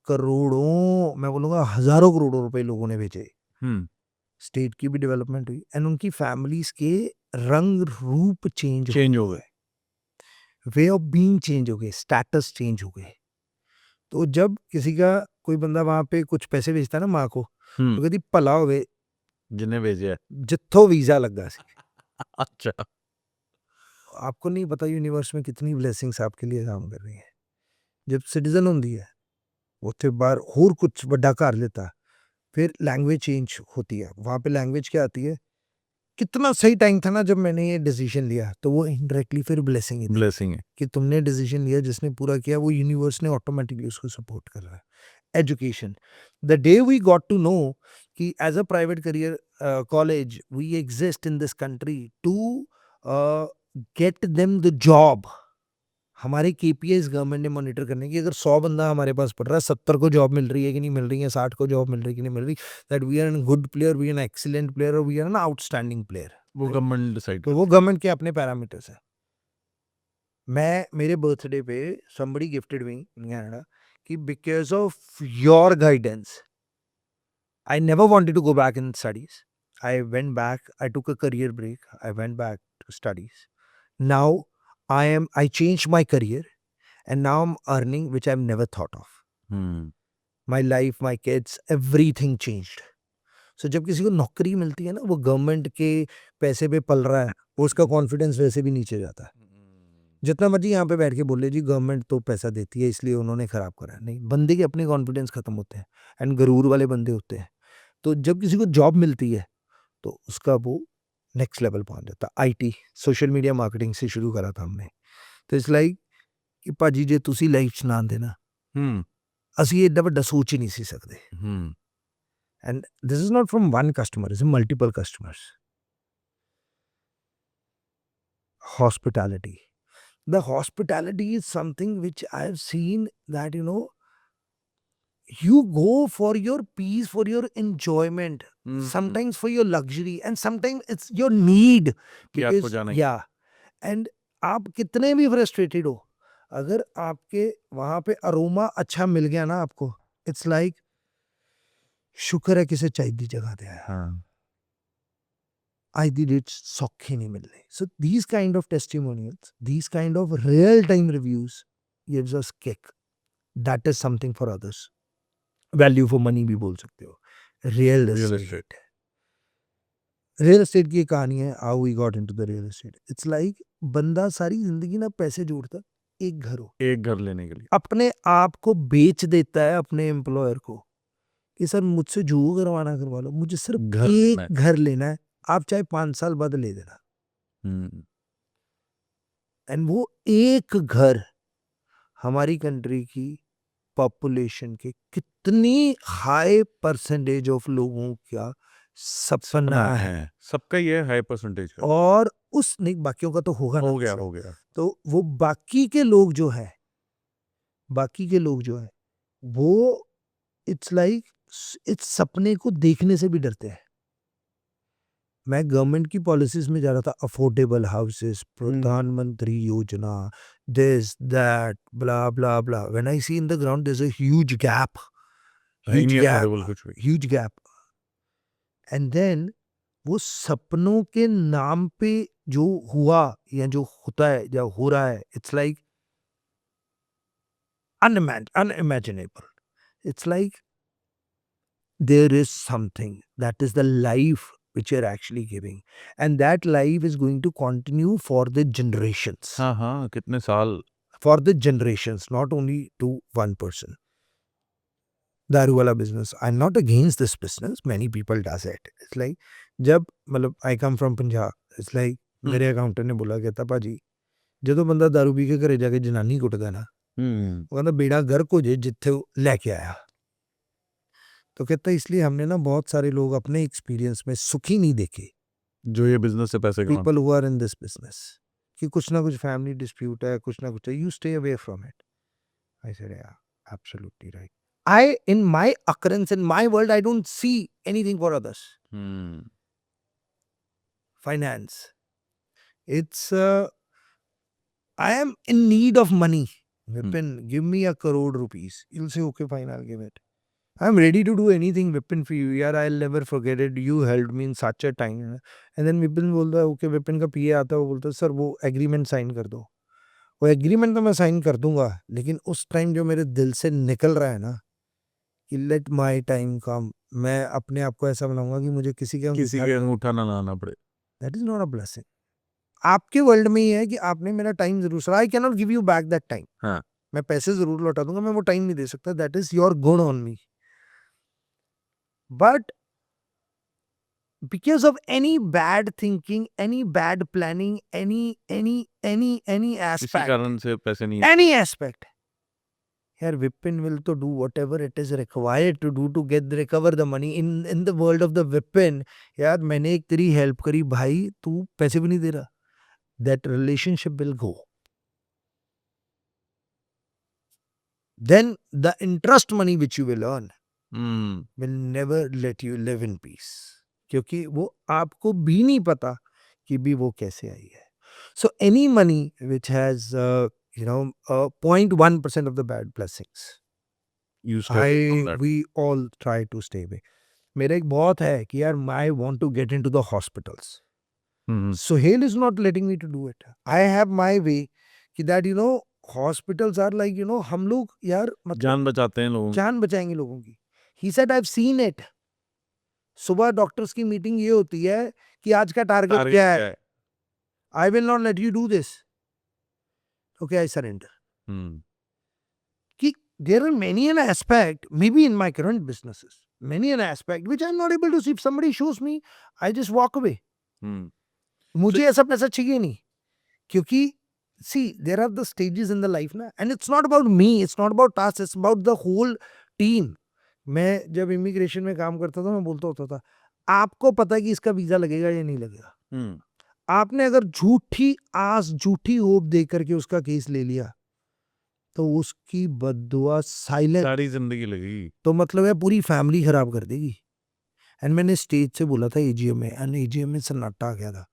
[SPEAKER 2] करोड़ों, मैं बोलूँगा हजारों करोड़ों रुपए लोगों ने भेजे, स्टेट की भी डेवलपमेंट हुई, एंड उनकी फैमिलीज के रंग रूप चेंज
[SPEAKER 1] हो गए।
[SPEAKER 2] वे ऑफ बीइंग चेंज हो गए, स्टेटस चेंज हो गए। तो जब किसी का कोई बंदा वहां पे कुछ पैसे भेजता है ना माँ को, तो कहती भला होवे
[SPEAKER 1] जिन्हें भेजे
[SPEAKER 2] जिथों वीजा लगा सी।
[SPEAKER 1] अच्छा,
[SPEAKER 2] आपको नहीं पता यूनिवर्स में कितनी ब्लेसिंग्स आपके लिए काम कर रही है। जब सिटीजन होती है उत्थे बाहर होर कुछ बड़ा कर लेता, फिर लैंग्वेज चेंज होती है, वहां पे लैंग्वेज क्या आती है, कितना सही टाइम था ना जब मैंने ये डिसीजन लिया, तो वो इनडायरेक्टली फिर ब्लेसिंग ही थी
[SPEAKER 1] ब्लेसिंग है।
[SPEAKER 2] कि तुमने डिसीजन लिया, जिसने पूरा किया वो यूनिवर्स ने ऑटोमेटिकली उसको सपोर्ट कर रहा है। Education, the day we got to know कि as a private career college we exist in this country to get them the job, हमारे केपीआईज गवर्नमेंट ने मॉनिटर करने की, अगर 100 बंदा हमारे पास पढ़ रहा है, 70 को जॉब मिल रही है कि नहीं मिल रही है, 60 को जॉब मिल रही है कि नहीं मिल रही, that we are an good player, we are an excellent player, और we are an outstanding player.
[SPEAKER 1] वो गवर्नमेंट डिसाइड
[SPEAKER 2] तो वो गवर्नमेंट के अपने पैरामीटर्स है। मैं मेरे बर्थडे पे somebody gifted me in Canada कि because of your guidance I never wanted to go back in studies. I went back, I took a career break, I went back to studies. Now I changed my career and now I'm earning which I've never thought of. My life, my kids, everything changed. So जब किसी को नौकरी मिलती है ना, वो गवर्नमेंट के पैसे पे पल रहा है, वो उसका कॉन्फिडेंस वैसे भी नीचे जाता है। जितना मर्जी यहाँ पे बैठ के बोले जी गवर्नमेंट तो पैसा देती है इसलिए उन्होंने खराब करा है, नहीं, बंदे के अपने कॉन्फिडेंस खत्म होते हैं एंड गरूर वाले बंदे होते हैं। तो जब किसी को जॉब मिलती है तो उसका वो नेक्स्ट लेवल पहुंच जाता है। आईटी, सोशल मीडिया मार्केटिंग से शुरू करा था हमने, तो इट्स लाइक कि ਭਾਜੀ ਜੇ ਤੁਸੀਂ ਲਾਈਫ ਚ ਨਾ ਆਂਦੇ ਨਾ, ਅਸੀਂ ਏਡਾ ਵੱਡਾ ਸੋਚ ਹੀ ਨਹੀਂ ਸੀ ਸਕਦੇ। And this is not from one customer, it's multiple customers. Hospitality. The hospitality is something which I have seen that, you go for your peace, for your enjoyment, sometimes for your luxury, and sometimes it's your need.
[SPEAKER 1] कि आपको
[SPEAKER 2] Because,
[SPEAKER 1] जाना ही।
[SPEAKER 2] yeah, and आप कितने भी फ्रस्ट्रेटेड हो, अगर आपके वहां पे अरोमा अच्छा मिल गया ना आपको, इट्स लाइक शुक्र है किसे चाय दी जगह दे आया। आज दी डेट सौखे नहीं मिल रहे। So these kind of testimonials, these kind of real time reviews gives us kick. That is something for others. Value for money भी बोल सकते हो। Real estate. Real estate की एक कहानी है, how we got into the real estate. It's like बंदा सारी जिंदगी ना पैसे जोड़ता, एक घर हो,
[SPEAKER 1] एक घर लेने के लिए
[SPEAKER 2] अपने आप को बेच देता है अपने एम्प्लॉयर को कि सर मुझसे जो करवाना करवा लो, मुझे सिर्फ
[SPEAKER 1] घर लेना
[SPEAKER 2] एक घर लेना है, आप चाहे 5 साल बाद ले देना। एंड वो एक घर हमारी कंट्री की पॉपुलेशन के कितनी हाई परसेंटेज ऑफ लोगों का सपना है,
[SPEAKER 1] सबका ये हाई परसेंटेज है।
[SPEAKER 2] और उस नहीं, बाकियों का तो होगा ना,
[SPEAKER 1] हो गया।
[SPEAKER 2] तो वो बाकी के लोग जो है वो इट्स लाइक इस सपने को देखने से भी डरते हैं। मैं गवर्नमेंट की पॉलिसीज में जा रहा था, अफोर्डेबल हाउसेस, प्रधानमंत्री योजना, this that blah blah blah, when I see in the ground there is a huge gap, huge gap. And then वो सपनों के नाम पे जो हुआ या जो होता है या हो रहा है, it's like unimaginable. It's like there is something that is the life which you're actually giving, and that life is going to continue for the generations.
[SPEAKER 1] हाँ, कितने साल।
[SPEAKER 2] For the generations, not only to one person. दारू वाला business, I'm not against this business, many people does it. It's like जब मतलब I come from Punjab, it's like मेरे अकाउंटेंट ने बोला, कहता भाजी ਜਦੋਂ ਬੰਦਾ दारू पी के घरे जाके जनानी कुटदा ना, वो कहता बेड़ा गर्क हो जाए जिथे लेके आया। तो कहता इसलिए हमने ना बहुत सारे लोग अपने एक्सपीरियंस में सुखी नहीं देखे,
[SPEAKER 1] जो ये बिजनेस से पैसे कमाते।
[SPEAKER 2] People who are in this business, कि कुछ ना कुछ फैमिली डिस्प्यूट है, कुछ ना कुछ है, you stay away from it. I said yeah absolutely right. I in my occurrence in my world I don't see anything for others. Finance, it's I am in need of money. Vipin, give me 1 crore rupees. You'll say, okay, fine, I'll give it. I'm ready to do anything, Vipin, for you. Yaar, I'll never forget it. You helped me in such a time. And then Vipin बोलता है, okay, Vipin का PA आता है, वो बोलता है, सर वो एग्रीमेंट साइन कर दो। वो एग्रीमेंट तो मैं साइन कर दूंगा, लेकिन उस टाइम जो मेरे दिल से निकल रहा है ना, कि लेट माई टाइम कम, मैं अपने आप को ऐसा बनाऊंगा कि मुझे किसी के
[SPEAKER 1] अंगूठा ना लाना पड़े।
[SPEAKER 2] That is not a blessing. आपके वर्ल्ड में ही है कि आपने मेरा टाइम जरूर, sir I can not give you back that time.
[SPEAKER 1] हाँ,
[SPEAKER 2] मैं पैसे जरूर लौटा दूंगा, मैं वो टाइम नहीं दे सकता। That is your good on me. But because of any bad thinking, any bad planning, any
[SPEAKER 1] किसी
[SPEAKER 2] एस्पेक्ट,
[SPEAKER 1] कारण से पैसे नहीं।
[SPEAKER 2] एनी एस्पेक्ट, यार Vipin will to do whatever it is required to do to get recover the money in the world of the Vipin. यार मैंने एक तेरी हेल्प करी भाई, तू पैसे भी नहीं दे रहा, that relationship will go. Then the interest money which you will earn will never let you live in peace. क्योंकि वो आपको भी नहीं पता कि भी वो कैसे आई है। So any money which has 0.1% of the bad blessings, we all try to stay away. मेरा एक बहुत है कि यार I want to get into the hospitals. Sohail is not letting me to do it. I have my way कि that hospitals are like हम लोग यार मतलब
[SPEAKER 1] जान बचाते हैं लोगों की।
[SPEAKER 2] जान बचाएंगे लोगों की। He said I've seen it. सुबह डॉक्टर्स की मीटिंग ये होती है कि आज का टारगेट क्या है। I will not let you do this. Okay, I surrender. कि there are many an aspect, maybe in my current businesses, many an aspect which I'm not able to see. If somebody shows me, I just walk away. मुझे ऐसा पैसा चाहिए नहीं, क्योंकि see there are the stages in the life ना, and it's not about me, it's not about us, it's about the whole team. मैं जब इमिग्रेशन में काम करता था, मैं बोलता होता था, आपको पता है कि इसका वीजा लगेगा या नहीं लगेगा। आपने अगर झूठी आस, झूठी होप दे करके उसका केस ले लिया, तो उसकी बद्दुआ साइलेंट
[SPEAKER 1] सारी जिंदगी लगेगी।
[SPEAKER 2] तो मतलब है पूरी फैमिली खराब कर देगी। एंड मैंने स्टेज से बोला था एजीएम में, एंड एजीएम में सन्नाटा आ गया था।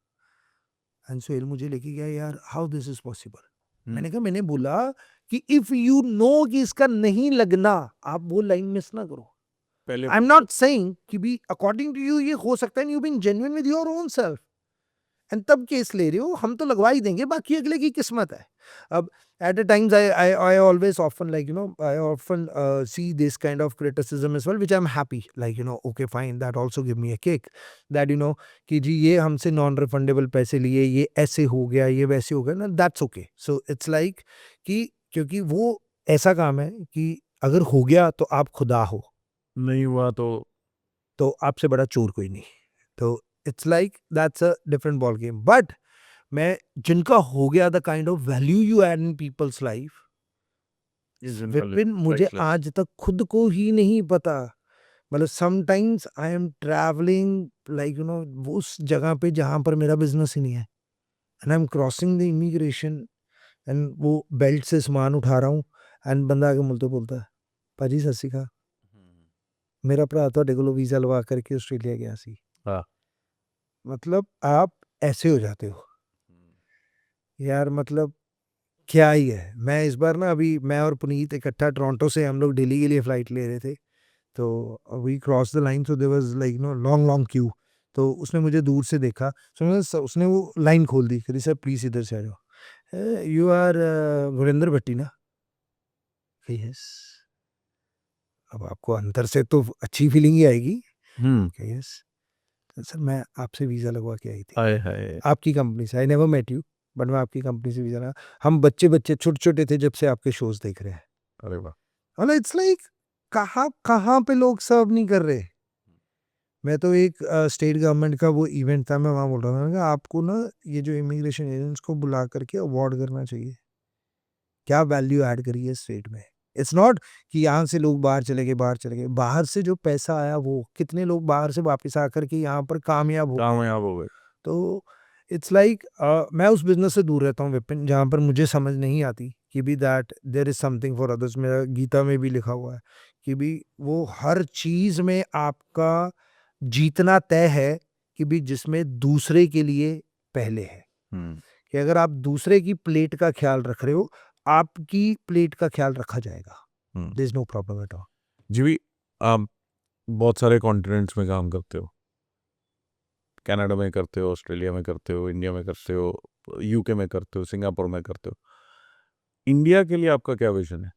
[SPEAKER 2] एंड सोहेल मुझे लेके गया, यार हाउ दिस इज पॉसिबल। मैंने कहा, मैंने बोला कि इफ यू नो कि इसका नहीं लगना, आप वो लाइन मिस ना करो।
[SPEAKER 1] पहले
[SPEAKER 2] आई एम नॉट सेइंग कि भी अकॉर्डिंग टू यू ये हो सकता है, you being genuine with your own self, and तब केस ले रहे हो, हम तो लगवा ही देंगे, बाकी अगले की किस्मत है। अब at times I always often I often see this kind of criticism as well, which I'm happy, okay fine, that also give me a kick, that कि जी ये हमसे नॉन रिफंडेबल पैसे लिए, ये ऐसे हो गया, ये वैसे हो गया ना, that's okay. So it's like कि क्योंकि वो ऐसा काम है कि अगर हो गया तो आप खुदा हो,
[SPEAKER 1] नहीं हुआ
[SPEAKER 2] तो आपसे बड़ा चोर कोई नहीं। तो it's like that's a different ball game. But मैं जिनका हो गया, the kind of value you add in people's life, Vipin मुझे आज तक खुद को ही नहीं पता, मतलब sometimes I am travelling like वो उस जगह पे जहाँ पर मेरा बिजनेस ही नहीं है, and I am crossing the immigration, and वो बेल्ट से सामान उठा रहा हूँ, एंड बंदा आके मुझे बोलता है भाजी सत श्री अकाल, मेरा भरा ਤੁਹਾਡੇ ਕੋਲੋਂ वीजा लवा करके ऑस्ट्रेलिया गया सी।
[SPEAKER 1] हाँ।
[SPEAKER 2] मतलब आप ऐसे हो जाते हो यार, मतलब क्या ही है। मैं इस बार ना, अभी मैं और पुनीत इकट्ठा टोरंटो से हम लोग दिल्ली के लिए फ्लाइट ले रहे थे, तो we cross the line, so there was like long long queue. तो उसने मुझे दूर से देखा, उसने वो लाइन खोल दी, कही सर प्लीज इधर से आ जाओ, यू आर गुरिंदर भट्टी ना? यस। अब आपको अंदर से तो अच्छी फीलिंग ही आएगी। यस सर, मैं आपसे वीज़ा लगवा के आई थी,
[SPEAKER 1] हाय हाय।
[SPEAKER 2] आपकी कंपनी से। I never met you, but मैं आपकी कंपनी से वीज़ा लगा, हम बच्चे बच्चे छोटे छोटे थे जब से आपके शोज देख रहे हैं।
[SPEAKER 1] अरे वाह।
[SPEAKER 2] मतलब इट्स लाइक कहाँ कहाँ पे लोग सर्व नहीं कर रहे। मैं तो एक स्टेट गवर्नमेंट का वो इवेंट था, मैं वहाँ बोल रहा था कि आपको ना ये जो इमिग्रेशन एजेंट्स को बुला करके अवार्ड करना चाहिए, क्या वैल्यू ऐड करी है स्टेट में। इट्स नॉट कि यहाँ से लोग बाहर चले गए, बाहर चले गए, बाहर से जो पैसा आया वो कितने लोग बाहर से वापस आकर के यहाँ पर कामयाब हो।
[SPEAKER 1] कामयाब हो गए।
[SPEAKER 2] तो इट्स लाइक मैं उस बिजनेस से दूर रहता हूँ विपिन, जहाँ पर मुझे समझ नहीं आती कि भी that there is something for others. मेरा गीता में भी लिखा हुआ है कि भी वो हर चीज में आपका जीतना तय है, कि भी जिसमें दूसरे के लिए पहले है, कि अगर आप दूसरे की प्लेट का ख्याल रख रहे हो, आपकी प्लेट का ख्याल रखा जाएगा। There is no problem at all.
[SPEAKER 1] जी भी, आप बहुत सारे कॉन्टिनेंट्स में काम करते हो, कनाडा में करते हो, ऑस्ट्रेलिया में करते हो, इंडिया में करते हो, यूके में करते हो, सिंगापुर में करते हो। इंडिया के लिए आपका क्या विजन है?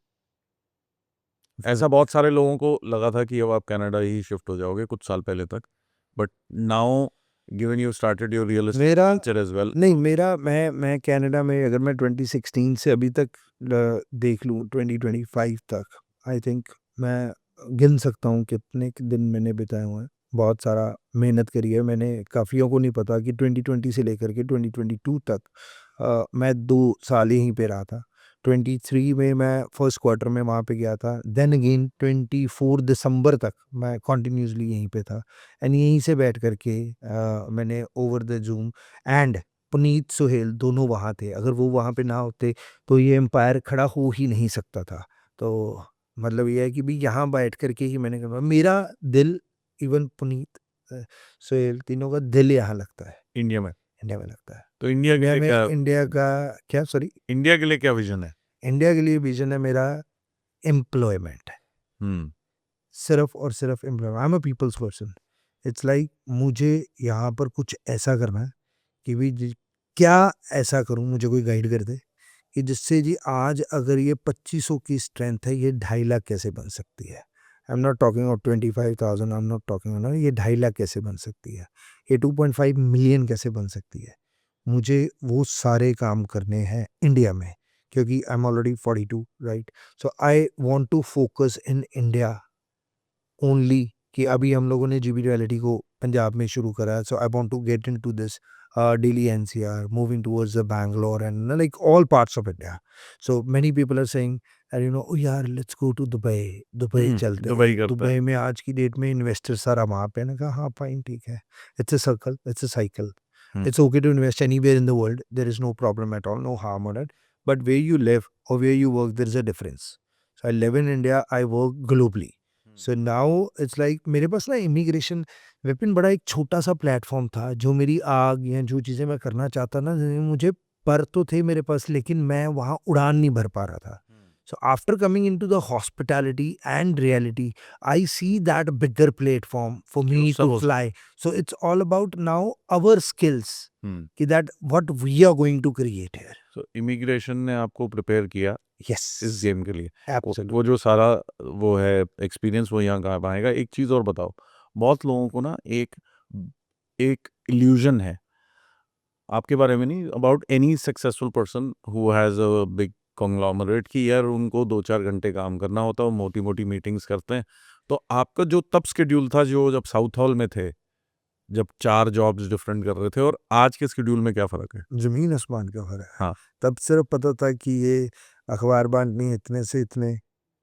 [SPEAKER 1] ऐसा बहुत सारे लोगों को लगा था कि अब आप कनाडा ही शिफ्ट हो जाओगे कुछ साल पहले तक, but now given you started your real
[SPEAKER 2] मेरा
[SPEAKER 1] एस्टेट एज वेल।
[SPEAKER 2] नहीं, मेरा मैं कनाडा में, अगर मैं 2016 से अभी तक देख लूँ 2025 तक, आई थिंक मैं गिन सकता हूँ कितने दिन मैंने बिताए हुए हैं। बहुत सारा मेहनत करी है मैंने। काफ़ियों को नहीं पता कि 2020 से लेकर के 2022 तक मैं 2 साल यहीं पे रहा था। 23 में मैं फर्स्ट क्वार्टर में वहाँ पे गया था, देन अगेन 24 दिसंबर तक मैं कॉन्टिन्यूसली यहीं पे था, एंड यहीं से बैठ करके मैंने over the Zoom and Puneet Suhail दोनों वहाँ थे। अगर वो वहाँ पे ना होते तो ये एम्पायर खड़ा हो ही नहीं सकता था। तो मतलब ये है कि भी यहाँ बैठ करके ही मैंने कहा, मेरा दिल, इवन पुनीत सुहेल तीनों का दिल यहाँ लगता है,
[SPEAKER 1] इंडिया में।
[SPEAKER 2] इंडिया में लगता है।
[SPEAKER 1] तो इंडिया के
[SPEAKER 2] इंडिया
[SPEAKER 1] लिए
[SPEAKER 2] में
[SPEAKER 1] क्या,
[SPEAKER 2] इंडिया का क्या, सॉरी,
[SPEAKER 1] इंडिया के लिए क्या विजन है?
[SPEAKER 2] इंडिया के लिए विजन है मेरा एम्प्लॉयमेंट, सिर्फ और सिर्फ employment. I am a people's person. It's like मुझे यहाँ पर कुछ ऐसा करना है कि भी क्या ऐसा करूँ, मुझे कोई गाइड कर दे कि जिससे जी आज अगर ये 2500 की स्ट्रेंथ है, ये 2.5 लाख कैसे बन सकती है। I am not talking of 25,000, I am not talking, ये 2.5 लाख कैसे बन सकती है, ये 2.5 मिलियन कैसे बन सकती है। मुझे वो सारे काम करने हैं इंडिया में, क्योंकि I am already 42, right. So I want to focus in India only, कि अभी हम लोगों ने जीबी रियलिटी को पंजाब में शुरू करा है। So I want to get into this Delhi NCR, moving towards the Bangalore and like all parts of India. So many people are saying oh यार let's go to Dubai, Dubai चलते
[SPEAKER 1] दुबई
[SPEAKER 2] हैं।
[SPEAKER 1] करता है।
[SPEAKER 2] दुबई में आज की डेट में इन्वेस्टर सारा वहाँ पे। मैंने कहा हाँ फाइन, ठीक है, it's a circle, it's a cycle. It's okay to invest anywhere in the world. There is no problem at all, no harm on it. But where you live or where you work, there is a difference. So I live in India, I work globally. So now it's like मेरे पास ना इमिग्रेशन विपिन बड़ा एक छोटा सा प्लेटफॉर्म था, जो मेरी आग या जो चीज़ें मैं करना चाहता ना, मुझे पर तो थे मेरे पास, लेकिन मैं वहाँ उड़ान नहीं भर पा रहा था। So after coming into the hospitality and reality, I see that bigger platform for me to
[SPEAKER 1] सब हो
[SPEAKER 2] fly. So it's all about now our skills, कि that what we are going to create here.
[SPEAKER 1] तो इमिग्रेशन ने आपको प्रिपेयर किया
[SPEAKER 2] Yes,
[SPEAKER 1] इस गेम के लिए।
[SPEAKER 2] absolutely.
[SPEAKER 1] वो जो सारा वो है एक्सपीरियंस, वो यहाँ काम आएगा। एक चीज़ और बताओ, बहुत लोगों को ना एक एक इल्यूजन है आपके बारे में, नहीं about any successful person who has a big conglomerate, कि यार उनको 2-4 घंटे काम करना होता है, वो मोटी मोटी मीटिंग्स करते हैं। तो आपका जो तब स्केड्यूल था, जो जब साउथ हॉल में थे, जब 4 जॉब्स डिफरेंट कर रहे थे, और आज के स्केड्यूल में क्या फ़र्क है?
[SPEAKER 2] ज़मीन आसमान का फर्क है।
[SPEAKER 1] हाँ।
[SPEAKER 2] तब सिर्फ पता था कि ये अखबार बांटनी इतने से इतने,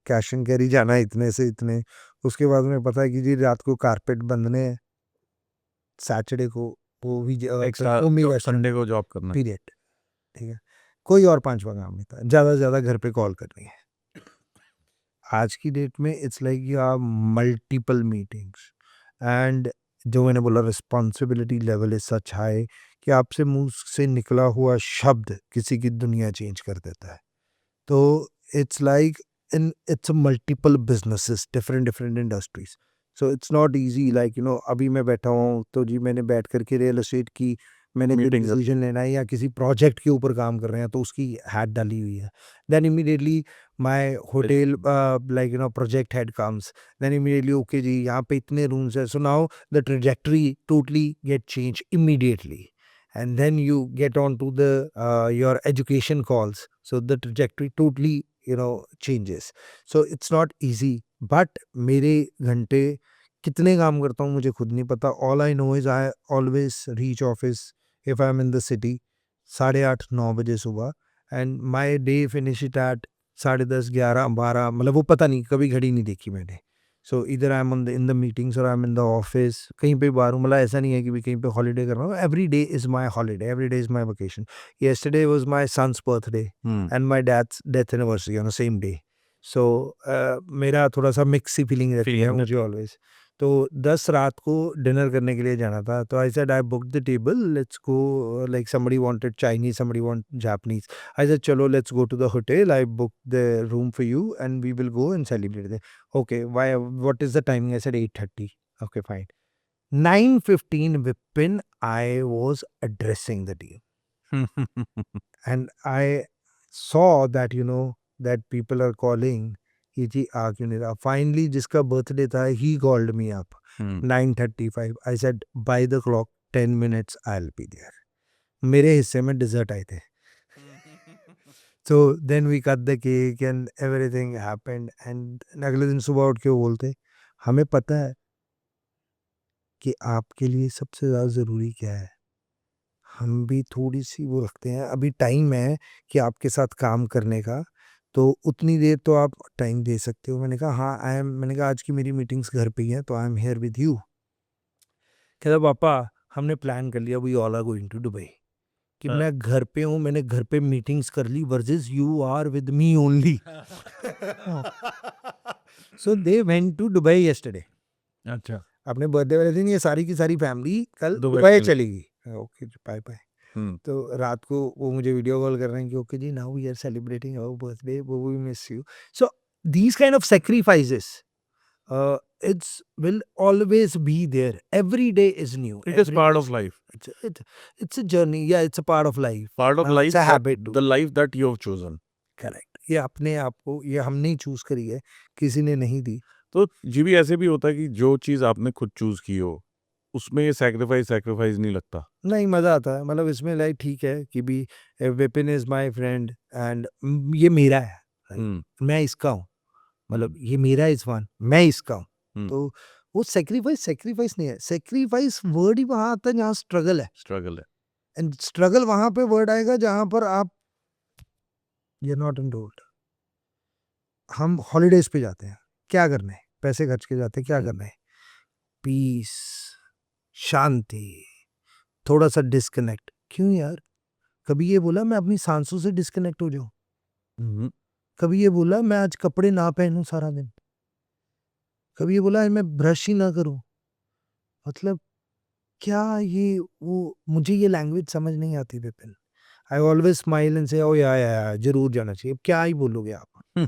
[SPEAKER 2] कैश एंड कैरी जाना इतने से इतने, उसके बाद में पता है कि जी रात को कारपेट बंधने हैं, सैटरडे को वो भी
[SPEAKER 1] एक्स्ट्रा संडे को जॉब करना है।
[SPEAKER 2] पीरियड, ठीक है। कोई और पांचवा काम नहीं था, ज़्यादा से ज़्यादा घर पे कॉल करनी है। आज की डेट में it's like you have multiple meetings and जो मैंने बोला responsibility level is such high कि आपसे मुंह से निकला हुआ शब्द किसी की दुनिया चेंज कर देता है। तो it's like in its multiple businesses, different industries, so it's not easy like अभी मैं बैठा हूँ तो जी मैंने बैठ करके रियल एस्टेट की मैंने
[SPEAKER 1] Meetings है।
[SPEAKER 2] डिसीजन लेना है या किसी प्रोजेक्ट के ऊपर काम कर रहे हैं तो उसकी हैट डाली हुई है, then immediately my hotel project head comes, then immediately okay जी यहाँ पे इतने रूम्स है, so now the trajectory totally get change immediately and then you get on to the your education calls, so the trajectory totally changes, so it's not easy, but मेरे घंटे कितने काम करता हूँ मुझे खुद नहीं पता, all I know is I always reach office if I'm in the city 8:30-9 बजे सुबह and my day finish it at 10:30 11 12, मतलब वो पता नहीं, कभी घड़ी नहीं देखी मैंने, सो इधर I am on the in the meetings और I am in the office, कहीं पे बाहर हूँ, मतलब ऐसा नहीं है कि भी कहीं पे हॉलीडे कर रहा हूँ, every day is my holiday, every day is my vacation. Yesterday was my son's birthday and my dad's death anniversary on the same day, so मेरा थोड़ा सा मिक्स सी फीलिंग रहती है मुझे ऑलवेज। तो 10 रात को डिनर करने के लिए जाना था, तो I said I book the table, let's go, like somebody wanted Chinese, somebody want Japanese, I said चलो let's go to the hotel, I book the room for you and we will go and celebrate. Okay, why? What is the timing? I said 8:30. Okay, fine. 9:15 Vipin, I was addressing the team, and I saw that that people are calling. कि जी आ क्यों नहीं रहा? Finally, जिसका बर्थडे था, he called me up. 9:35. I said by the clock 10 minutes I'll be there. मेरे हिस्से में डिजर्ट आए थे। So then we cut the cake and everything happened and अगले दिन सुबह उठ के वो बोलते, हमें पता है कि आपके लिए सबसे ज़्यादा ज़रूरी क्या है, हम भी थोड़ी सी वो रखते हैं, अभी टाइम है कि आपके साथ काम करने का, तो उतनी देर तो आप टाइम दे सकते हो। मैंने कहा हाँ मैंने कहा आज की मेरी मीटिंग्स घर पे ही हैं, तो I am here with you. कहता पापा हमने प्लान कर लिया, we all are going to Dubai, कि मैं घर पे हूँ, मैंने घर पे मीटिंग्स कर ली, versus you are with me only. So they went to Dubai yesterday,
[SPEAKER 1] अच्छा।
[SPEAKER 2] अपने बर्थडे वाले दिन ये सारी की सारी फैमिली कल
[SPEAKER 1] दुबई
[SPEAKER 2] दुबई
[SPEAKER 1] चली।
[SPEAKER 2] चली गई। Okay bye bye. तो रात को वो मुझे वीडियो कॉल कर रहे हैं कि ओके जी now we are celebrating our birthday, वो we miss you. So these kind of sacrifices it's will always be there, every day is new,
[SPEAKER 1] It is part of life.
[SPEAKER 2] it's a journey, yeah, it's a part of life,
[SPEAKER 1] Part of life.
[SPEAKER 2] it's a habit too.
[SPEAKER 1] The life that you have chosen.
[SPEAKER 2] Correct, ये अपने आप को, ये हमने ही चूज करी है, किसी ने नहीं दी।
[SPEAKER 1] तो जी भी ऐसे भी होता है कि जो चीज आपने खुद चूज की हो उसमें ये सैक्रिफाइस नहीं लगता।
[SPEAKER 2] नहीं मजा आता है, मतलब इसमें लाइक ठीक है कि भी Vipin is my friend and ये मेरा है, right? मैं इसका हूँ, मतलब ये मेरा इज वन, मैं इसका हूँ, तो वो सेक्रीफाइस नहीं है, सेक्रीफाइस वर्ड ही वहां आता है जहाँ स्ट्रगल है, एंड स्ट्रगल वहां पे वर्ड आएगा जहां पर आप यू नॉट एनरोल्ड। हम हॉलीडेज पे जाते हैं, क्या करना है, पैसे खर्च के जाते हैं, क्या करना है, पीस, शांति, थोड़ा सा डिस्कनेक्ट। क्यों यार, कभी ये बोला मैं अपनी सांसों से डिस्कनेक्ट हो जाऊं, कभी ये बोला मैं आज कपड़े ना पहनूं सारा दिन, कभी ये बोला मैं ब्रश ही ना करूं, मतलब क्या ये वो, मुझे ये लैंग्वेज समझ नहीं आती Vipin. I always smile and से ओ या जरूर जाना चाहिए, अब क्या ही बोलोगे आप।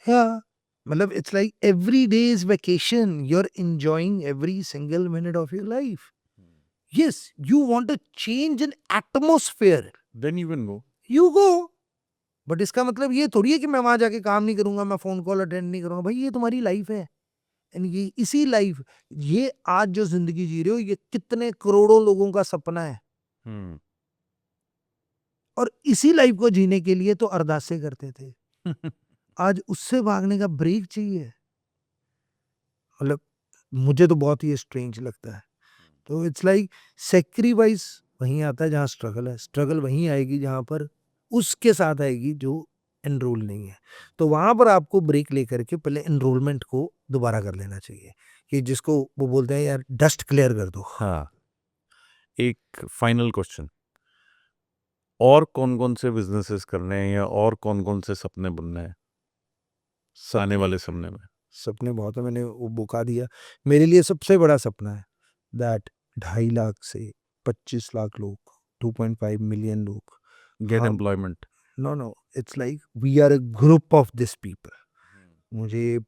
[SPEAKER 2] या मतलब it's like every day is vacation, you are enjoying every single minute of your life. Yes, you want to change an atmosphere,
[SPEAKER 1] Then you can go.
[SPEAKER 2] you go. But इसका मतलब ये थोड़ी है कि मैं वहां जाके काम नहीं करूंगा, मैं फोन कॉल अटेंड नहीं करूंगा। भाई ये तुम्हारी लाइफ है, एंड ये इसी लाइफ, ये आज जो जिंदगी जी रहे हो, ये कितने करोड़ों लोगों का सपना है, और इसी लाइफ को जीने के लिए तो अरदासें करते थे। आज उससे भागने का ब्रेक चाहिए, मतलब मुझे तो बहुत ही स्ट्रेंज लगता है। तो इट्स लाइक सेक्रीफाइस वहीं आता है जहाँ स्ट्रगल है, स्ट्रगल वहीं आएगी जहाँ पर उसके साथ आएगी जो एनरोल नहीं है, तो वहाँ पर आपको ब्रेक लेकर के पहले एनरोलमेंट को दोबारा कर लेना चाहिए, कि जिसको वो बोलते हैं यार डस्ट क्लियर कर दो।
[SPEAKER 1] हाँ, एक फाइनल क्वेश्चन, और कौन-कौन से बिज़नेसेस करने हैं या और कौन-कौन से सपने बुनने हैं आने वाले समय में?
[SPEAKER 2] सपने बहुत है, मैंने वो बुका दिया। मेरे लिए सबसे बड़ा सपना है दैट 2.5 लाख से 25 लाख लोग, 2.5 मिलियन लोग,
[SPEAKER 1] गेट
[SPEAKER 2] हम
[SPEAKER 1] employment.
[SPEAKER 2] No, it's like we are a group of this people. मुझे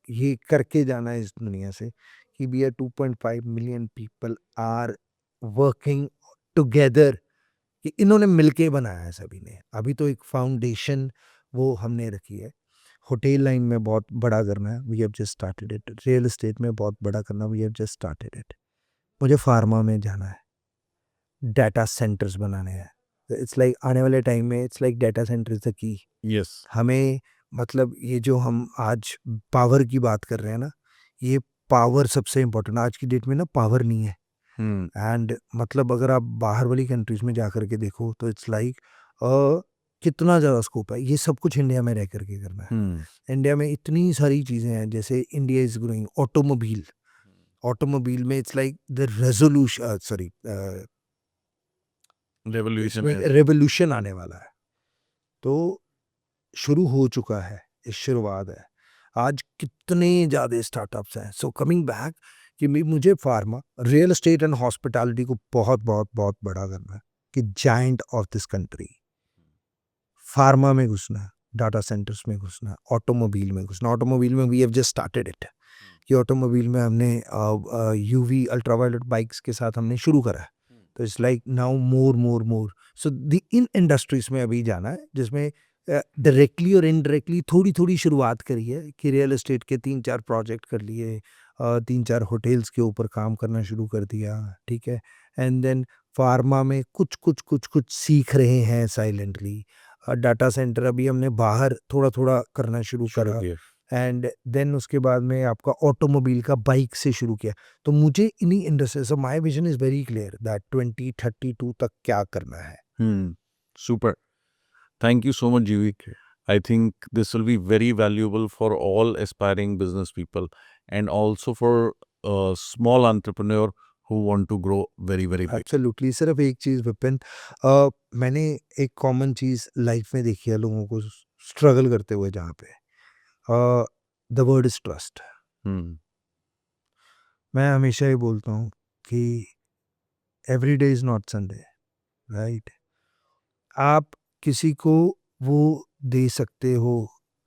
[SPEAKER 2] ये करके जाना है इस दुनिया से कि we are 2.5 million people are working together, कि इन्होंने मिलके बनाया है सभी ने। अभी तो एक फाउंडेशन वो हमने रखी है। होटल लाइन में बहुत बड़ा करना है, we have just started it. Real estate में बहुत बड़ा करना, we have just started it. मुझे फार्मा में जाना है, डाटा सेंटर्स बनाने हैं। इट्स लाइक आने वाले टाइम में it's like data centre is the key.
[SPEAKER 1] Yes.
[SPEAKER 2] हमें मतलब ये जो हम आज पावर की बात कर रहे हैं ना, ये पावर सबसे इम्पोर्टेंट। आज की डेट में ना पावर नहीं है,
[SPEAKER 1] हुँ,
[SPEAKER 2] एंड मतलब अगर आप बाहर वाली कंट्रीज में जा कर के देखो तो इट्स लाइक कितना ज़्यादा स्कोप है। ये सब कुछ इंडिया में रह करके करना है।
[SPEAKER 1] हुँ,
[SPEAKER 2] इंडिया में इतनी सारी चीज़ें हैं, जैसे India is growing automobile. Automobile में it's like the resolution, sorry,
[SPEAKER 1] revolution
[SPEAKER 2] इसमें
[SPEAKER 1] है।
[SPEAKER 2] रेवोल्यूशन आने वाला है। तो शुरू हो चुका है, ये शुरुआत है। आज कितने ज़्यादा स्टार्टअप्स हैं। सो कमिंग बैक कि मुझे pharma, real estate and hospitality को बहुत बहुत बहुत बड़ा करना है, कि giant of this country. Pharma में घुसना है, डाटा सेंटर्स में घुसना है, ऑटोमोबाइल में घुसना। ऑटोमोबाइल में we have just started it, कि ऑटोमोबाइल में हमने यूवी अल्ट्रावायलेट बाइक्स के साथ हमने शुरू करा है। तो it's like now more so the in industries में अभी जाना है, जिसमें डायरेक्टली और इनडायरेक्टली थोड़ी थोड़ी शुरुआत करी है, कि रियल एस्टेट के 3-4 प्रोजेक्ट कर लिए, 3-4 होटल्स के ऊपर काम करना शुरू कर दिया, ठीक है। एंड देन फार्मा में कुछ कुछ कुछ कुछ सीख रहे हैं साइलेंटली। डाटा सेंटर अभी हमने बाहर थोड़ा थोड़ा करना शुरू
[SPEAKER 1] शुरू
[SPEAKER 2] करा,
[SPEAKER 1] किए।
[SPEAKER 2] एंड देन उसके बाद में आपका ऑटोमोबाइल का बाइक से शुरू किया। तो मुझे इन्हीं industry, so my vision is very clear that 2032 तक क्या करना है।
[SPEAKER 1] हुँ, super. Thank you so much, Jivi. I think this will be very valuable for all aspiring business people and also for a small entrepreneur who want to grow very, very big.
[SPEAKER 2] Absolutely. सिर्फ एक चीज़ विपिन, मैंने एक कॉमन चीज़ लाइफ में देखी है लोगों को स्ट्रगल करते हुए, जहाँ पे the word is trust.
[SPEAKER 1] Hmm.
[SPEAKER 2] मैं हमेशा ही बोलता हूँ कि every day is not Sunday, right. आप किसी को वो दे सकते हो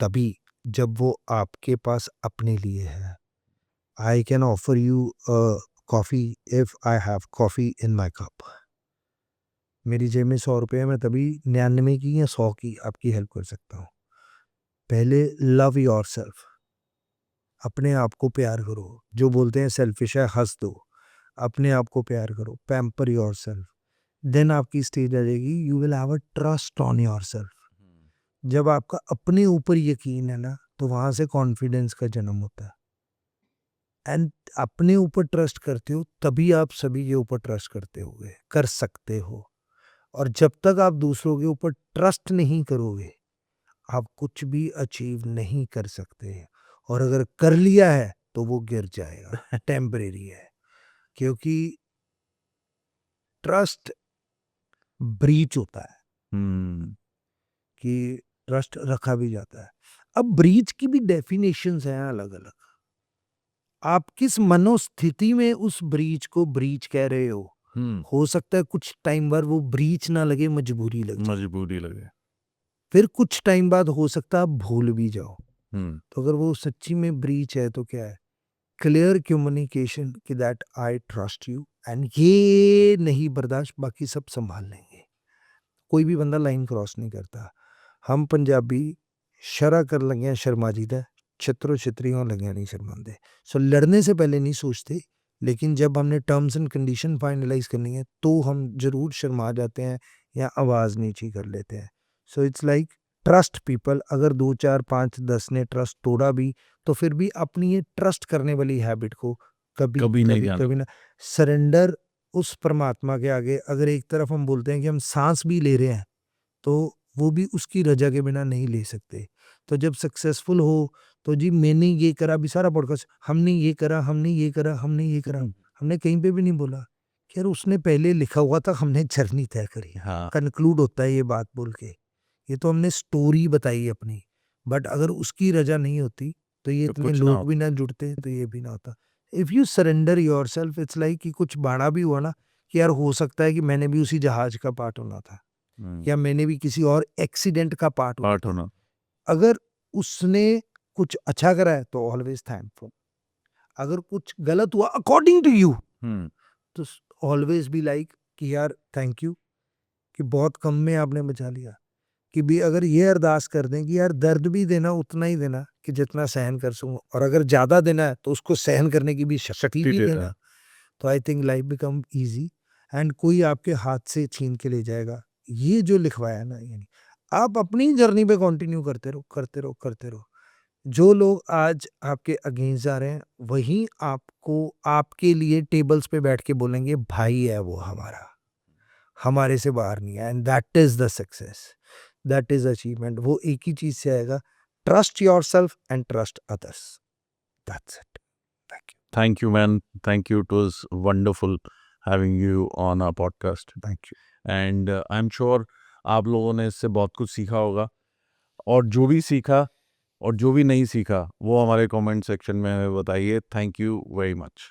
[SPEAKER 2] तभी जब वो आपके पास अपने लिए है। I can offer you coffee if I have coffee in my cup. मेरी जेब में 100 रुपये है, मैं तभी 99 की या 100 की आपकी हेल्प कर सकता हूँ। पहले लव योर सेल्फ, अपने आप को प्यार करो। जो बोलते हैं सेल्फिश है, हंस दो। अपने आप को प्यार करो, पैम्पर योर सेल्फ। देन आपकी स्टेज आ जाएगी, you will have a trust on your self. जब आपका अपने ऊपर यकीन है ना, तो वहां से कॉन्फिडेंस का जन्म होता है। एंड अपने ऊपर ट्रस्ट करते हो तभी आप सभी के ऊपर ट्रस्ट करते होगे, कर सकते हो। और जब तक आप दूसरों के ऊपर ट्रस्ट नहीं करोगे, आप कुछ भी अचीव नहीं कर सकते। और अगर कर लिया है तो वो गिर जाएगा, टेम्परेरी है। क्योंकि ट्रस्ट ब्रीच होता है,
[SPEAKER 1] Hmm.
[SPEAKER 2] कि ट्रस्ट रखा भी जाता है। अब ब्रीच की भी डेफिनेशंस हैं अलग अलग। आप किस मनोस्थिति में उस ब्रीच को ब्रीच कह रहे हो।
[SPEAKER 1] Hmm.
[SPEAKER 2] हो सकता है कुछ टाइम बाद वो ब्रीच ना लगे, मजबूरी लग जाए।
[SPEAKER 1] मजबूरी लगे।
[SPEAKER 2] फिर कुछ टाइम बाद हो सकता है आप भूल भी जाओ।
[SPEAKER 1] Hmm.
[SPEAKER 2] तो अगर वो सच्ची में ब्रीच है तो क्या है, क्लियर कम्युनिकेशन कि that I trust you, and ये नहीं बर्दाश्त, बाकी सब संभाल लेंगे। कोई भी बंदा लाइन क्रॉस नहीं करता। हम पंजाबी शरा कर लगे शर्मा जी दा, छत्रो छतरी हों लगे नहीं शर्मांदे। सो लड़ने से पहले नहीं सोचते, लेकिन जब हमने टर्म्स एंड कंडीशन फाइनलाइज करनी है तो हम जरूर शर्मा जाते हैं या आवाज़ नीची कर लेते हैं। So it's like trust people. अगर 2 4 5 10 ने ट्रस्ट तोड़ा भी, तो फिर भी अपनी ये ट्रस्ट करने वाली हैबिट को कभी
[SPEAKER 1] कभी नहीं
[SPEAKER 2] कभी
[SPEAKER 1] जाना।
[SPEAKER 2] कभी ना, सरेंडर उस परमात्मा के आगे। अगर एक तरफ हम बोलते हैं कि हम सांस भी ले रहे हैं, तो वो भी उसकी रजा के बिना नहीं ले सकते। तो जब सक्सेसफुल हो तो जी मैंने ये करा, अभी सारा पॉडकास्ट हमने ये करा, हमने ये करा, हमने ये करा, हमने कहीं पे भी नहीं बोला कि यार उसने पहले लिखा हुआ था, हमने जर्नी तय करी।
[SPEAKER 1] हाँ
[SPEAKER 2] कंक्लूड होता है ये बात बोल के, ये तो हमने स्टोरी बताई अपनी, बट अगर उसकी रजा नहीं होती तो ये
[SPEAKER 1] तो
[SPEAKER 2] इतने
[SPEAKER 1] कुछ ना
[SPEAKER 2] लोग भी ना जुड़ते, तो ये भी ना होता। If you surrender yourself, it's like कि कुछ बाड़ा भी हुआ ना कि यार हो सकता है कि मैंने भी उसी जहाज का पार्ट होना था, या मैंने भी किसी और एक्सीडेंट का पार्ट होना
[SPEAKER 1] पार्ट
[SPEAKER 2] था।
[SPEAKER 1] होना
[SPEAKER 2] अगर उसने कुछ अच्छा करा है तो ऑलवेज थैंकफुल, अगर कुछ गलत हुआ अकॉर्डिंग टू यू तो ऑलवेज बी लाइक कि यार थैंक यू कि बहुत कम में आपने बचा लिया। कि भी अगर ये अरदास कर दें कि यार दर्द भी देना उतना ही देना कि जितना सहन कर सकूं, और अगर ज़्यादा देना है तो उसको सहन करने की भी शक्ति भी
[SPEAKER 1] देना
[SPEAKER 2] देना, तो I think life become easy, and कोई आपके हाथ से छीन के ले जाएगा। ये जो लिखवाया ना, यानी आप अपनी जर्नी पे कंटिन्यू करते रहो, करते रहो, करते रहो। जो लोग आज आपके अगेंस्ट जा रहे हैं वही आपको आपके लिए टेबल्स पे बैठ के बोलेंगे भाई है वो हमारा, हमारे से बाहर नहीं है, and that is the success, that is achievement. वो एक ही चीज से आएगा, trust yourself and trust others, that's it. Thank
[SPEAKER 1] Thank you, man. Thank you. It was wonderful having you on our podcast.
[SPEAKER 2] You, thank you.
[SPEAKER 1] And I'm sure आप लोगों ने इससे बहुत कुछ सीखा होगा, और जो भी सीखा और जो भी नहीं सीखा वो हमारे कमेंट सेक्शन में हमें बताइए। Thank you very much.